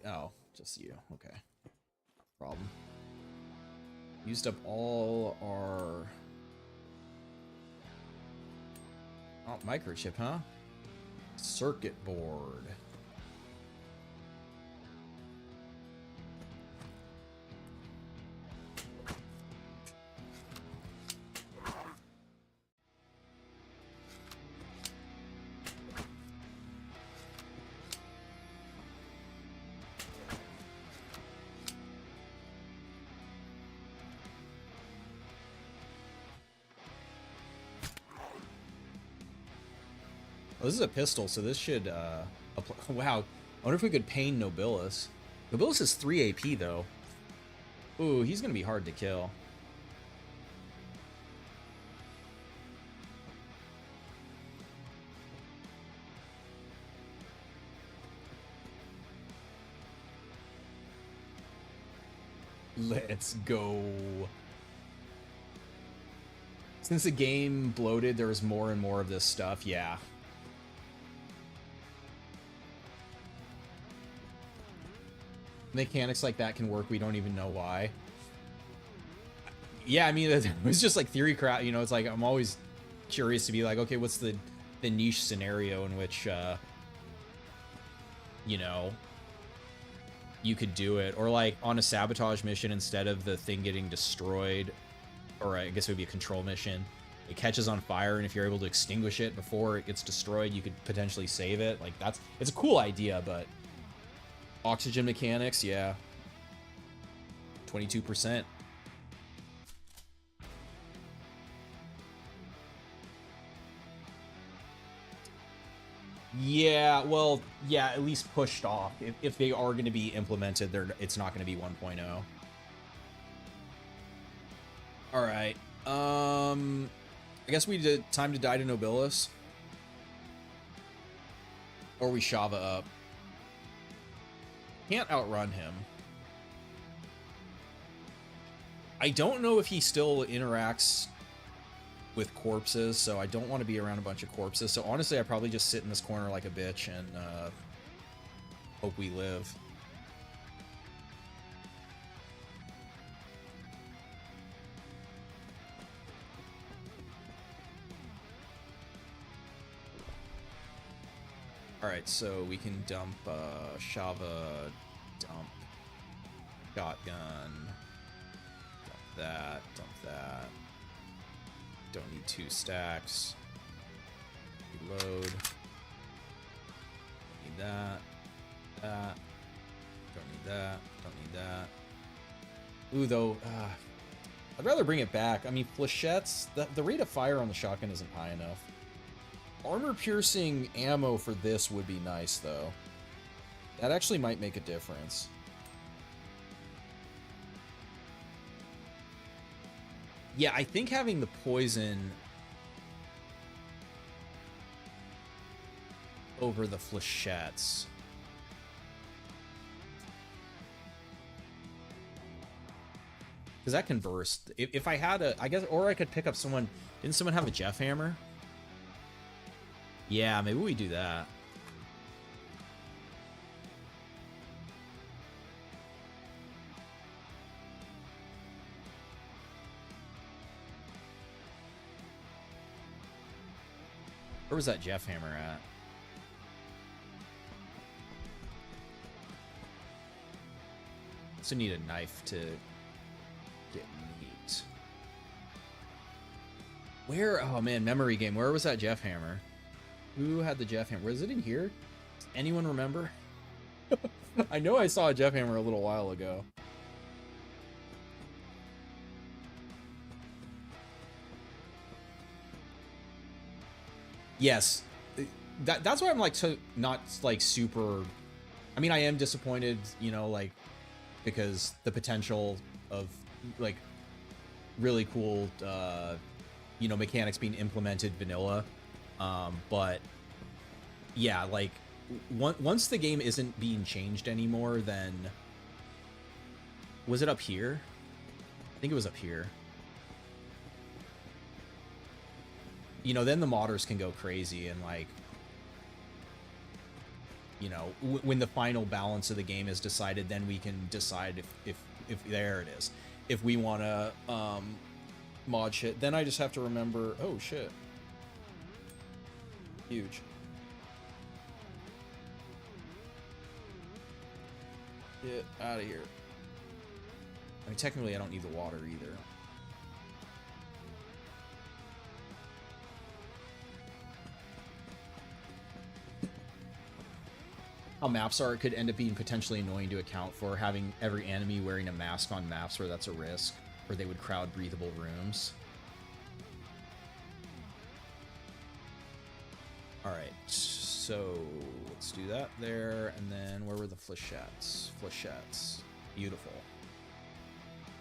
Oh, just you. Okay. Problem. Used up all our... Oh, microchip, huh? Circuit board. Oh, this is a pistol, so this should, wow. I wonder if we could pain Nobilis. Nobilis is 3 AP, though. Ooh, he's gonna be hard to kill. Let's go. Since the game bloated, there was more and more of this stuff, yeah. Mechanics like that can work, we don't even know why. Yeah, I mean, it was just like theory crowd, you know, it's like, I'm always curious to be like, okay, what's the niche scenario in which, you know, you could do it. Or like on a sabotage mission, instead of the thing getting destroyed, or I guess it would be a control mission, it catches on fire, and if you're able to extinguish it before it gets destroyed, you could potentially save it. Like, it's a cool idea, but oxygen mechanics, yeah. 22%. Yeah, well, yeah, at least pushed off. If they are going to be implemented, it's not going to be 1.0. All right. I guess we did time to die to Nobilis. Or we Shava up. Can't outrun him. I don't know if he still interacts with corpses, so I don't want to be around a bunch of corpses. So honestly, I probably just sit in this corner like a bitch and hope we live. Alright, so we can dump Shava, dump shotgun, dump that, don't need 2 stacks, reload, don't need that, don't need that, don't need that. Ooh, though, I'd rather bring it back. I mean, flechettes, the rate of fire on the shotgun isn't high enough. Armor-piercing ammo for this would be nice, though. That actually might make a difference. Yeah, I think having the poison over the flechettes. Because that can burst. If I had a, I guess, or I could pick up someone. Didn't someone have a Jeff hammer? Yeah, maybe we do that. Where was that Jeff hammer at? Also need a knife to get meat. Where? Oh man, memory game. Where was that Jeff hammer? Who had the Jeff hammer? Was it in here? Does anyone remember? I know I saw a Jeff hammer a little while ago. Yes, that's why I'm like not like super. I mean, I am disappointed, you know, like because the potential of like really cool, you know, mechanics being implemented vanilla, but yeah, like once the game isn't being changed anymore, then was it up here? I think it was up here. You know, then the modders can go crazy and like, you know, when the final balance of the game is decided, then we can decide if there it is. If we want to mod shit, then I just have to remember, oh shit. Huge. Get out of here. I mean, technically I don't need the water either. How maps are, it could end up being potentially annoying to account for, having every enemy wearing a mask on maps where that's a risk, or they would crowd breathable rooms. Alright, so let's do that there, and then where were the flechettes? Flechettes. Beautiful.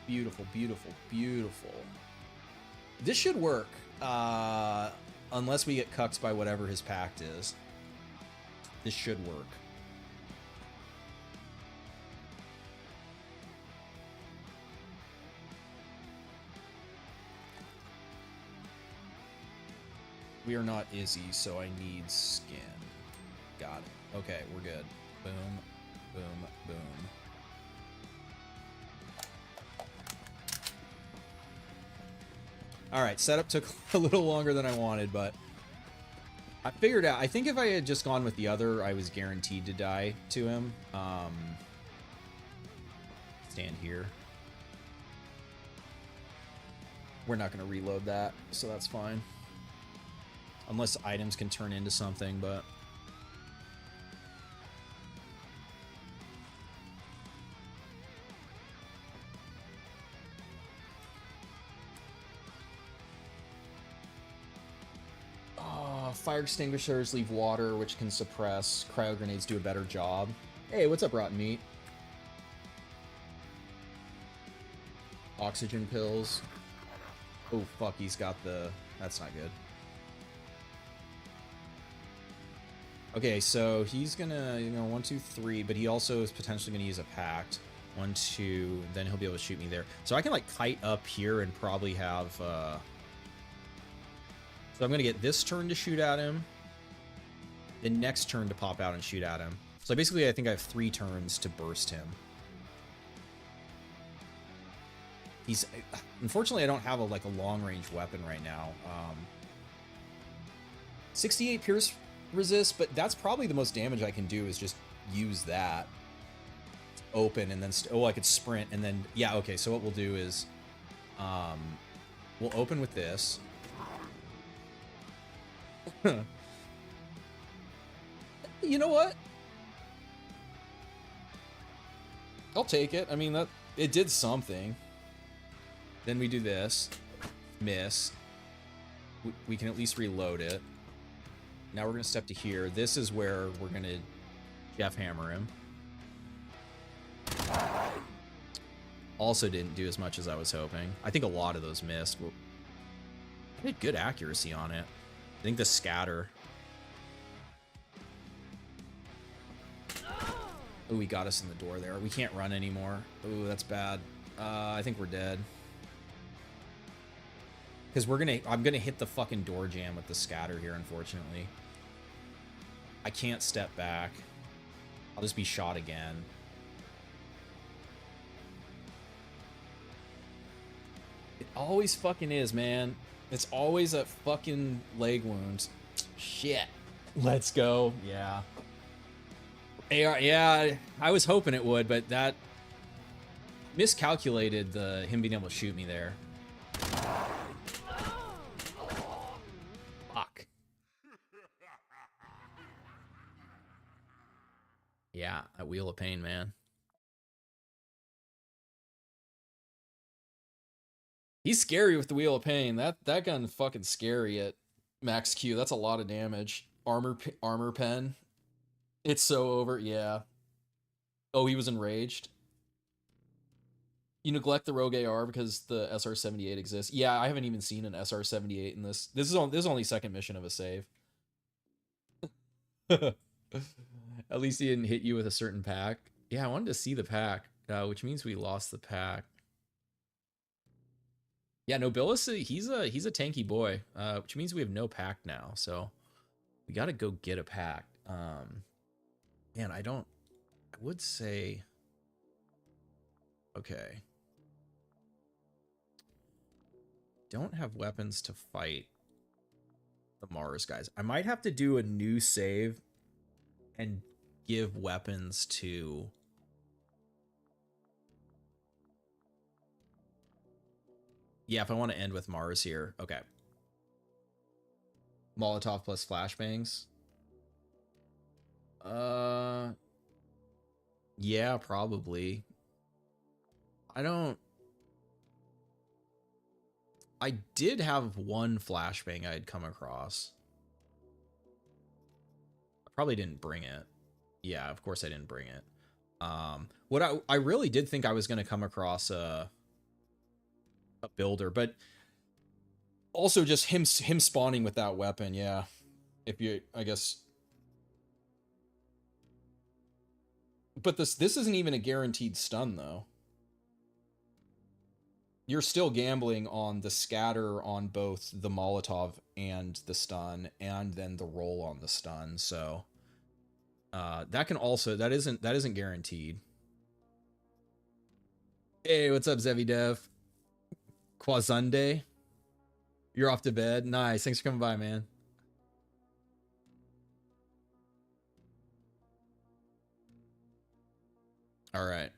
Beautiful, beautiful, beautiful. This should work, unless we get cucked by whatever his pact is. This should work. We are not Izzy, so I need skin. Got it. Okay, we're good. Boom, boom, boom. Alright, setup took a little longer than I wanted, but I figured out. I think if I had just gone with the other, I was guaranteed to die to him. Stand here. We're not going to reload that, so that's fine. Unless items can turn into something, but... Oh, fire extinguishers leave water, which can suppress. Cryo grenades do a better job. Hey, what's up, Rotten Meat? Oxygen pills. Oh, fuck, he's got the... That's not good. Okay, so he's gonna, you know, 1, 2, 3, but he also is potentially gonna use a pact. 1, 2, then he'll be able to shoot me there. So I can, like, kite up here and probably have, So I'm gonna get this turn to shoot at him. The next turn to pop out and shoot at him. So basically, I think I have 3 turns to burst him. He's... Unfortunately, I don't have, a long-range weapon right now. 68 Pierce... resist, but that's probably the most damage I can do is just use that open and then I could sprint and then yeah, okay, so what we'll do is we'll open with this. You know what, I'll take it. I mean, that it did something. Then we do this, miss, we can at least reload it. Now we're going to step to here. This is where we're going to Jeff hammer him. also didn't do as much as I was hoping. I think a lot of those missed. I had good accuracy on it. I think the scatter. Oh, he got us in the door there. We can't run anymore. Oh, that's bad. I think we're dead. Because I'm gonna hit the fucking door jam with the scatter here, unfortunately. I can't step back. I'll just be shot again. It always fucking is, man. It's always a fucking leg wound. Shit. Let's go. Yeah. AR, yeah, I was hoping it would, but that miscalculated him being able to shoot me there. Fuck. Yeah, that wheel of pain, man. He's scary with the wheel of pain. That gun's fucking scary at max Q. That's a lot of damage. Armor pen. It's so over. Yeah. Oh, he was enraged. You neglect the Rogue AR because the SR-78 exists. Yeah, I haven't even seen an SR-78 in this. This is only second mission of a save. At least he didn't hit you with a certain pack. Yeah, I wanted to see the pack, which means we lost the pack. Yeah, Nobilis, he's a tanky boy, which means we have no pack now. So we got to go get a pack. Man, I would say, okay. Don't have weapons to fight the Mars guys. I might have to do a new save and give weapons to... Yeah, if I want to end with Mars here. Okay. Molotov plus flashbangs. Yeah, probably. I did have one flashbang I had come across. I probably didn't bring it. Yeah, of course I didn't bring it. What I really did think I was going to come across a builder, but also just him spawning with that weapon. Yeah, if you, I guess. But this isn't even a guaranteed stun though. You're still gambling on the scatter on both the Molotov and the stun, and then the roll on the stun. So that can also that isn't guaranteed. Hey, what's up, Zevi Dev? Quasunday, you're off to bed. Nice, thanks for coming by, man. All right.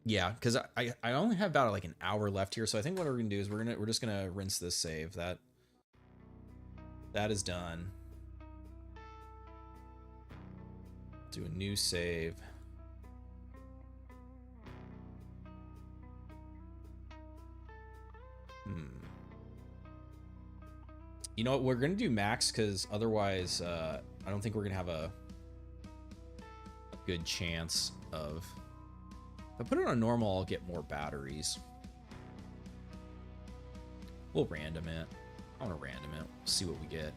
Yeah, because I only have about like an hour left here, so I think what we're gonna do is we're just gonna rinse this save. That is done. Do a new save. You know what? We're gonna do max because otherwise, I don't think we're gonna have a good chance of. If I put it on normal, I'll get more batteries. We'll random it. I want to random it. See what we get.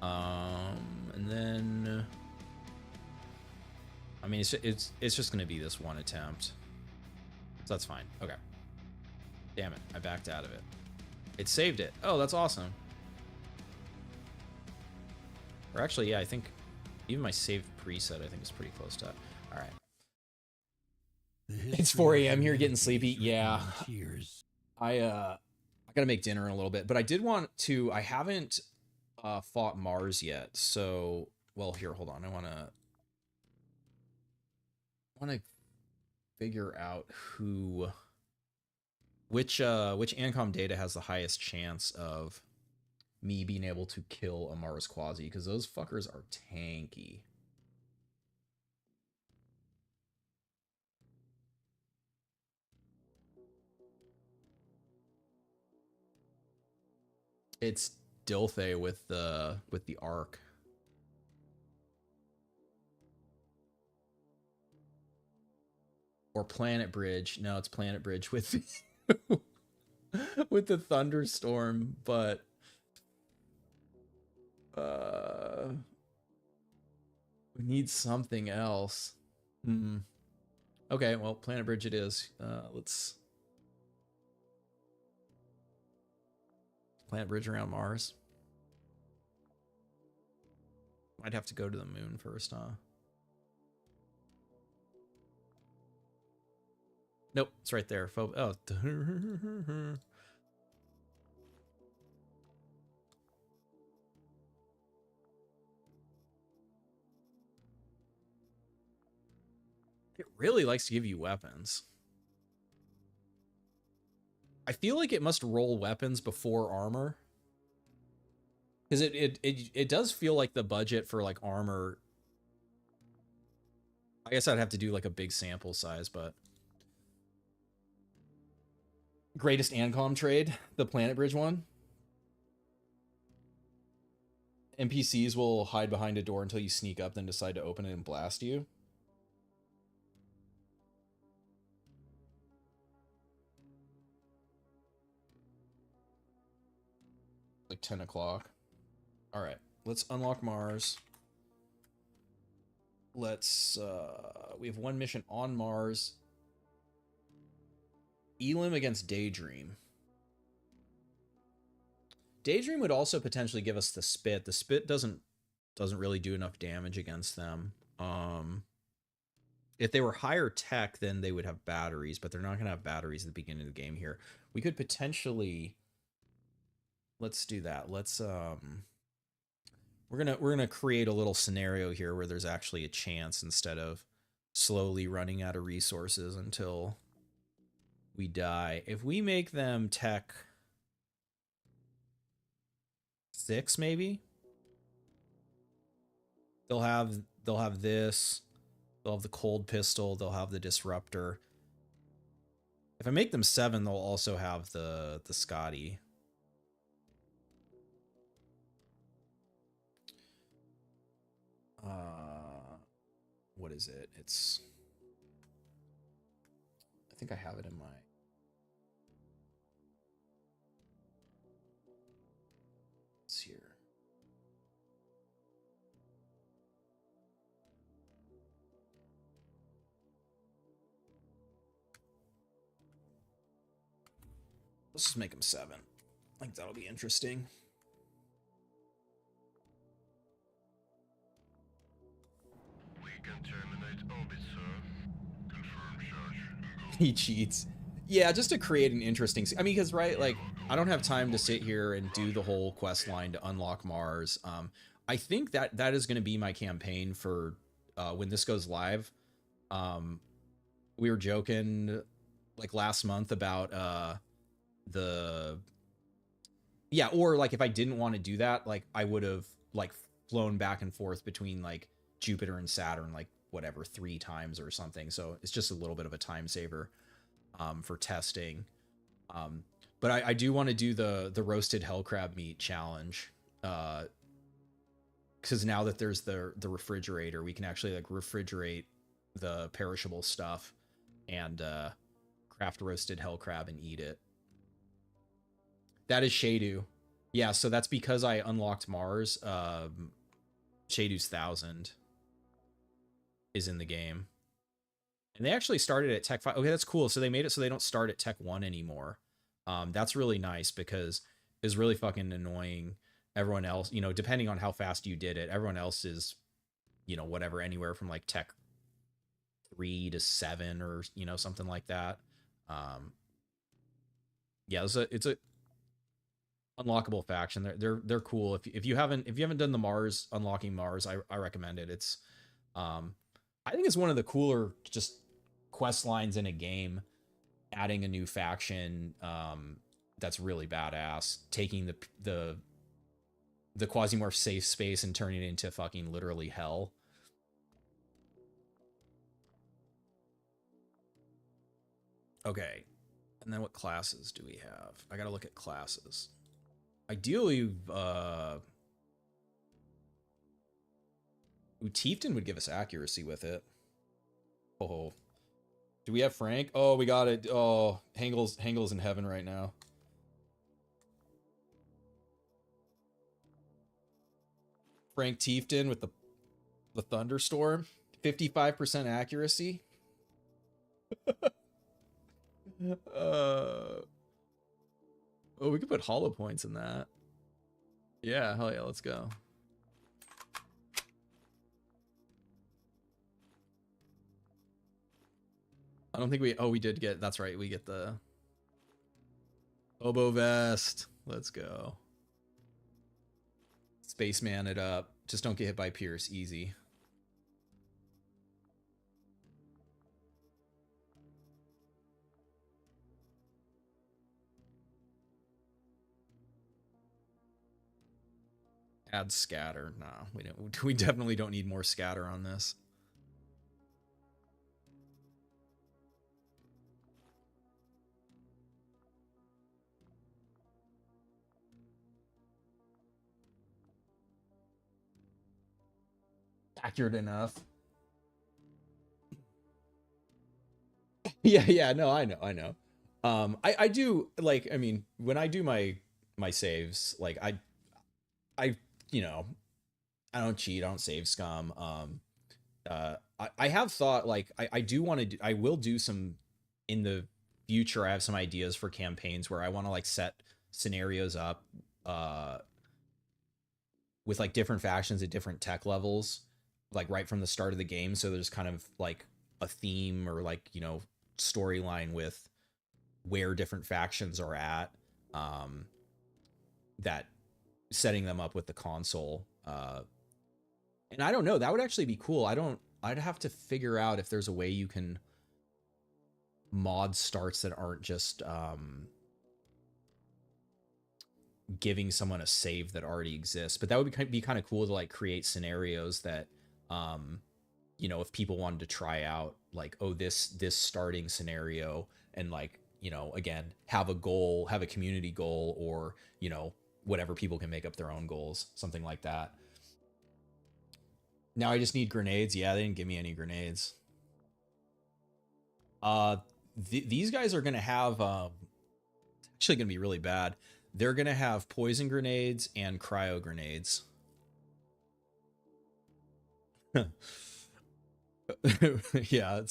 And then, I mean, it's just gonna be this one attempt, so that's fine. Okay. Damn it! I backed out of it. It saved it. Oh, that's awesome. Or actually, yeah, I think even my saved preset, I think, is pretty close to that. All right. It's 4 a.m. here, getting sleepy. Yeah. I gotta make dinner in a little bit, but I did want to. I haven't fought Mars yet, so well, here, hold on. I wanna figure out which Ancom data has the highest chance of me being able to kill a Mars Quasi, because those fuckers are tanky. It's Dilthay with the arc. Or Planet Bridge. No, it's Planet Bridge with with the thunderstorm, but we need something else. Okay, well, Planet Bridge it is. Let's Planet Bridge around Mars. Might have to go to the moon first, huh? Nope, it's right there. Oh. It really likes to give you weapons. I feel like it must roll weapons before armor. Because it does feel like the budget for like armor. I guess I'd have to do like a big sample size, but greatest Ancom trade, the Planet Bridge one. NPCs will hide behind a door until you sneak up, then decide to open it and blast you. Like 10 o'clock. All right, let's unlock Mars. Let's, we have one mission on Mars. Elim against Daydream. Daydream would also potentially give us the Spit. The Spit doesn't really do enough damage against them. If they were higher tech, then they would have batteries, but they're not going to have batteries at the beginning of the game here. We could potentially... Let's do that. Let's we're gonna create a little scenario here where there's actually a chance instead of slowly running out of resources until we die. If we make them tech 6, maybe they'll have this. They'll have the cold pistol. They'll have the disruptor. If I make them 7, they'll also have the Scotty. What is it? It's... I think I have it in my... It's here. Let's just make them 7. I think that'll be interesting. Can terminate orbit, sir. Confirm charge and go. He cheats. Yeah, just to create an interesting... I mean, because, right, like, I don't have time to sit here and do the whole quest line to unlock Mars. I think that is going to be my campaign for when this goes live. We were joking, like, last month about the... Yeah, or, like, if I didn't want to do that, like, I would have, like, flown back and forth between, like, Jupiter and Saturn, like, whatever, 3 times or something. So it's just a little bit of a time saver for testing. But I do want to do the roasted hell crab meat challenge. Because now that there's the refrigerator, we can actually, like, refrigerate the perishable stuff and craft roasted hell crab and eat it. That is Shadu. Yeah, so that's because I unlocked Mars. Shadu's 1000 is in the game. And they actually started at Tech 5. Okay, that's cool. So they made it so they don't start at Tech 1 anymore. That's really nice because it's really fucking annoying. Everyone else, you know, depending on how fast you did it, everyone else is, you know, whatever, anywhere from like Tech 3 to 7 or, you know, something like that. Yeah, it's a unlockable faction. They're cool. If you haven't done the Mars, unlocking Mars, I recommend it. It's I think it's one of the cooler just quest lines in a game, adding a new faction that's really badass, taking the Quasimorph safe space and turning it into fucking literally hell. Okay. And then what classes do we have? I gotta look at classes. Ideally, Tiefton would give us accuracy with it. Oh. Do we have Frank? Oh, we got it. Oh, Hangel's in heaven right now. Frank Tiefton with the thunderstorm. 55% accuracy. Oh, we could put hollow points in that. Yeah, hell yeah, let's go. I don't think we did get, that's right, we get the Oboe Vest. Let's go. Spaceman it up. Just don't get hit by Pierce. Easy. Add scatter. Nah, we don't. We definitely don't need more scatter on this. Accurate enough. Yeah, no, I know. I do, like, I mean, when I do my saves, like, I, you know, I don't cheat, I don't save scum. I have thought, like, I do want to, I will do some, in the future, I have some ideas for campaigns where I want to, like, set scenarios up, with, like, different factions at different tech levels, like, right from the start of the game, so there's kind of, like, a theme or, like, you know, storyline with where different factions are at, that setting them up with the console, and I don't know, that would actually be cool. I'd have to figure out if there's a way you can mod starts that aren't just giving someone a save that already exists, but that would be kind of cool to, like, create scenarios that, you know, if people wanted to try out, like, oh, this starting scenario, and, like, you know, again, have a goal, have a community goal, or, you know, whatever, people can make up their own goals, something like that. Now I just need grenades. Yeah, they didn't give me any grenades. These guys are gonna have, actually gonna be really bad. They're gonna have poison grenades and cryo grenades. Yeah,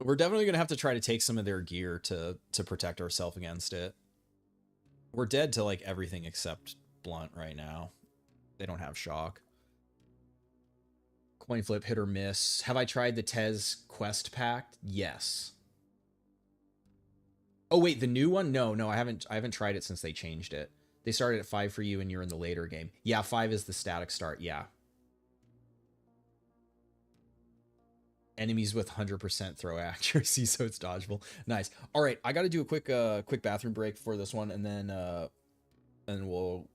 we're definitely gonna have to try to take some of their gear to protect ourselves against it. We're dead to, like, everything except blunt right now. They don't have shock. Coin flip, hit or miss. Have I tried the Tez quest pack? Yes. Oh wait, the new one? No, I haven't tried it since they changed it. They started at 5 for you and you're in the later game. Yeah, 5 is the static start. Yeah. Enemies with 100% throw accuracy, so it's dodgeable. Nice. All right, I got to do a quick bathroom break for this one, and then we'll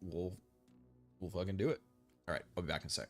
fucking do it. All right, I'll be back in a sec.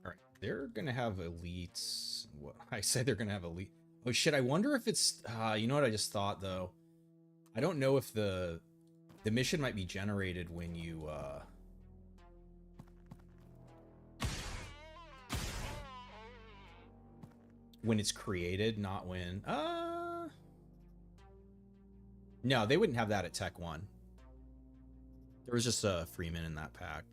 All right, they're gonna have elites. box. What I said they're gonna have a leak. Oh shit! I wonder if it's. You know what I just thought though. I don't know if the mission might be generated when you. When it's created, not when. No, they wouldn't have that at Tech 1. There was just a Freeman in that pack.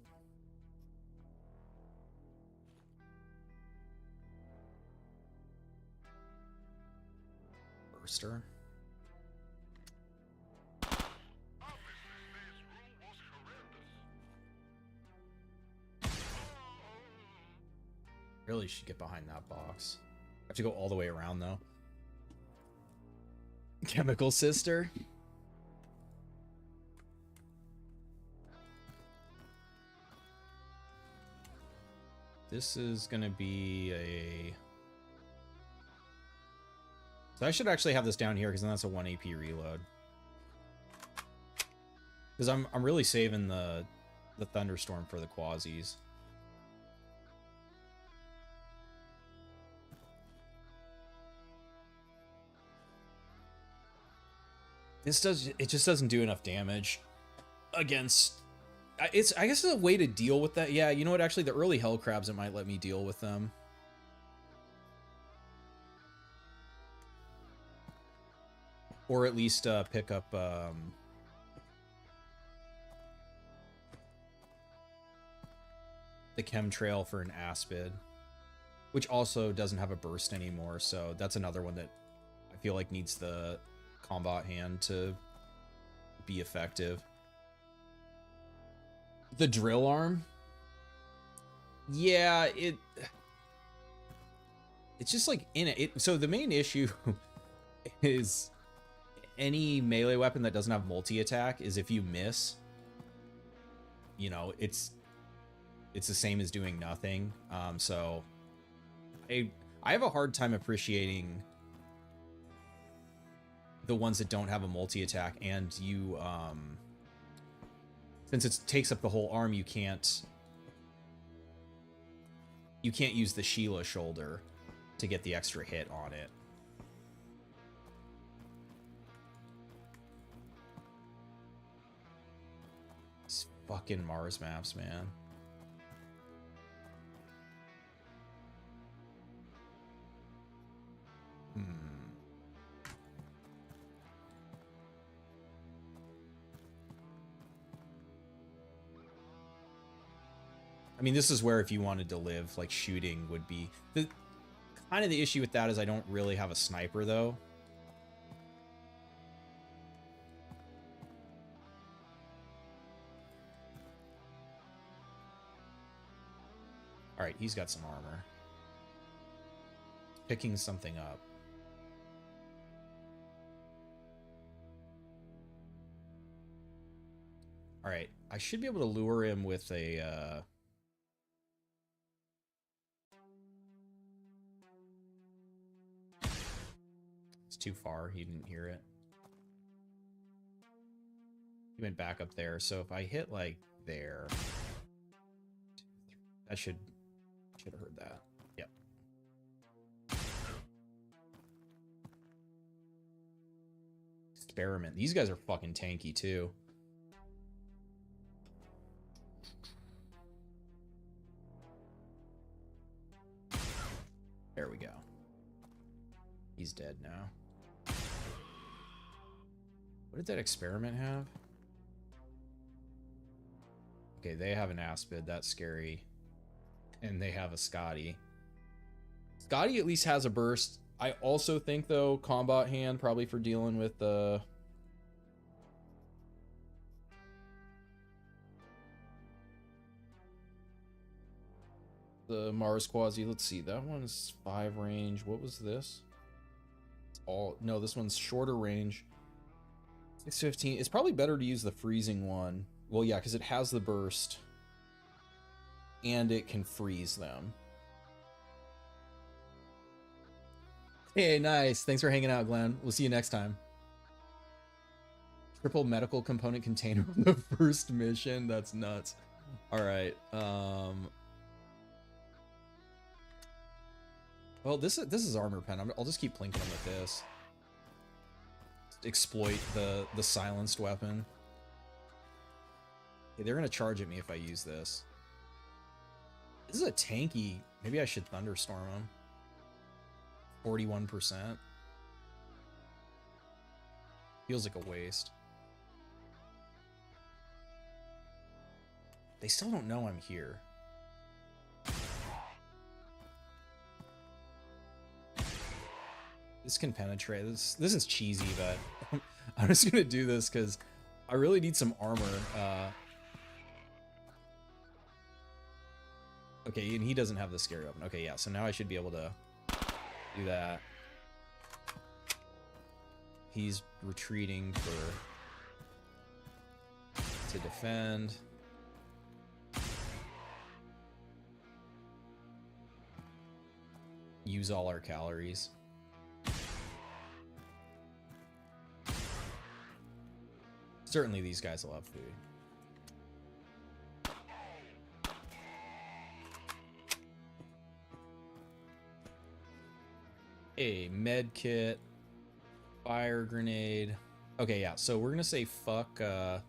Burster. Really should get behind that box. Have to go all the way around though. Chemical Sister. This is gonna be a. So I should actually have this down here because then that's a 1 AP reload. Because I'm really saving the Thunderstorm for the Quasis. It just doesn't do enough damage against. I guess it's a way to deal with that. Yeah, you know what? Actually, the early Hell Crabs, it might let me deal with them. Or at least pick up the Chemtrail for an Aspid, which also doesn't have a burst anymore. So that's another one that I feel like needs the combat hand to be effective. The drill arm, yeah, it's just like in it. So the main issue is any melee weapon that doesn't have multi-attack is if you miss, you know, it's the same as doing nothing. So I have a hard time appreciating the ones that don't have a multi-attack, and you since it takes up the whole arm, you can't use the Sheila shoulder to get the extra hit on it. These fucking Mars maps, man. I mean, this is where if you wanted to live, like, shooting would be... The issue with that is I don't really have a sniper, though. Alright, he's got some armor. Picking something up. Alright, I should be able to lure him with a... too far. He didn't hear it. He went back up there. So if I hit like there, that should have heard that. Yep. Experiment. These guys are fucking tanky too. There we go. He's dead now. What did that experiment have? Okay, they have an Aspid. That's scary. And they have a Scotty. Scotty at least has a burst. I also think, though, combat hand probably for dealing with the... the Mars Quasi. Let's see. That one's 5 range. What was this? No, this one's shorter range. 615. It's probably better to use the freezing one. Well, yeah, because it has the burst. And it can freeze them. Hey, nice. Thanks for hanging out, Glenn. We'll see you next time. Triple medical component container on the first mission. That's nuts. All right. Well, this is armor pen. I'll just keep plinking them with this. Exploit the silenced weapon. Okay, they're gonna charge at me if I use this. This is a tanky. Maybe I should thunderstorm him. 41%. Feels like a waste. They still don't know I'm here. This can penetrate. This is cheesy, but I'm just gonna do this because I really need some armor. Okay, and he doesn't have the scary weapon. Okay, yeah, so now I should be able to do that. He's retreating to defend. Use all our calories. Certainly these guys will have food. A med kit, fire grenade. Okay, yeah, so we're gonna say fuck that.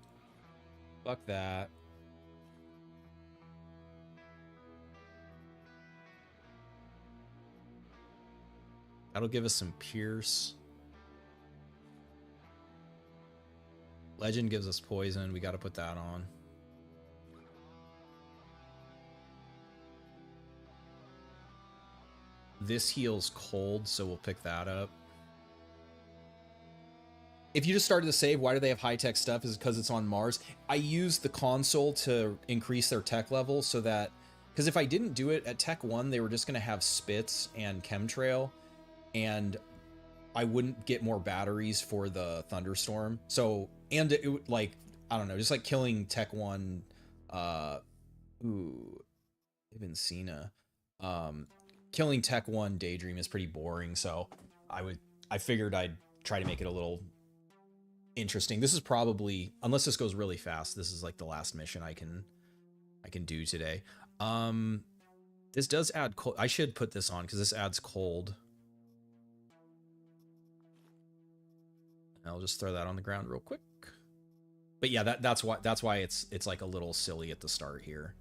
That'll give us some pierce. Legend gives us poison. We got to put that on. This heals cold, so we'll pick that up. If you just started to save, why do they have high-tech stuff? Is it because it's on Mars? I used the console to increase their tech level so that... Because if I didn't do it, at Tech 1, they were just going to have spits and chemtrail, and I wouldn't get more batteries for the thunderstorm. So, and it like, I don't know, just like killing Tech 1, Ibn Sina. Killing Tech 1 Daydream is pretty boring, so I figured I'd try to make it a little interesting. This is probably, unless this goes really fast, this is like the last mission I can do today. This does add cold. I should put this on because this adds cold. I'll just throw that on the ground real quick. But yeah, that's why it's like a little silly at the start here.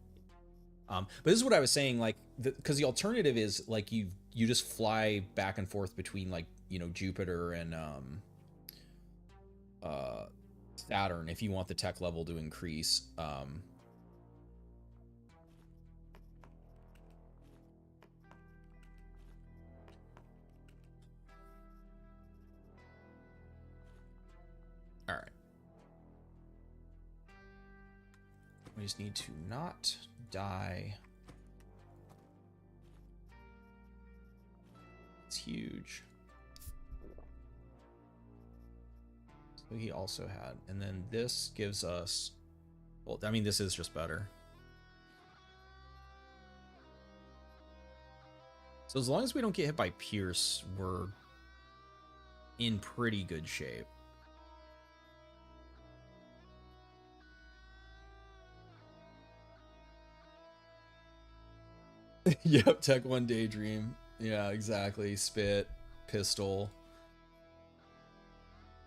But this is what I was saying, like, because the alternative is like you just fly back and forth between, like, you know, Jupiter and Saturn if you want the tech level to increase. All right. We just need to not die. It's huge. So he also had, and then this gives us, well, I mean, this is just better. So as long as we don't get hit by Pierce, we're in pretty good shape. Yep, Tech 1 Daydream. Yeah, exactly. Spit, pistol,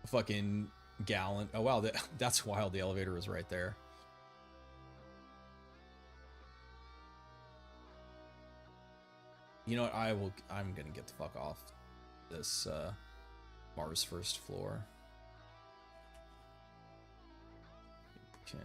fucking gallant. Oh wow, that's wild. The elevator was right there. You know what? I'm gonna get the fuck off this Mars first floor. Can.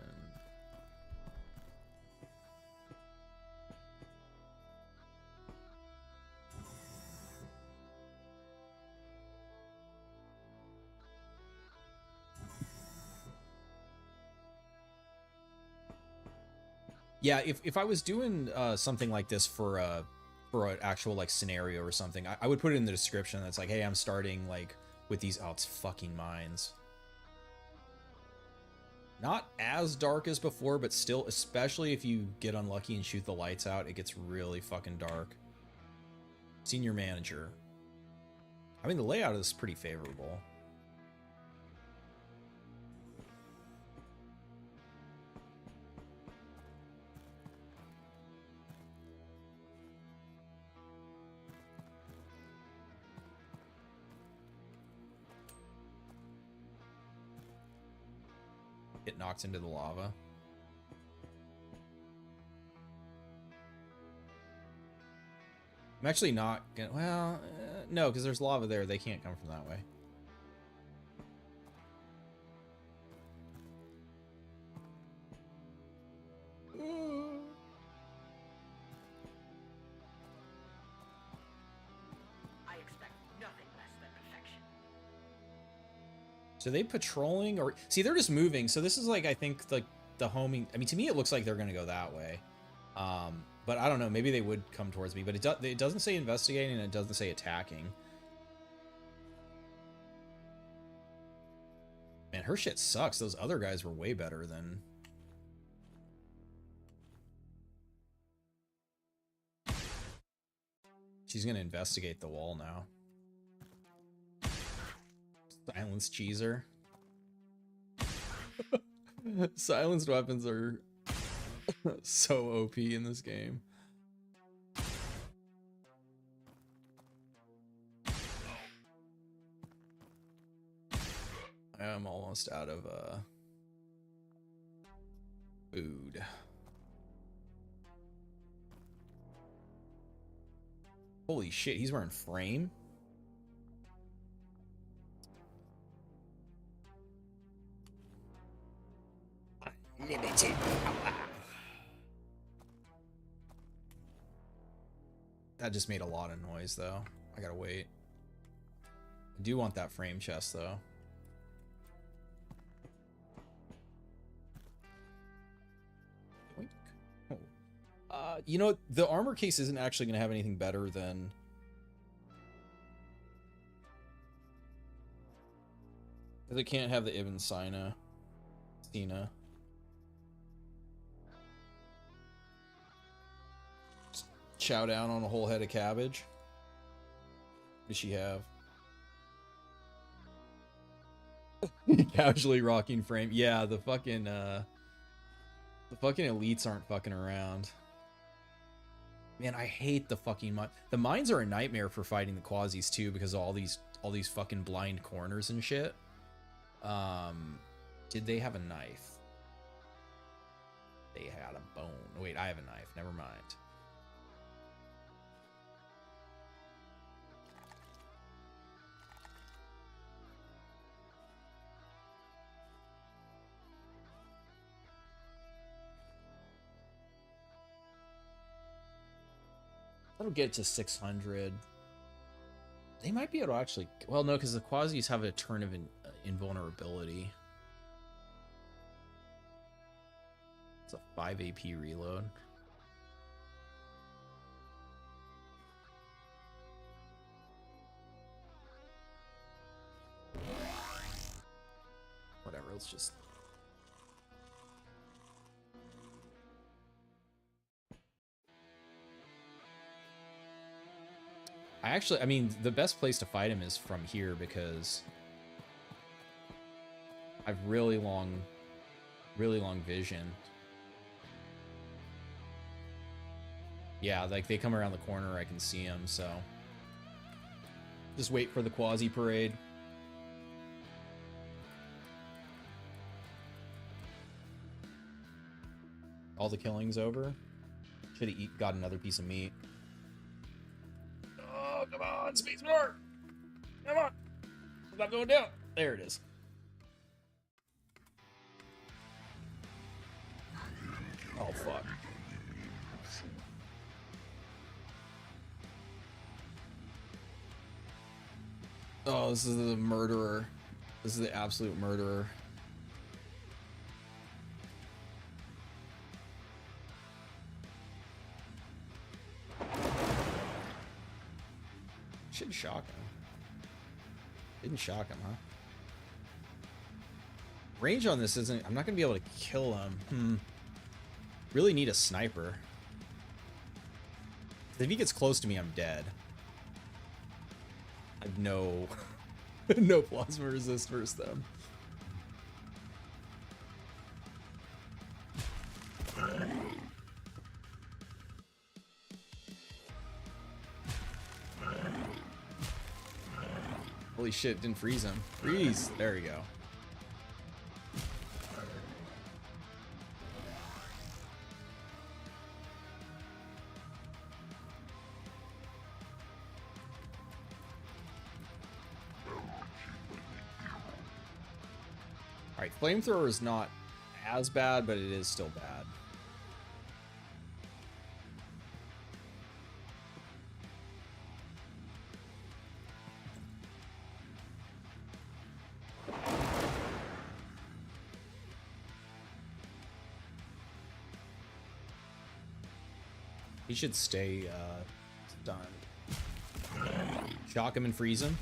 Yeah, if I was doing something like this for an actual like scenario or something, I would put it in the description. That's like, hey, I'm starting like with these. Oh, it's fucking mines. Not as dark as before, but still, especially if you get unlucky and shoot the lights out, it gets really fucking dark. Senior manager. I mean, the layout is pretty favorable. get knocked into the lava. I'm actually not gonna, well, no, because there's lava there. They can't come from that way. I expect nothing less than perfection. So they patrolling or see they're just moving. So this is like I think like the homing. I mean to me it looks like they're gonna go that way. But I don't know. Maybe they would come towards me. But it doesn't say investigating and it doesn't say attacking. Man, her shit sucks. Those other guys were way better than. She's gonna investigate the wall now. Silence cheeser. Silenced weapons are so OP in this game. I'm almost out of food. Holy shit, he's wearing frame? Limited power. That just made a lot of noise, though. I gotta wait. I do want that frame chest, though. Yoink. Oh. You know, the armor case isn't actually gonna have anything better than... Because it can't have the Ibn Sina. Chow down on a whole head of cabbage. What does she have? Casually rocking frame. Yeah, the fucking elites aren't fucking around. Man, I hate the fucking mine. The mines are a nightmare for fighting the quasis too, because of all these fucking blind corners and shit. Did they have a knife? They had a bone. Wait, I have a knife. Never mind. That'll get to 600. They might be able to actually... Well, no, because the quasis have a turn of invulnerability. It's a 5 AP reload. Whatever, let's just... I mean, the best place to fight him is from here because I've really long vision. Yeah, like they come around the corner, I can see him, so just wait for the quasi parade. All the killing's over. Should have got another piece of meat. Oh, come on, space more! Come on! I'm not going down. There it is. Oh, fuck. Oh, this is the murderer. This is the absolute murderer. Should shock him. Didn't shock him, huh? Range on this isn't... I'm not going to be able to kill him. Really need a sniper. If he gets close to me, I'm dead. I have no... no plasma resist versus them. Holy shit, didn't freeze him. Freeze! There we go. Alright, flamethrower is not as bad, but it is still bad. He should stay stunned. Shock him and freeze him.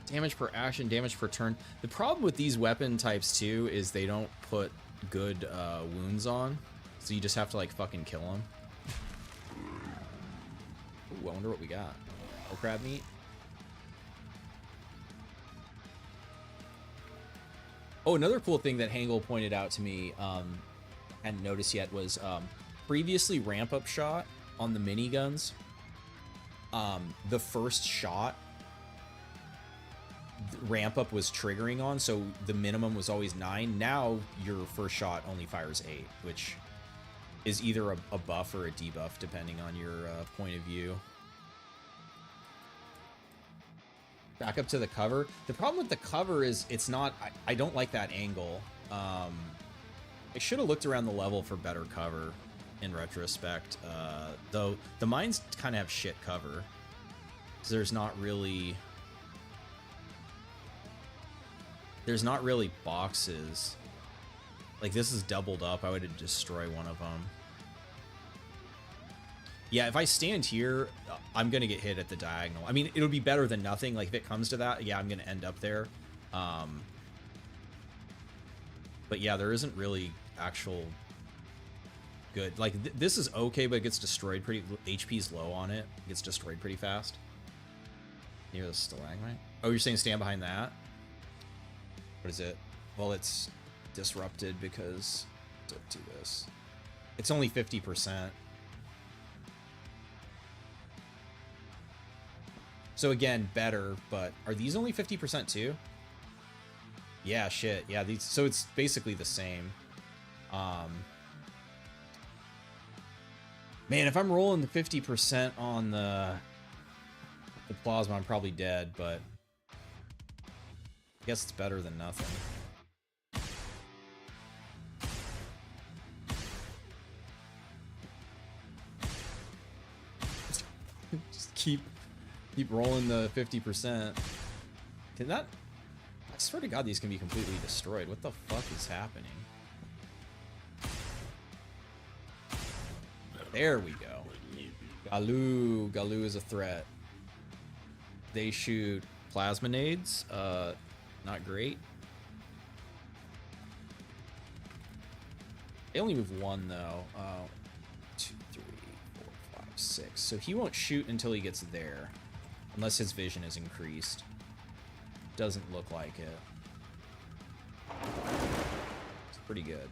Damage per action, damage per turn. The problem with these weapon types too is they don't put good wounds on, so you just have to like fucking kill them. Ooh, I wonder what we got. Oh, crab meat. Oh, another cool thing that Hangul pointed out to me, hadn't noticed yet, was previously ramp up shot on the miniguns. The first shot ramp up was triggering on, so the minimum was always 9. Now your first shot only fires 8, which is either a buff or a debuff depending on your point of view. Back up to the cover. The problem with the cover is it's not... I don't like that angle. I should have looked around the level for better cover in retrospect. Though the mines kind of have shit cover. So there's not really boxes. Like, this is doubled up. I would destroy one of them. Yeah, if I stand here, I'm going to get hit at the diagonal. I mean, it'll be better than nothing. Like, if it comes to that, yeah, I'm going to end up there. But yeah, there isn't really actual good. Like, this is okay, but it gets destroyed pretty... HP's low on it. It gets destroyed pretty fast. Near the stalagmite. Oh, you're saying stand behind that? What is it? Well, it's disrupted because... Don't do this. It's only 50%. So again, better, but are these only 50% too? Yeah, shit. Yeah, these. So it's basically the same. Man, if I'm rolling the 50% on the plasma, I'm probably dead, but I guess it's better than nothing. Just keep rolling the 50%. Can that... I swear to God, these can be completely destroyed. What the fuck is happening? There we go. Galoo. Galoo is a threat. They shoot plasma nades. Not great. They only move one, though. 2, 3, 4, 5, 6. So he won't shoot until he gets there. Unless his vision is increased. Doesn't look like it. It's pretty good.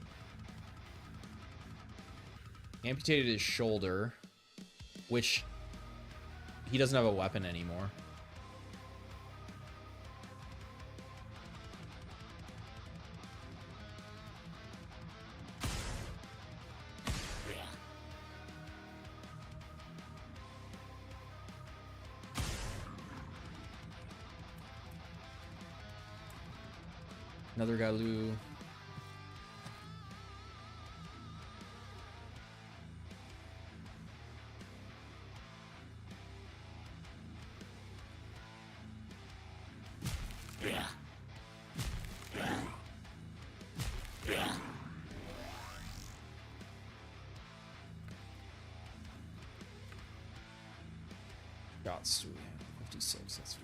Amputated his shoulder, which he doesn't have a weapon anymore. Another Galoo. Shots 56. That's fine.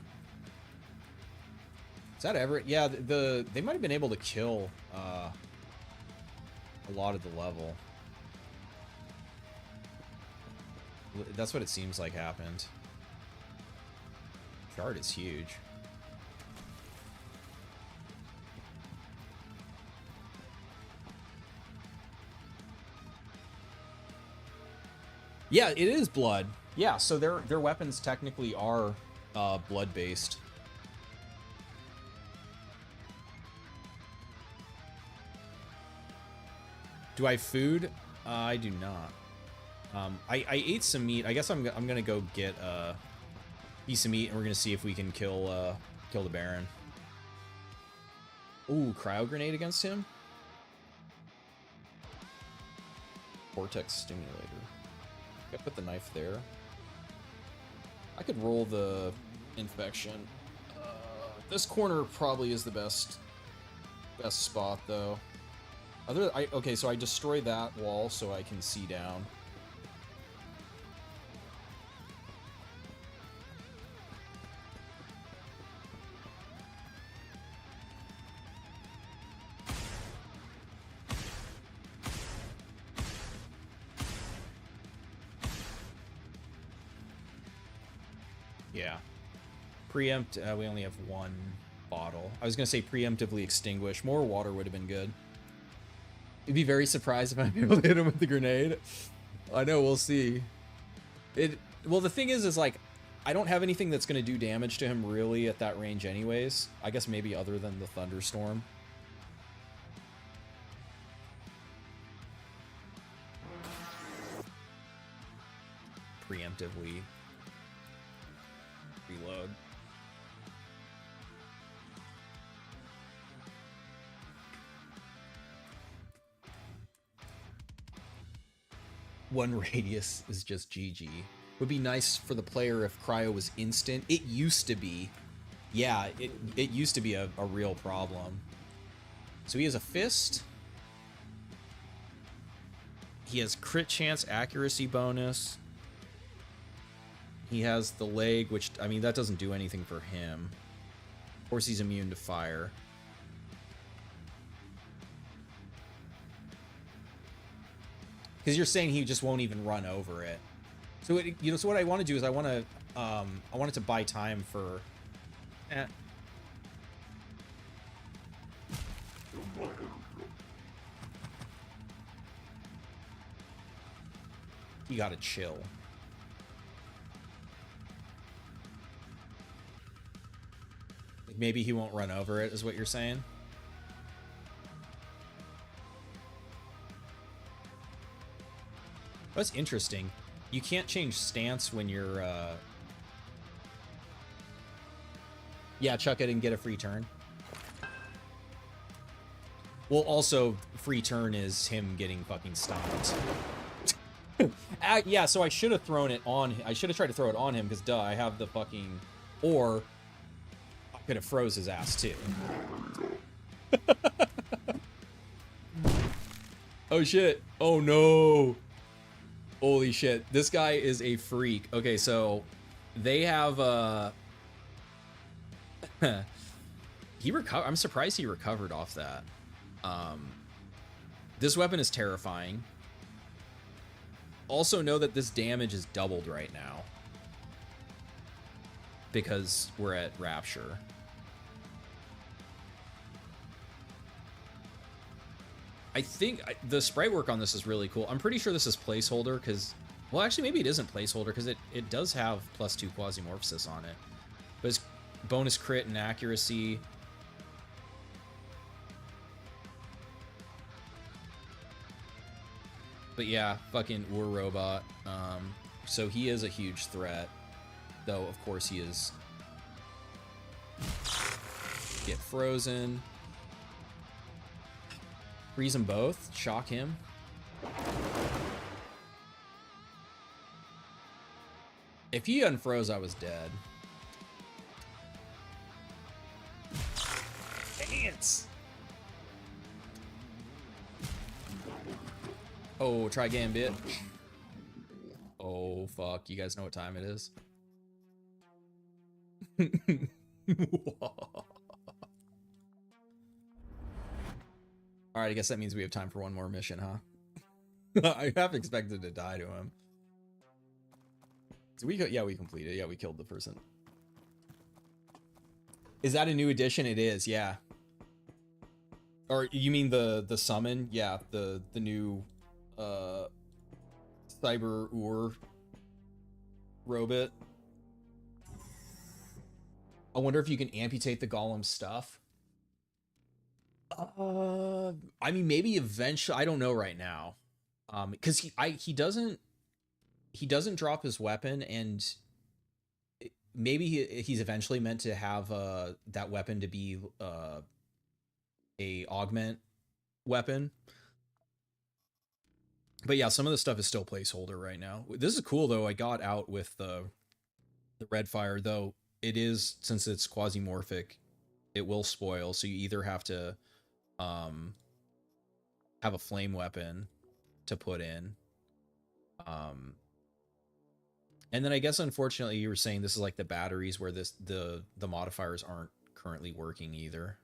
Is that Everett? Yeah, they might have been able to kill a lot of the level. That's what it seems like happened. Shard is huge. Yeah, it is blood. Yeah, so their weapons technically are blood-based. Do I have food? I do not. I ate some meat. I guess I'm gonna go get piece of meat, and we're gonna see if we can kill the Baron. Ooh, cryo grenade against him. Vortex stimulator. I put the knife there. I could roll the infection. This corner probably is the best spot though. Okay, so I destroy that wall so I can see down. Yeah. Preempt, we only have one bottle. I was going to say preemptively extinguish. More water would have been good. You'd be very surprised if I'm able to hit him with the grenade. I know, we'll see. Well, the thing is like, I don't have anything that's going to do damage to him really at that range anyways. I guess maybe other than the thunderstorm. Preemptively reload. One radius is just GG. Would be nice for the player if cryo was instant. It used to be. Yeah, it used to be a real problem. So he has a fist. He has crit chance accuracy bonus. He has the leg, which, I mean, that doesn't do anything for him. Of course, he's immune to fire. Because you're saying he just won't even run over it. So, so what I want to do is I want it to buy time for... You gotta chill. Maybe he won't run over it, is what you're saying? That's interesting. You can't change stance when you're, Yeah, chuck it and get a free turn. Well, also, free turn is him getting fucking stunned. Yeah, so I should have thrown it on... I should have tried to throw it on him, because duh, I have the fucking... Or... could have froze his ass too. Oh shit. Oh no. Holy shit. This guy is a freak. Okay, so they have I'm surprised he recovered off that. This weapon is terrifying. Also know that this damage is doubled right now because we're at Rapture. I think the sprite work on this is really cool. I'm pretty sure this is placeholder because, well, actually, maybe it isn't placeholder because it does have +2 Quasimorph on it. But it's bonus crit and accuracy. But yeah, fucking Ur Robot. So he is a huge threat. Though, of course, he is... Get frozen. Freeze them both. Shock him. If he unfroze, I was dead. Dance! Oh, try again, bitch. Oh, fuck. You guys know what time it is? Alright, I guess that means we have time for one more mission, huh? I half expected to die to him. So yeah, we completed. Yeah, we killed the person. Is that a new edition? It is, yeah. Or you mean the summon? Yeah, the new Cyber Ur robot. I wonder if you can amputate the Golem's stuff. I mean, maybe eventually. I don't know right now, because he doesn't drop his weapon, and maybe he's eventually meant to have that weapon to be a augment weapon. But yeah, some of the stuff is still placeholder right now. This is cool though. I got out with the red fire, though it is, since it's quasimorphic, it will spoil, so you either have to have a flame weapon to put in. And then I guess unfortunately you were saying this is like the batteries where the modifiers aren't currently working either.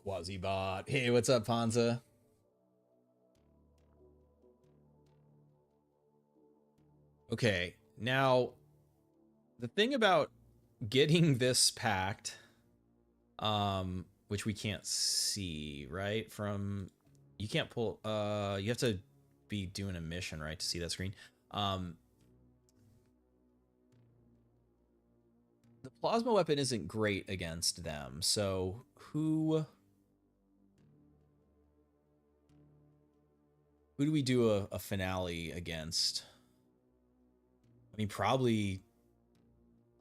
Quasibot. Hey, what's up, Panza? Okay, now the thing about getting this packed, which we can't see, right? From, you can't pull, you have to be doing a mission, right, to see that screen. The plasma weapon isn't great against them, so who do we do a finale against? I mean, probably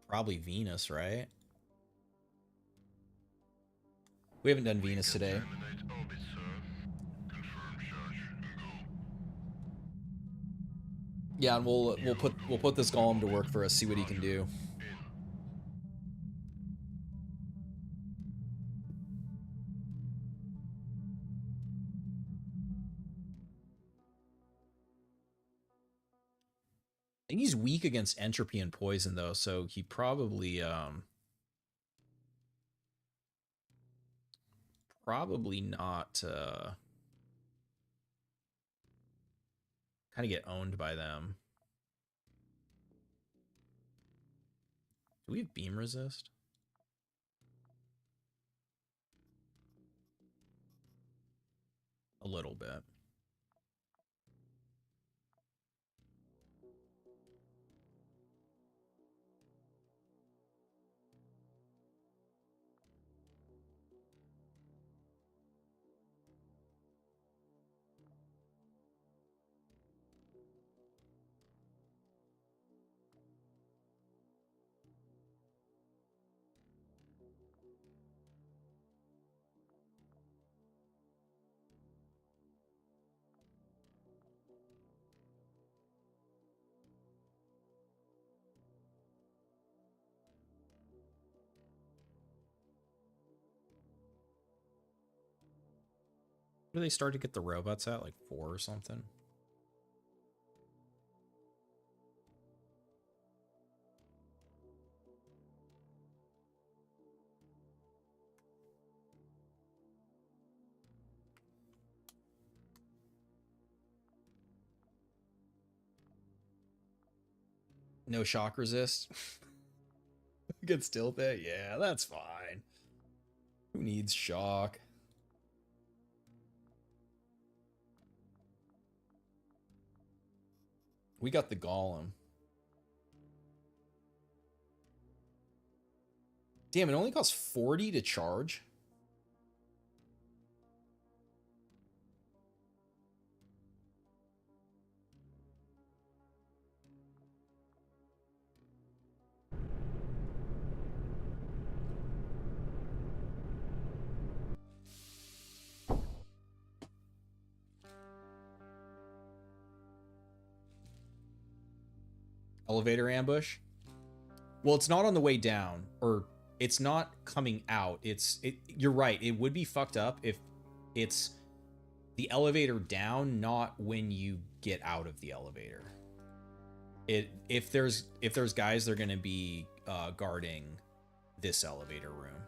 Venus, right? We haven't done Venus today. Terminate orbit, sir. Confirm charge and go. Yeah, and we'll put this golem to work for us, see what he can do. I think he's weak against entropy and poison though, so he probably not kind of get owned by them. Do we have beam resist? A little bit. Do they start to get the robots at, like 4 or something? No shock resist? Get still there? Yeah, that's fine. Who needs shock? We got the golem. Damn, it only costs 40 to charge? Elevator ambush? Well, it's not on the way down, or it's not coming out. You're right. It would be fucked up if it's the elevator down, not when you get out of the elevator. If there's guys, they're gonna be guarding this elevator room,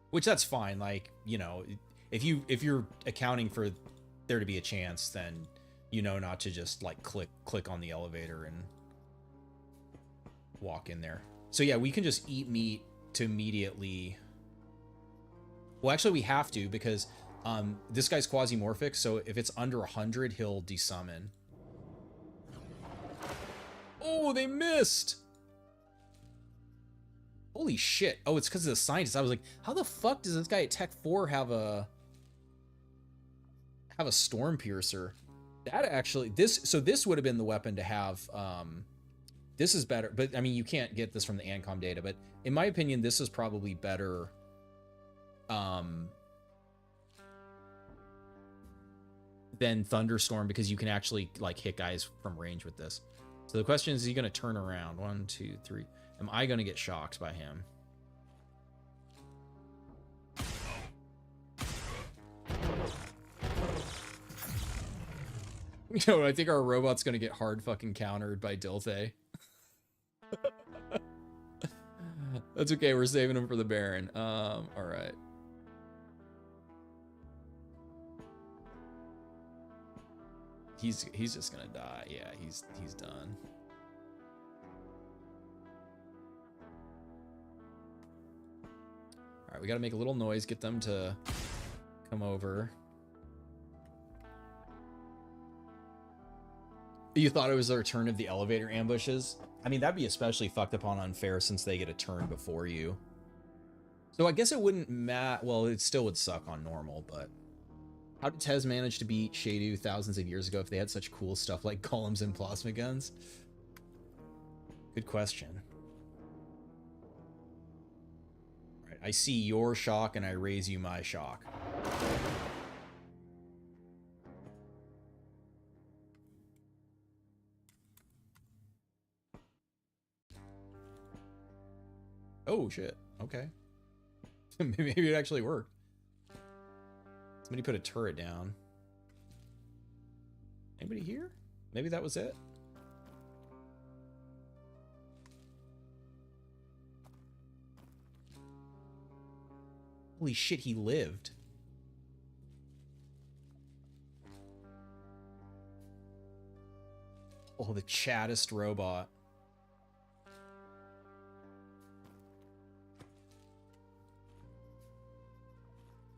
which that's fine. Like, you know, if you're accounting for there to be a chance, then you know not to just like click on the elevator and walk in there. So yeah, we can just eat meat immediately. Well, actually, we have to because this guy's quasimorphic. So if it's under 100, he'll desummon. Oh, they missed. Holy shit. Oh, it's because of the scientist. I was like, how the fuck does this guy at Tech 4 have a storm piercer? That actually, this would have been the weapon to have. This is better, but I mean, you can't get this from the Ancom data, but in my opinion, this is probably better. Than Thunderstorm, because you can actually like hit guys from range with this. So the question is he going to turn around? 1, 2, 3. Am I going to get shocked by him? You know, I think our robot's going to get hard fucking countered by Dilthay. That's okay. We're saving him for the Baron. All right. He's just gonna die. Yeah, he's done. All right, we got to make a little noise, get them to come over. You thought it was the return of the elevator ambushes? I mean, that'd be especially fucked up on unfair since they get a turn before you. So I guess it wouldn't matter. Well, it still would suck on normal, but how did Tez manage to beat Shadu thousands of years ago if they had such cool stuff like golems and plasma guns? Good question. All right, I see your shock and I raise you my shock. Oh shit. Okay. Maybe it actually worked. Somebody put a turret down. Anybody here? Maybe that was it. Holy shit, he lived. Oh, the chattest robot.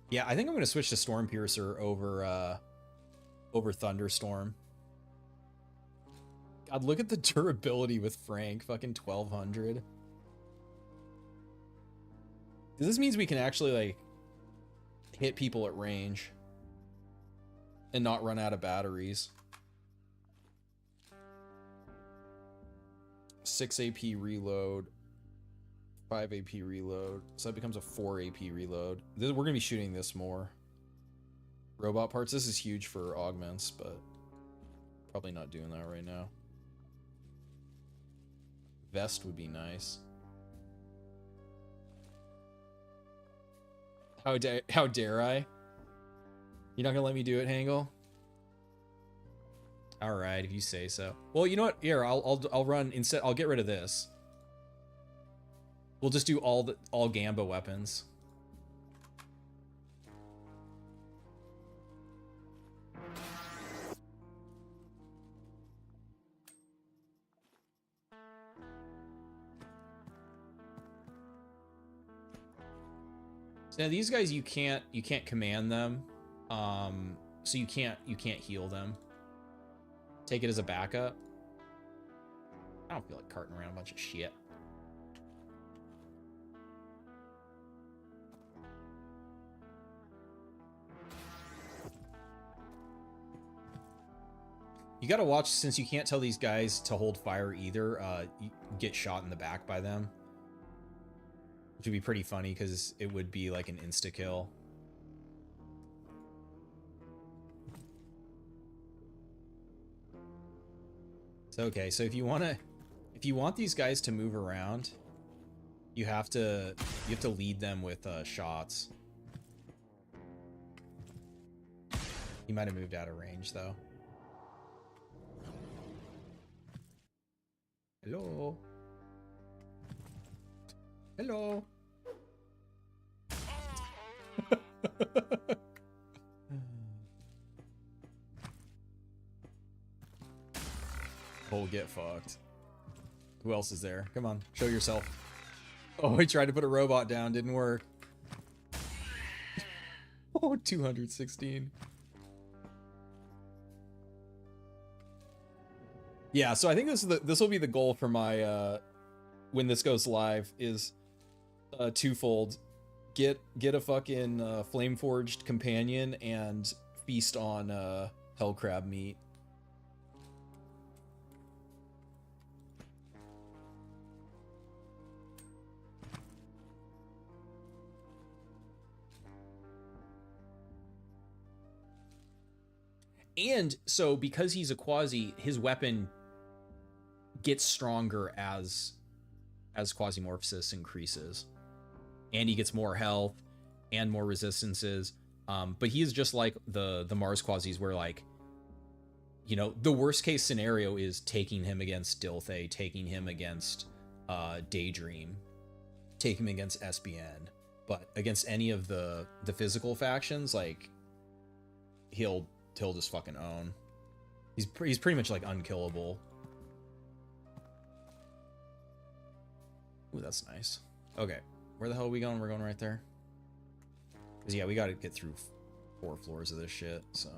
Yeah, I think I'm going to switch to Storm Piercer over Thunderstorm. God, look at the durability with Frank. Fucking 1200. This means we can actually, like, hit people at range and not run out of batteries. 6 AP reload. 5 AP reload, so that becomes a 4 AP reload. We're gonna be shooting this more. Robot parts, this is huge for augments, but probably not doing that right now. Vest would be nice. How dare I? You're not gonna let me do it, Hangle? All right, if you say so. Well, you know what? Here, I'll run instead. I'll get rid of this. We'll just do all Gamba weapons. So now these guys you can't command them. So you can't heal them. Take it as a backup. I don't feel like carting around a bunch of shit. You gotta watch, since you can't tell these guys to hold fire either, you get shot in the back by them. Which would be pretty funny, because it would be like an insta-kill. So, okay, so if you want these guys to move around, you have to lead them with shots. He might have moved out of range, though. Hello. Hello. Oh, get fucked. Who else is there? Come on, show yourself. Oh, he tried to put a robot down, didn't work. Oh, 216. Yeah, so I think this will be the goal for my when this goes live is twofold. Get a fucking flame forged companion and feast on hell crab meat. And so because he's a quasi, his weapon gets stronger as Quasimorph increases. And he gets more health and more resistances. But he is just like the Mars quasis where, like, you know, the worst case scenario is taking him against Dilthay, taking him against Daydream, taking him against SBN. But against any of the physical factions, like, he'll just fucking own. He's pretty much like unkillable. Ooh, that's nice. Okay, where the hell are we going? We're going right there. Cause yeah, we got to get through 4 floors of this shit. So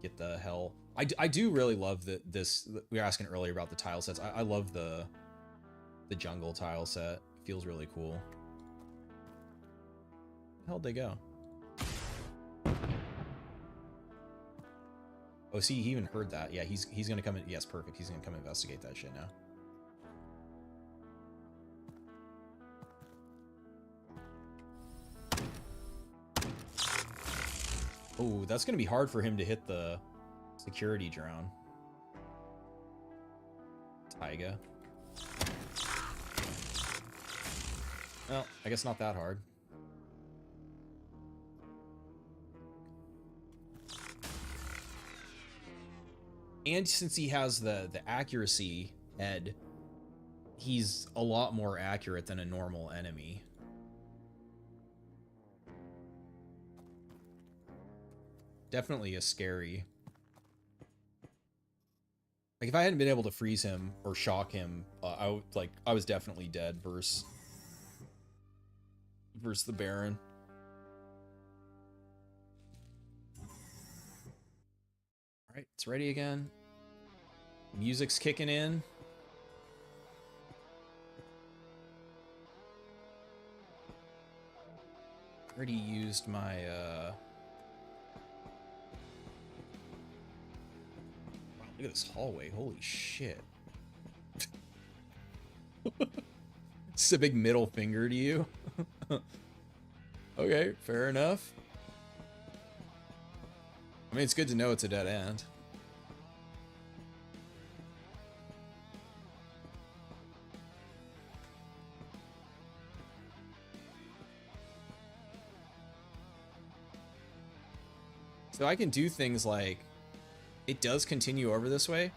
get the hell. I do really love that this. We were asking earlier about the tile sets. I love the jungle tile set. It feels really cool. How'd they go? Oh, see, he even heard that. Yeah, he's gonna come in. Yes, perfect. He's gonna come investigate that shit now. Oh, that's gonna be hard for him to hit the security drone. Taiga. Well, I guess not that hard. And since he has the accuracy head, he's a lot more accurate than a normal enemy. Definitely a scary. Like, if I hadn't been able to freeze him or shock him, I was definitely dead versus the Baron. All right, it's ready again. Music's kicking in. Already used my wow, look at this hallway. Holy shit. It's a big middle finger to you. Okay, fair enough. I mean, it's good to know it's a dead end. So I can do things like, it does continue over this way.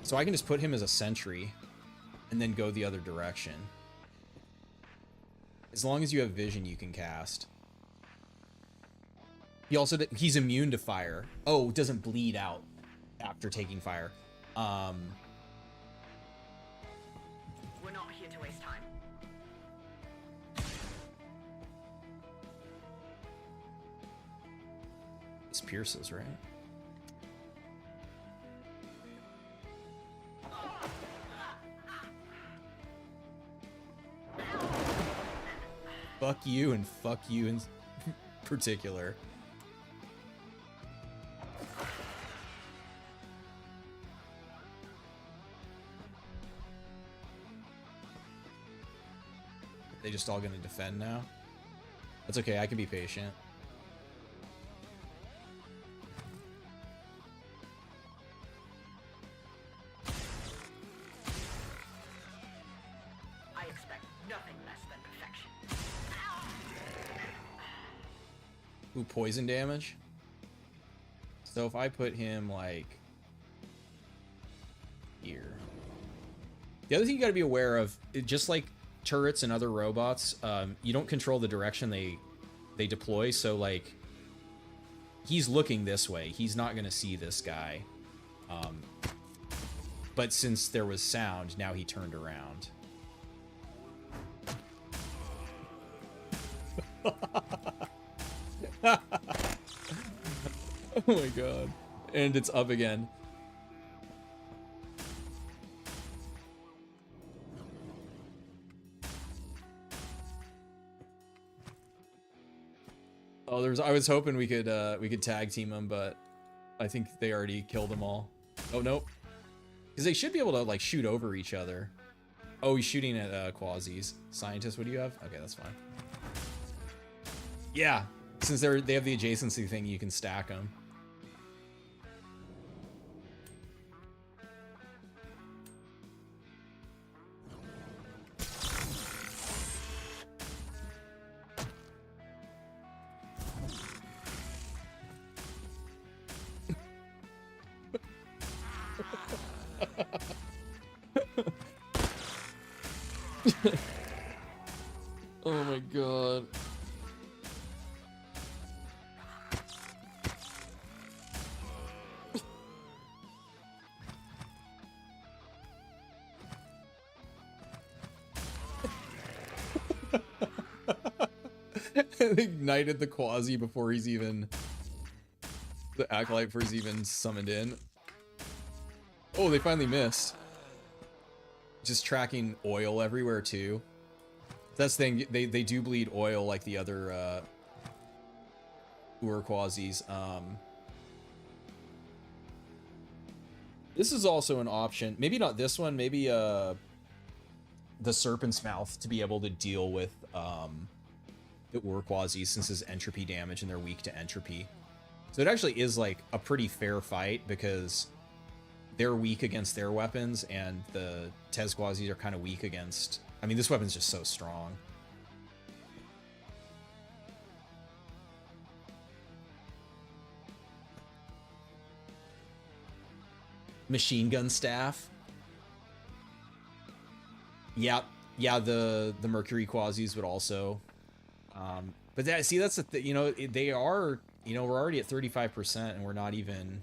So I can just put him as a sentry and then go the other direction. As long as you have vision, you can cast. He also, he's immune to fire. Oh, doesn't bleed out after taking fire. We're not here to waste time. This pierces, right? Fuck you and fuck you in particular. They just all gonna defend now? That's okay, I can be patient. I expect nothing less than perfection. Ooh, poison damage? So if I put him, like, here. The other thing you gotta be aware of, just like turrets and other robots, you don't control the direction they deploy, so, like, he's looking this way. He's not gonna see this guy. But since there was sound, now he turned around. Oh my god. And it's up again. Oh, I was hoping we could tag team them, but I think they already killed them all. Oh, nope. Because they should be able to, like, shoot over each other. Oh, he's shooting at quasis. Scientist, what do you have? Okay, that's fine. Yeah, since they have the adjacency thing, you can stack them. Oh my god. Ignited the quasi before he's even... The acolyte before he's even summoned in. Oh, they finally missed. Just tracking oil everywhere too. That's the thing, they do bleed oil like the other quasis. This is also an option. Maybe not this one, maybe the Serpent's Mouth to be able to deal with the quasis, since it's entropy damage and they're weak to entropy. So it actually is like a pretty fair fight because they're weak against their weapons and the Tez quasis are kind of weak against... I mean, this weapon's just so strong. Machine gun staff. Yeah, the Mercury quasis would also. But that's the you know, they are, you know, we're already at 35% and we're not even.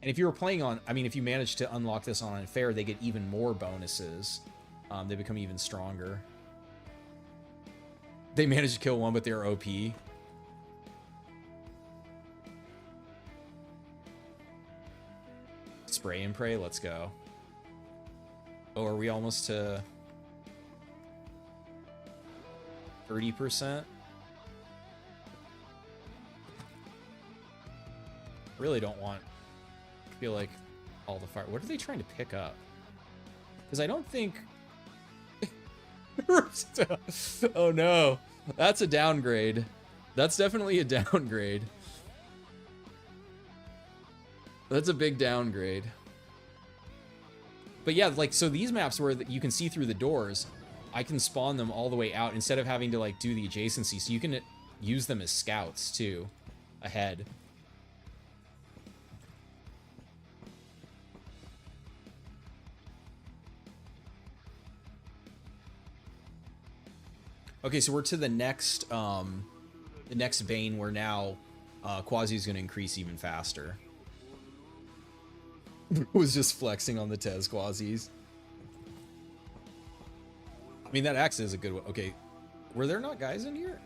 And if you were playing on, I mean, if you manage to unlock this on Unfair, they get even more bonuses. They become even stronger. They managed to kill one, but they're OP. Spray and pray, let's go. Oh, are we almost to 30%? Really don't want, I feel like all the fire. What are they trying to pick up? Because I don't think... Oh no, that's a downgrade. That's definitely a downgrade. That's a big downgrade. But yeah, like, so these maps where you can see through the doors, I can spawn them all the way out instead of having to, like, do the adjacency. So you can use them as scouts, too, ahead. Okay, so we're to the next vein where now Quasi is going to increase even faster. Was just flexing on the Tez quasis. I mean, that axe is a good one. Okay, were there not guys in here?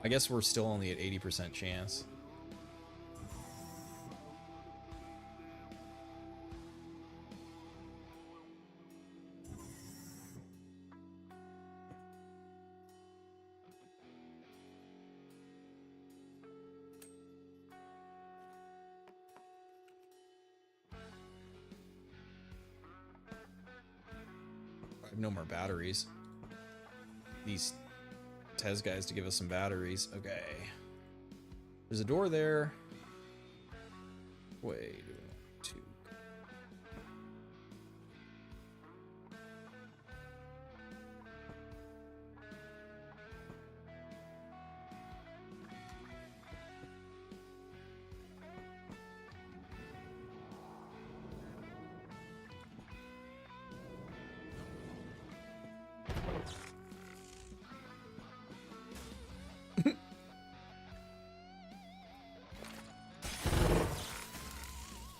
I guess we're still only at 80% chance. No more batteries. These Tez guys to give us some batteries. Okay. There's a door there. Wait. Two.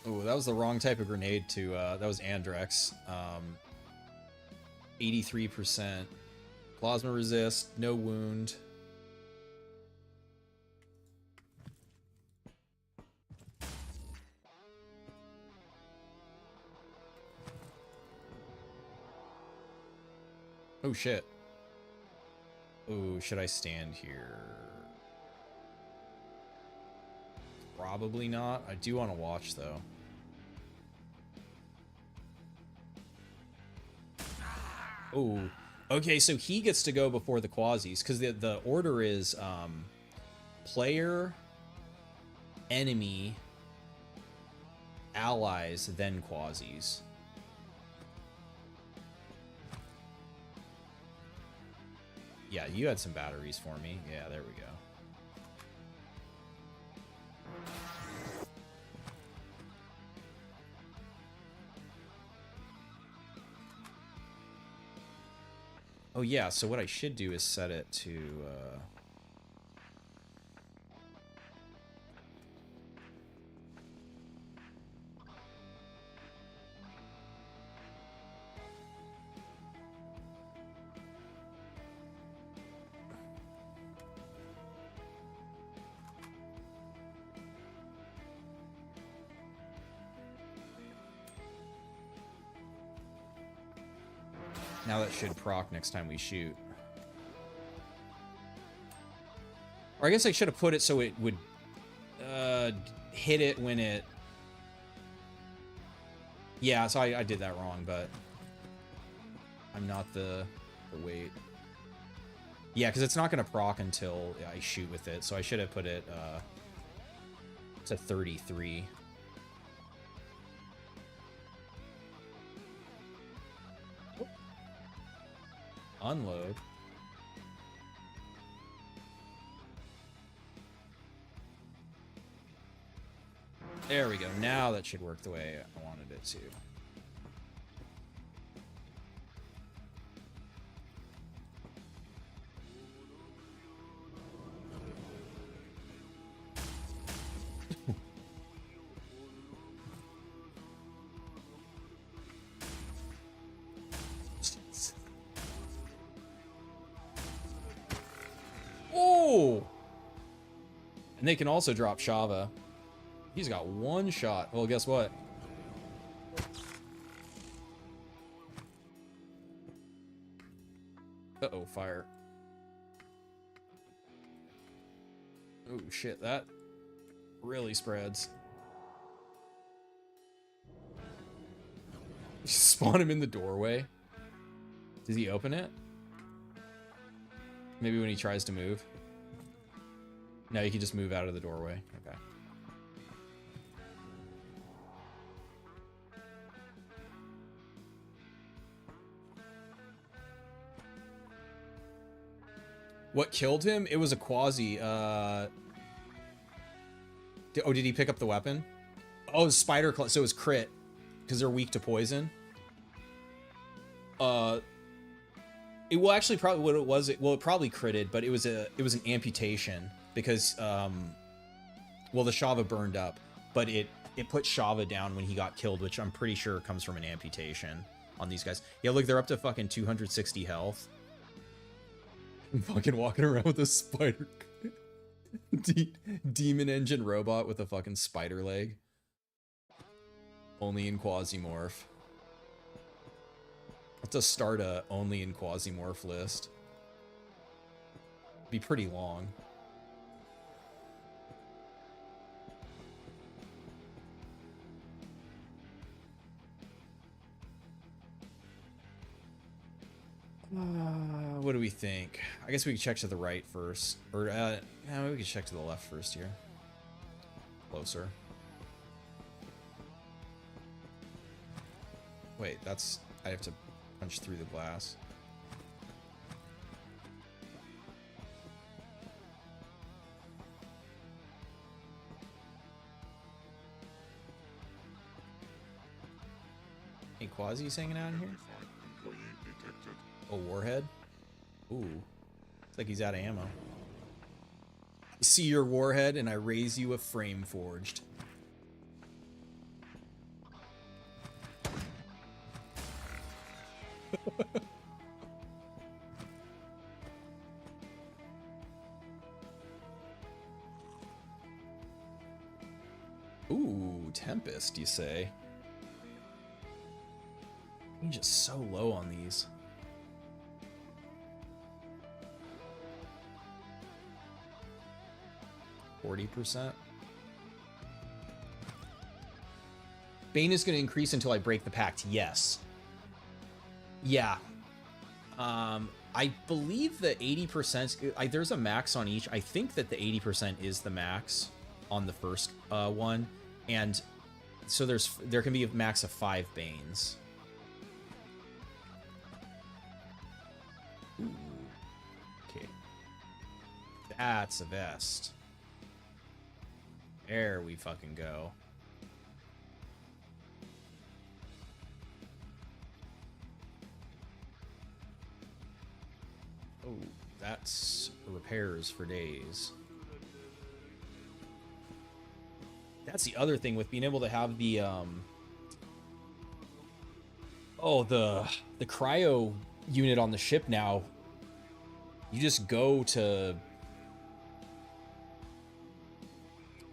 Oh, that was the wrong type of grenade to, that was Andrex. 83%. Plasma resist, no wound. Oh shit. Oh, should I stand here? Probably not. I do want to watch though. Oh, okay, so he gets to go before the quasis, because the order is player, enemy, allies, then quasis. Yeah, you had some batteries for me. Yeah, there we go. Oh yeah, so what I should do is set it to now that should proc next time we shoot. Or I guess I should have put it so it would hit it when it... Yeah, so I did that wrong, but I'm not the weight. Yeah, because it's not going to proc until I shoot with it, so I should have put it to 33. Unload. There we go. Now that should work the way I wanted it to. Oh! And they can also drop Shava. He's got one shot. Well, guess what? Uh-oh, fire. Oh, shit, that really spreads. Spawn him in the doorway. Does he open it? Maybe when he tries to move. No, you can just move out of the doorway. Okay. What killed him? It was a quasi. Oh, did he pick up the weapon? Oh, spider. So it was crit because they're weak to poison. It will actually probably what it was. Well, it probably critted, but it was an amputation because well, the Shava burned up, but it put Shava down when he got killed, which I'm pretty sure comes from an amputation on these guys. Yeah, look, they're up to fucking 260 health. I'm fucking walking around with a spider. Demon engine robot with a fucking spider leg. Only in Quasimorph. Have to start a only in Quasimorph list. Be pretty long. What do we think? I guess we could check to the right first. Or, yeah, we could check to the left first here. Closer. Wait, that's... I have to punch through the glass. Any quasis hanging out in here? A warhead? Ooh. It's like he's out of ammo. I see your warhead and I raise you a frame forged. Ooh, Tempest, you say? You're just so low on these. %. Bane is going to increase until I break the pact. Yes. Yeah. I believe the 80%. There's a max on each. I think that the 80% is the max on the first one, and so there can be a max of 5 Banes. Ooh. Okay. That's a vest. There we fucking go. Oh, that's repairs for days. That's the other thing with being able to have the the cryo unit on the ship now. You just go to,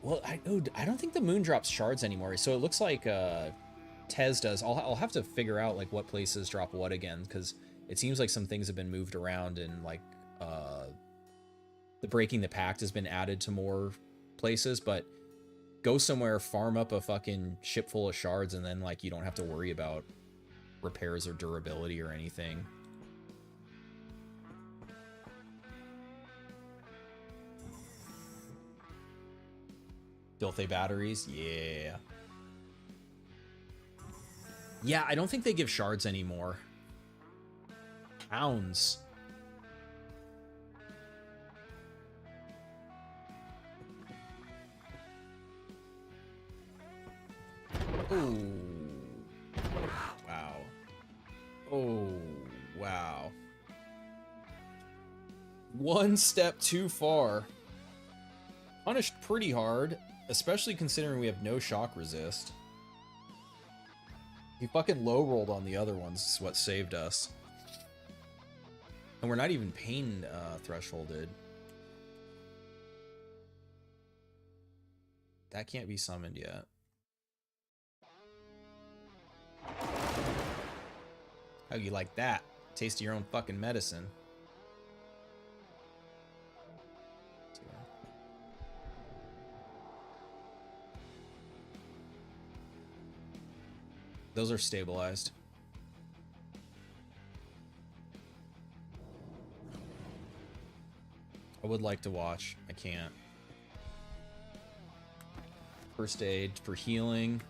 well, I don't think the moon drops shards anymore. So it looks like Tez does. I'll have to figure out like what places drop what again, because it seems like some things have been moved around, and like the Breaking the Pact has been added to more places. But go somewhere, farm up a fucking ship full of shards, and then like you don't have to worry about repairs or durability or anything. Filthy batteries, yeah. Yeah, I don't think they give shards anymore. Pounds. Oh. Wow. Oh, wow. One step too far. Punished pretty hard, especially considering we have no shock resist. He fucking low rolled on the other ones is what saved us. And we're not even pain thresholded. That can't be summoned yet. How you like that? Taste of your own fucking medicine. Those are stabilized. I would like to watch. I can't. First aid for healing.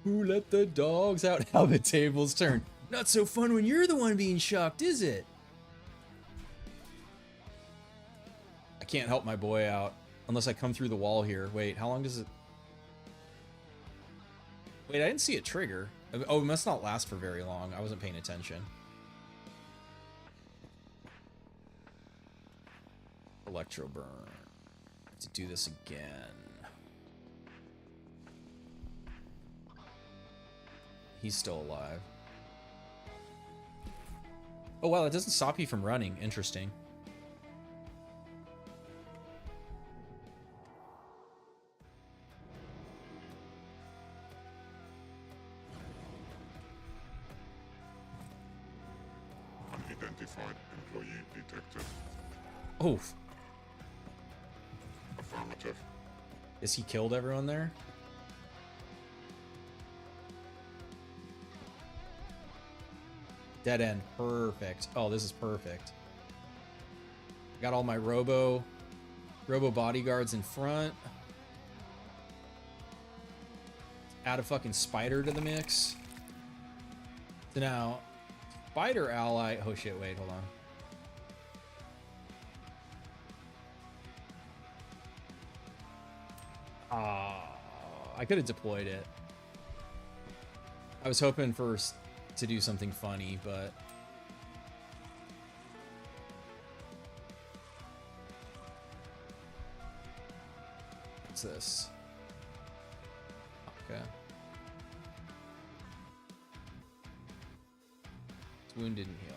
Who let the dogs out? How the tables turn. Not so fun when you're the one being shocked, is it? I can't help my boy out unless I come through the wall here. Wait, how long does it... Wait, I didn't see it trigger. Oh, it must not last for very long. I wasn't paying attention. Electro burn. Have to do this again. He's still alive. Oh wow, that doesn't stop you from running. Interesting. Unidentified employee detected. Oh. Affirmative. Is he killed everyone there? Dead end. Perfect. Oh, this is perfect. Got all my robo bodyguards in front. Add a fucking spider to the mix. So now, spider ally. Oh shit, wait, hold on. I could have deployed it. I was hoping to do something funny, but what's this? Okay. His wound didn't heal.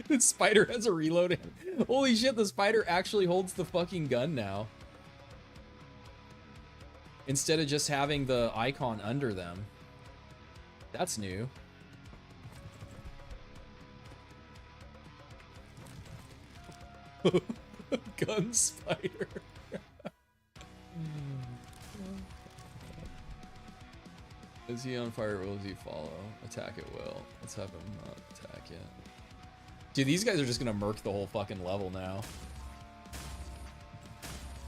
The spider has a reload. Holy shit, the spider actually holds the fucking gun now. Instead of just having the icon under them. That's new. Gun spider. Is he on fire? Will he follow? Attack at will. Let's have him not attack yet. Dude, these guys are just gonna murk the whole fucking level now.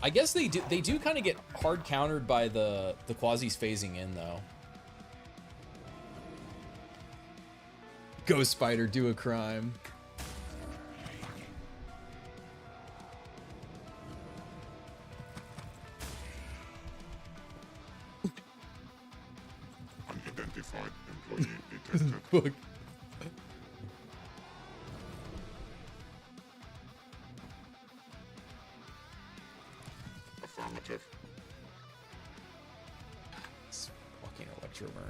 I guess they do kind of get hard countered by the quasis phasing in though. Go spider, do a crime. Unidentified employee detected. Book. Affirmative. It's fucking electro burn.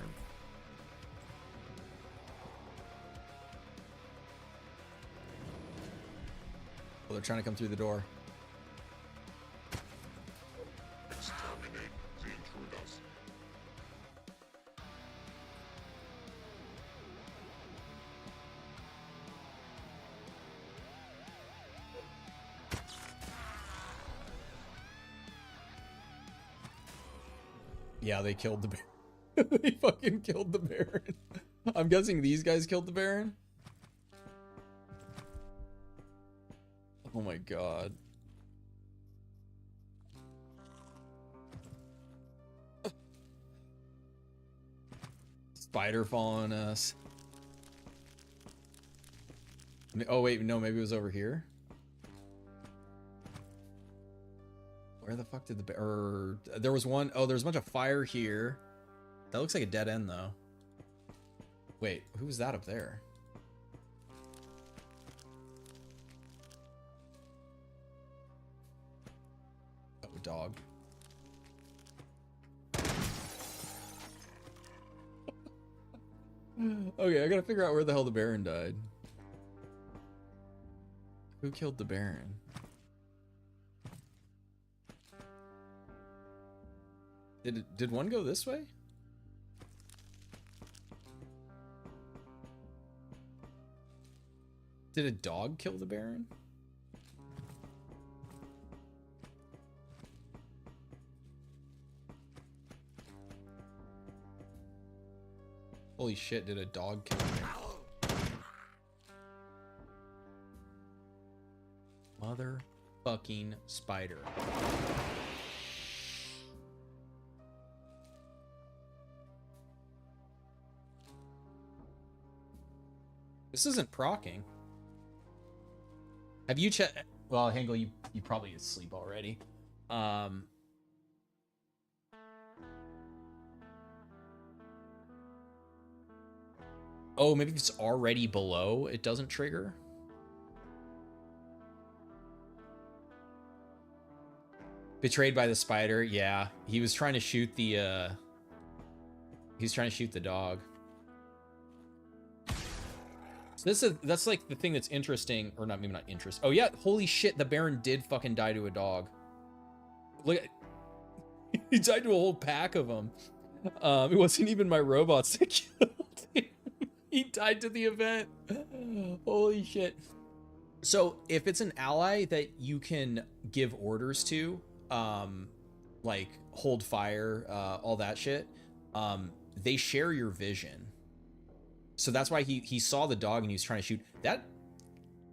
Oh, they're trying to come through the door. Exterminate the intruders. Yeah, they killed the Baron. They fucking killed the Baron. I'm guessing these guys killed the Baron. Oh my god. Spider following us. Oh wait, no, maybe it was over here. Where the fuck did the there was one, oh, there's a bunch of fire here. That looks like a dead end though. Wait, who was that up there? Oh, dog. Okay, I gotta figure out where the hell the Baron died. Who killed the Baron? Did one go this way? Did a dog kill the Baron? Holy shit, did a dog kill the Baron? Motherfucking spider. This isn't procking. Have you checked? Well, Hengel, you probably asleep already. Oh, maybe if it's already below, it doesn't trigger. Betrayed by the spider. Yeah, he was trying to shoot the. He's trying to shoot the dog. So that's like the thing that's interesting, or not, maybe not interest. Oh yeah, holy shit, the Baron did fucking die to a dog. Look at, he died to a whole pack of them. It wasn't even my robots that killed him. He died to the event. Holy shit. So if it's an ally that you can give orders to, like hold fire, all that shit, they share your vision. So that's why he saw the dog and he was trying to shoot. That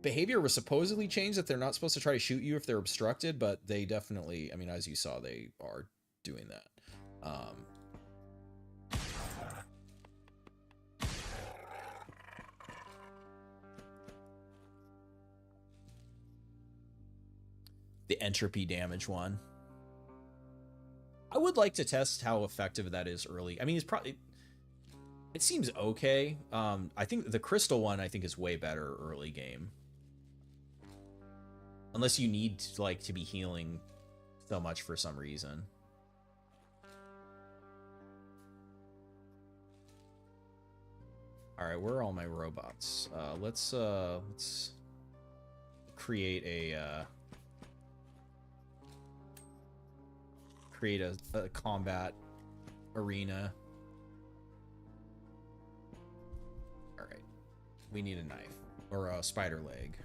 behavior was supposedly changed, that they're not supposed to try to shoot you if they're obstructed, but they definitely, I mean, as you saw, they are doing that. The entropy damage one. I would like to test how effective that is early. I mean, it's probably... It seems okay. I think the crystal one, I think, is way better early game. Unless you need like to be healing so much for some reason. All right, where are all my robots? Let's create a combat arena. All right, we need a knife or a spider leg.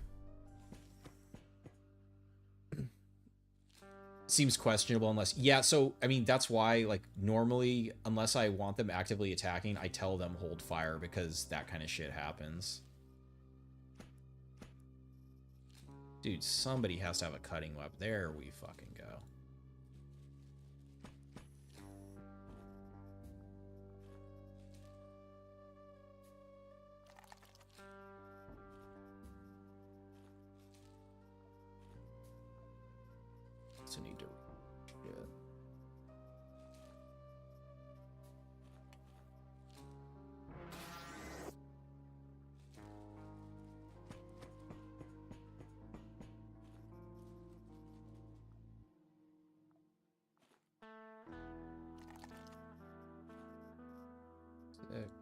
Seems questionable unless, yeah, so I mean that's why, like, normally unless I want them actively attacking, I tell them hold fire, because that kind of shit happens. Dude, somebody has to have a cutting weapon. There we fucking go. So need to shit.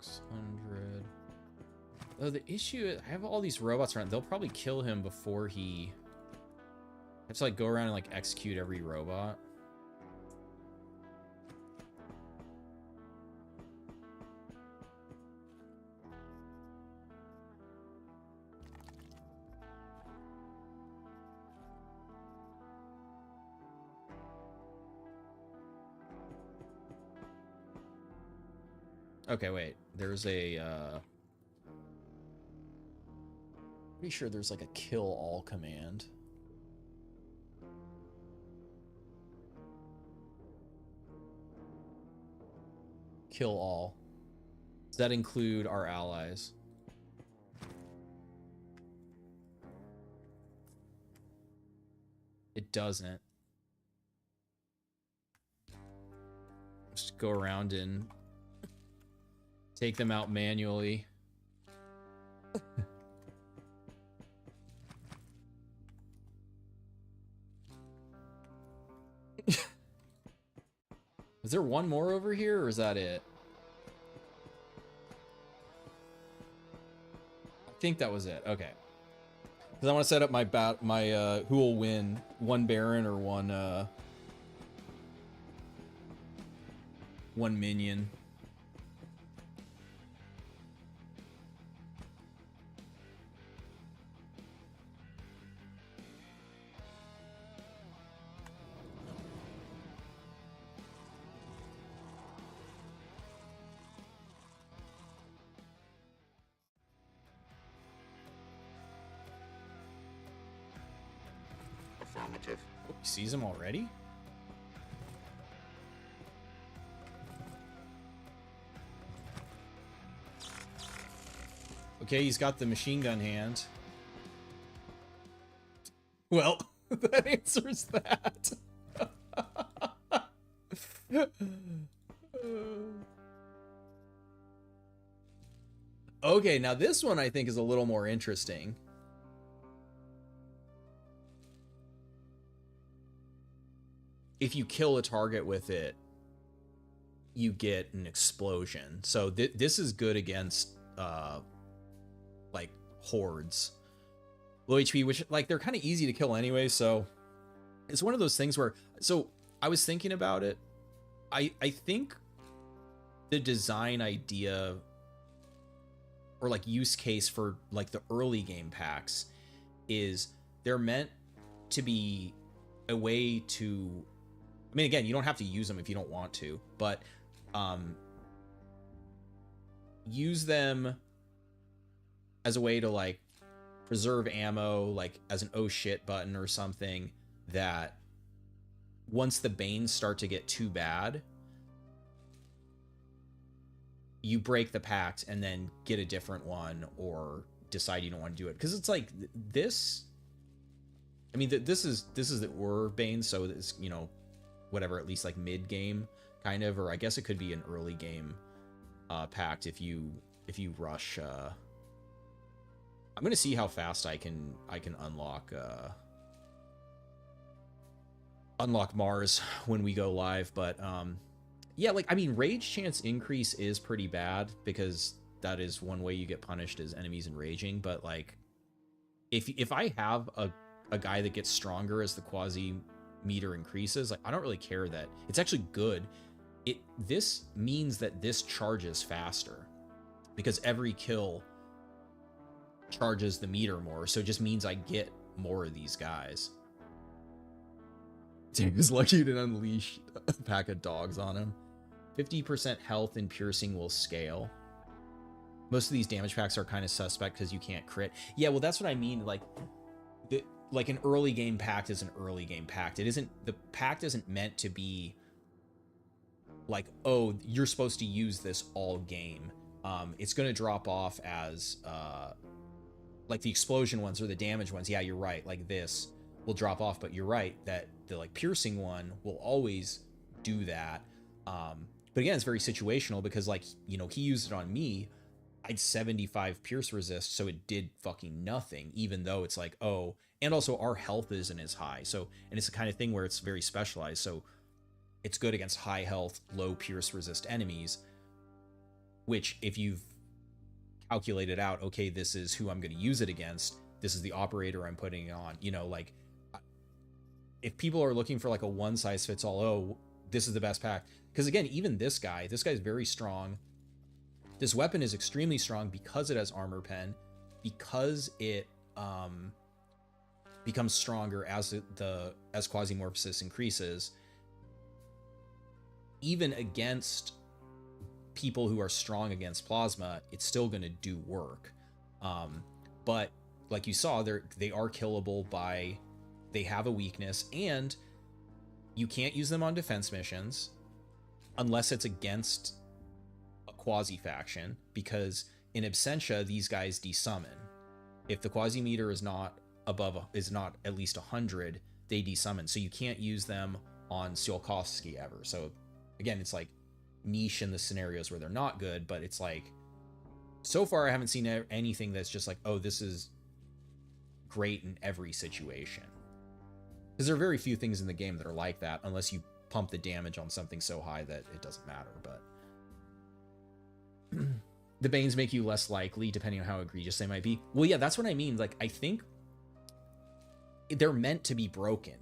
$600. Oh, the issue is I have all these robots around. They'll probably kill him before he... I have to, like, go around and, like, execute every robot. Okay, wait. There's a, pretty sure there's, like, a kill all command. Kill all. Does that include our allies? It doesn't. Just go around and take them out manually. Is there one more over here, or is that it? I think that was it. Okay. Because I want to set up my who will win, one Baron or one minion. Affirmative. Oh, he sees him already? Okay, he's got the machine gun hand. Well, that answers that. Okay, now this one I think is a little more interesting. If you kill a target with it, you get an explosion. So this is good against like hordes. Low HP, which, like, they're kind of easy to kill anyway, so it's one of those things where, so I was thinking about it. I think the design idea or, like, use case for, like, the early game packs is they're meant to be a way to, I mean, again, you don't have to use them if you don't want to, but use them as a way to, like, preserve ammo, like as an oh shit button or something, that once the Banes start to get too bad, you break the pact and then get a different one or decide you don't want to do it. Because it's like this, I mean, this is the Ur Bane, so it's, you know, whatever, at least like mid game kind of, or I guess it could be an early game pact if you rush. I'm gonna see how fast I can unlock Mars when we go live, but yeah, like, I mean, rage chance increase is pretty bad because that is one way you get punished as enemies enraging, but, like, if I have a guy that gets stronger as the quasi meter increases, like I don't really care that it's actually good. This means that this charges faster because every kill charges the meter more, so it just means I get more of these guys. He was lucky to unleash a pack of dogs on him. 50% health and piercing will scale. Most of these damage packs are kind of suspect because you can't crit. Yeah, well, that's what I mean. Like an early game pact is an early game pact. The pact isn't meant to be like, oh, you're supposed to use this all game. It's going to drop off as like the explosion ones or the damage ones. Yeah, you're right. Like this will drop off, but you're right that the like piercing one will always do that. But again, it's very situational because like, you know, he used it on me. I had 75 pierce resist, so it did fucking nothing, even though it's like, oh, and also our health isn't as high. So, and it's the kind of thing where it's very specialized. So it's good against high health, low pierce resist enemies, which if you've calculated out, okay, this is who I'm going to use it against, this is the operator I'm putting it on, you know, like if people are looking for like a one size fits all, oh, this is the best pack. Because again, even this guy's very strong. This weapon is extremely strong because it has armor pen, because it becomes stronger as Quasimorph increases. Even against people who are strong against plasma, it's still going to do work. But like you saw, they are killable by, they have a weakness, and you can't use them on defense missions unless it's against a quasi faction, because in Absentia these guys desummon. If the quasi meter is not at least 100, they desummon. So you can't use them on Tsiolkovsky ever. So again, it's like niche in the scenarios where they're not good, but it's like, so far I haven't seen anything that's just like, oh, this is great in every situation. Because there are very few things in the game that are like that, unless you pump the damage on something so high that it doesn't matter. But the Banes make you less likely, depending on how egregious they might be. Well, yeah, that's what I mean. Like, I think they're meant to be broken.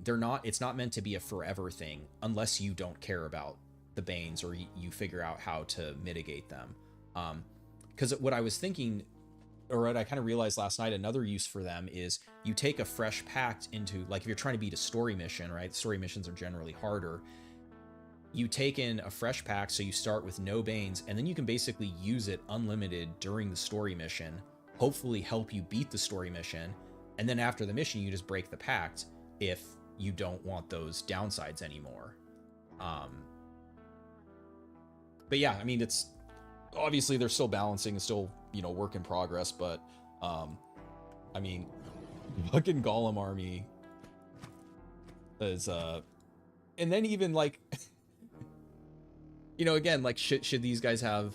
It's not meant to be a forever thing, unless you don't care about the Banes or you figure out how to mitigate them. Because what I was thinking, or what I kind of realized last night, another use for them is you take a fresh pact into, like if you're trying to beat a story mission, right? Story missions are generally harder. You take in a fresh pact, so you start with no Banes, and then you can basically use it unlimited during the story mission, hopefully help you beat the story mission, and then after the mission, you just break the pact if you don't want those downsides anymore. But yeah, I mean, it's obviously they're still balancing, it's still, you know, work in progress, but I mean, fucking Golem army is and then even like you know, again, like should these guys have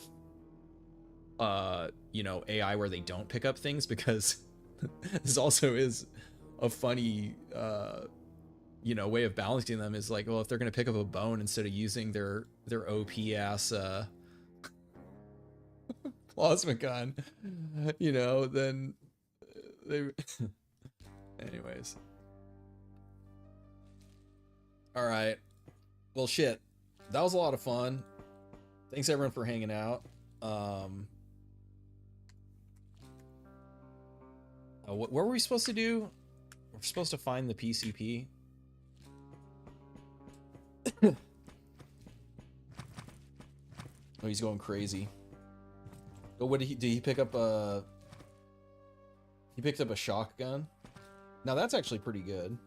you know, AI where they don't pick up things, because this also is a funny you know, way of balancing them, is like, well, if they're going to pick up a bone instead of using their OP ass plasma gun, you know, then they anyways. All right, well, shit, that was a lot of fun. Thanks everyone for hanging out. What were we supposed to do? We're supposed to find the PCP. Oh, he's going crazy. Oh, what did he pick up a... He picked up a shotgun. Now that's actually pretty good.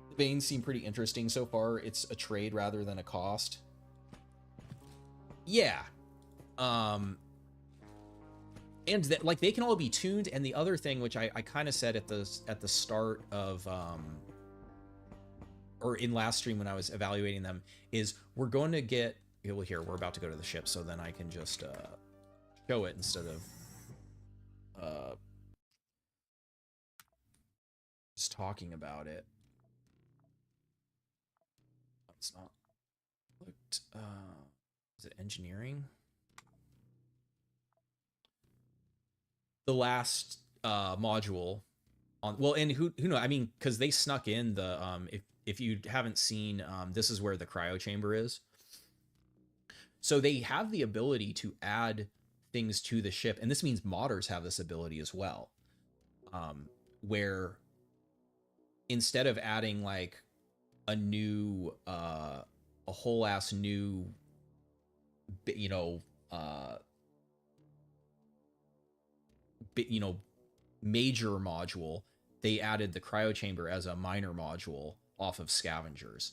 The Banes seem pretty interesting so far. It's a trade rather than a cost. Yeah. And that, like, they can all be tuned. And the other thing, which I kind of said at the start of or in last stream when I was evaluating them, is we're going to get, well, here, we're about to go to the ship, so then I can just show it instead of just talking about it. It's not looked, is it engineering? the last module on, well, and who knows, I mean, because they snuck in the if you haven't seen, this is where the cryo chamber is. So they have the ability to add things to the ship, and this means modders have this ability as well, where instead of adding like a new a whole ass new, you know, major module, they added the cryo chamber as a minor module off of scavengers.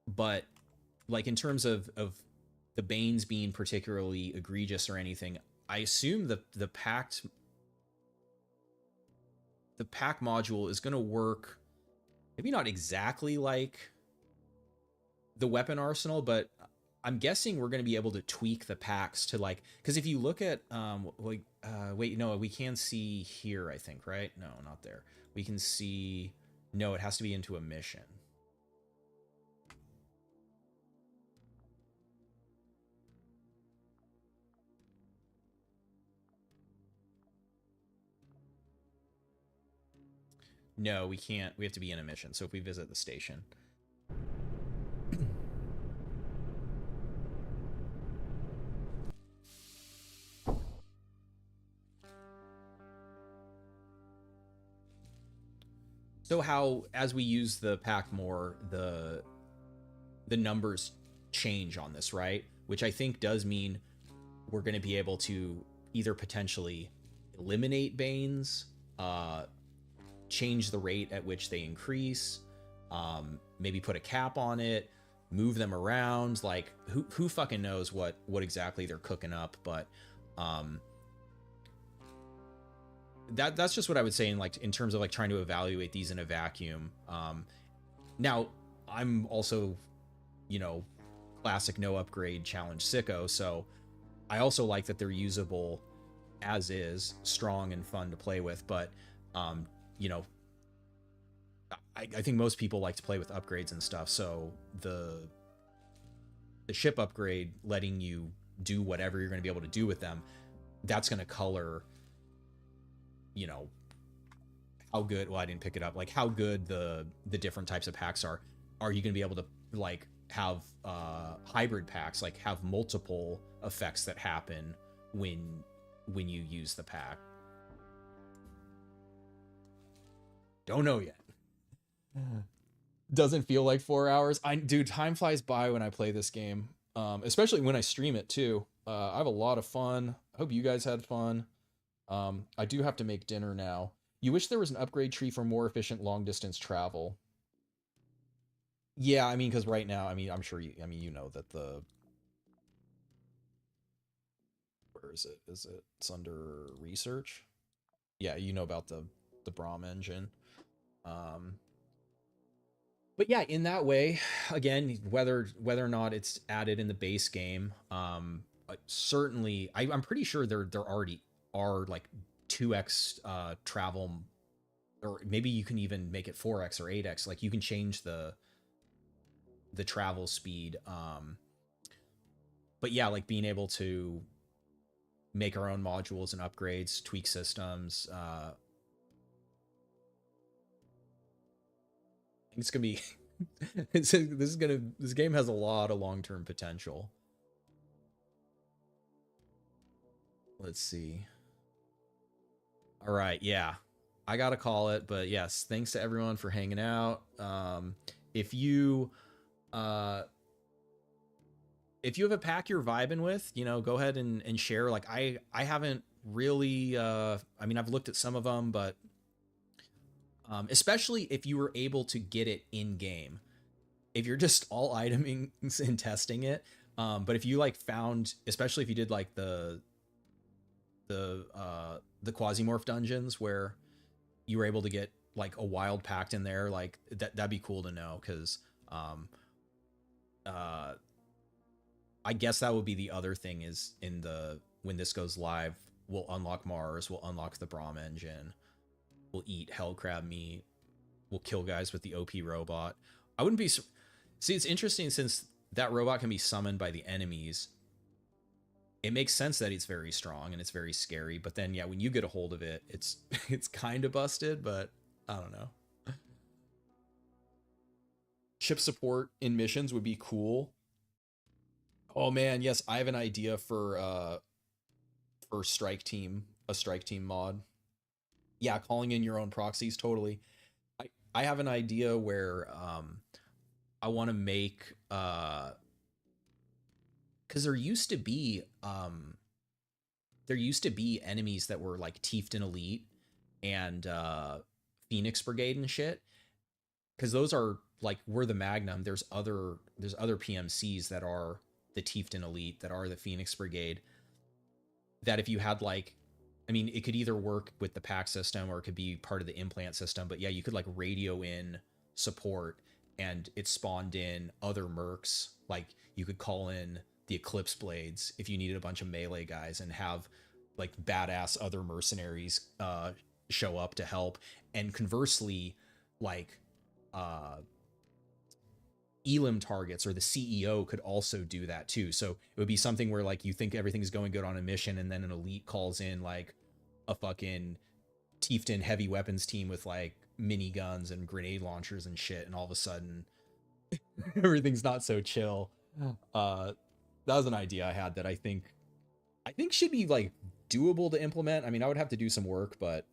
But like in terms of the Banes being particularly egregious or anything, I assume the pack module is going to work maybe not exactly like the weapon arsenal, but I'm guessing we're going to be able to tweak the packs to like, because if you look at wait, no, we can see here, I think, right? No, not there. We can see, no, it has to be into a mission. No, we can't. We have to be in a mission. So if we visit the station. So how, as we use the pack more, the numbers change on this, right? Which I think does mean we're going to be able to either potentially eliminate Banes, change the rate at which they increase, maybe put a cap on it, move them around. Like who fucking knows what exactly they're cooking up, but that's just what I would say in terms of like trying to evaluate these in a vacuum. Now I'm also, you know, classic no upgrade challenge sicko, so I also like that they're usable as is, strong and fun to play with, but you know, I think most people like to play with upgrades and stuff, so the ship upgrade letting you do whatever you're going to be able to do with them, that's going to color, you know, how good, well, I didn't pick it up, like how good the different types of packs are. Are you going to be able to like have hybrid packs, like have multiple effects that happen when you use the pack? Don't know yet. Doesn't feel like 4 hours. Dude, time flies by when I play this game, especially when I stream it too. I have a lot of fun. I hope you guys had fun. I do have to make dinner now. You wish there was an upgrade tree for more efficient long distance travel. Yeah, I mean, because right now, I mean, I'm sure you, I mean, you know that the, where is it? It's under research. Yeah, you know about the Braum engine. But yeah, in that way, again, whether or not it's added in the base game, certainly, I'm pretty sure there already are like 2x travel, or maybe you can even make it 4x or 8x. Like you can change the travel speed. But yeah, like being able to make our own modules and upgrades, tweak systems. It's gonna be this game has a lot of long-term potential. Let's see. All right, yeah, I gotta call it, but yes, thanks to everyone for hanging out. If you have a pack you're vibing with, you know, go ahead and share. Like I haven't really I mean, I've looked at some of them, but especially if you were able to get it in game. If you're just all iteming and testing it, but if you like found, especially if you did like the Quasimorph dungeons where you were able to get like a wild pact in there, like that'd be cool to know, because I guess that would be the other thing is when this goes live, we'll unlock Mars, we'll unlock the Braum engine, we'll eat hell crab meat, we'll kill guys with the OP robot. I wouldn't be... See, it's interesting since that robot can be summoned by the enemies. it makes sense that it's very strong and it's very scary, but then yeah, when you get a hold of it, it's it's kind of busted, but I don't know. Ship support in missions would be cool. Oh man, yes, I have an idea for strike team, a strike team mod. Yeah, calling in your own proxies, totally. I have an idea where I want to make because there used to be enemies that were like Tiefton Elite and Phoenix Brigade and shit, because those are like, we're the Magnum. There's other PMCs that are the Tiefton Elite, that are the Phoenix Brigade, that if you had like, I mean, it could either work with the pack system or it could be part of the implant system, but yeah, you could like radio in support and it spawned in other mercs. Like you could call in the Eclipse Blades if you needed a bunch of melee guys, and have like badass other mercenaries show up to help. And conversely, like Elim targets or the CEO could also do that too. So it would be something where like you think everything's going good on a mission, and then an elite calls in like a fucking Tiefton heavy weapons team with like mini guns and grenade launchers and shit, and all of a sudden everything's not so chill. That was an idea I had that I think should be like doable to implement. I mean, I would have to do some work, but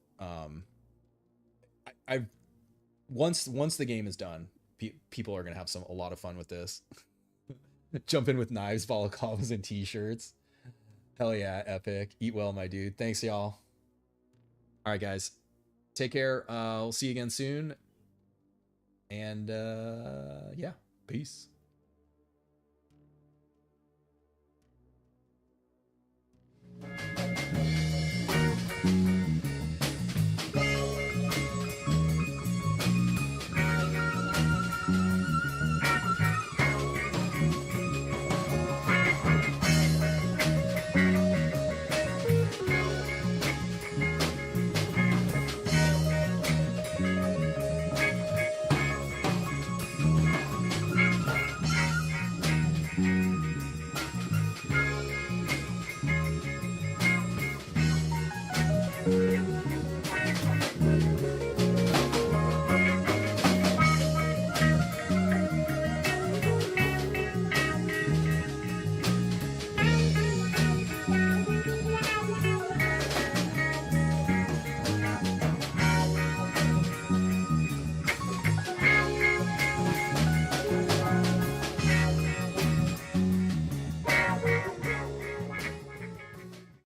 I've once the game is done, people are gonna have a lot of fun with this. Jump in with knives, balaclavas, and t-shirts. Hell yeah, epic. Eat well, my dude. Thanks, y'all. All right, guys. Take care. We'll see you again soon. And yeah, peace.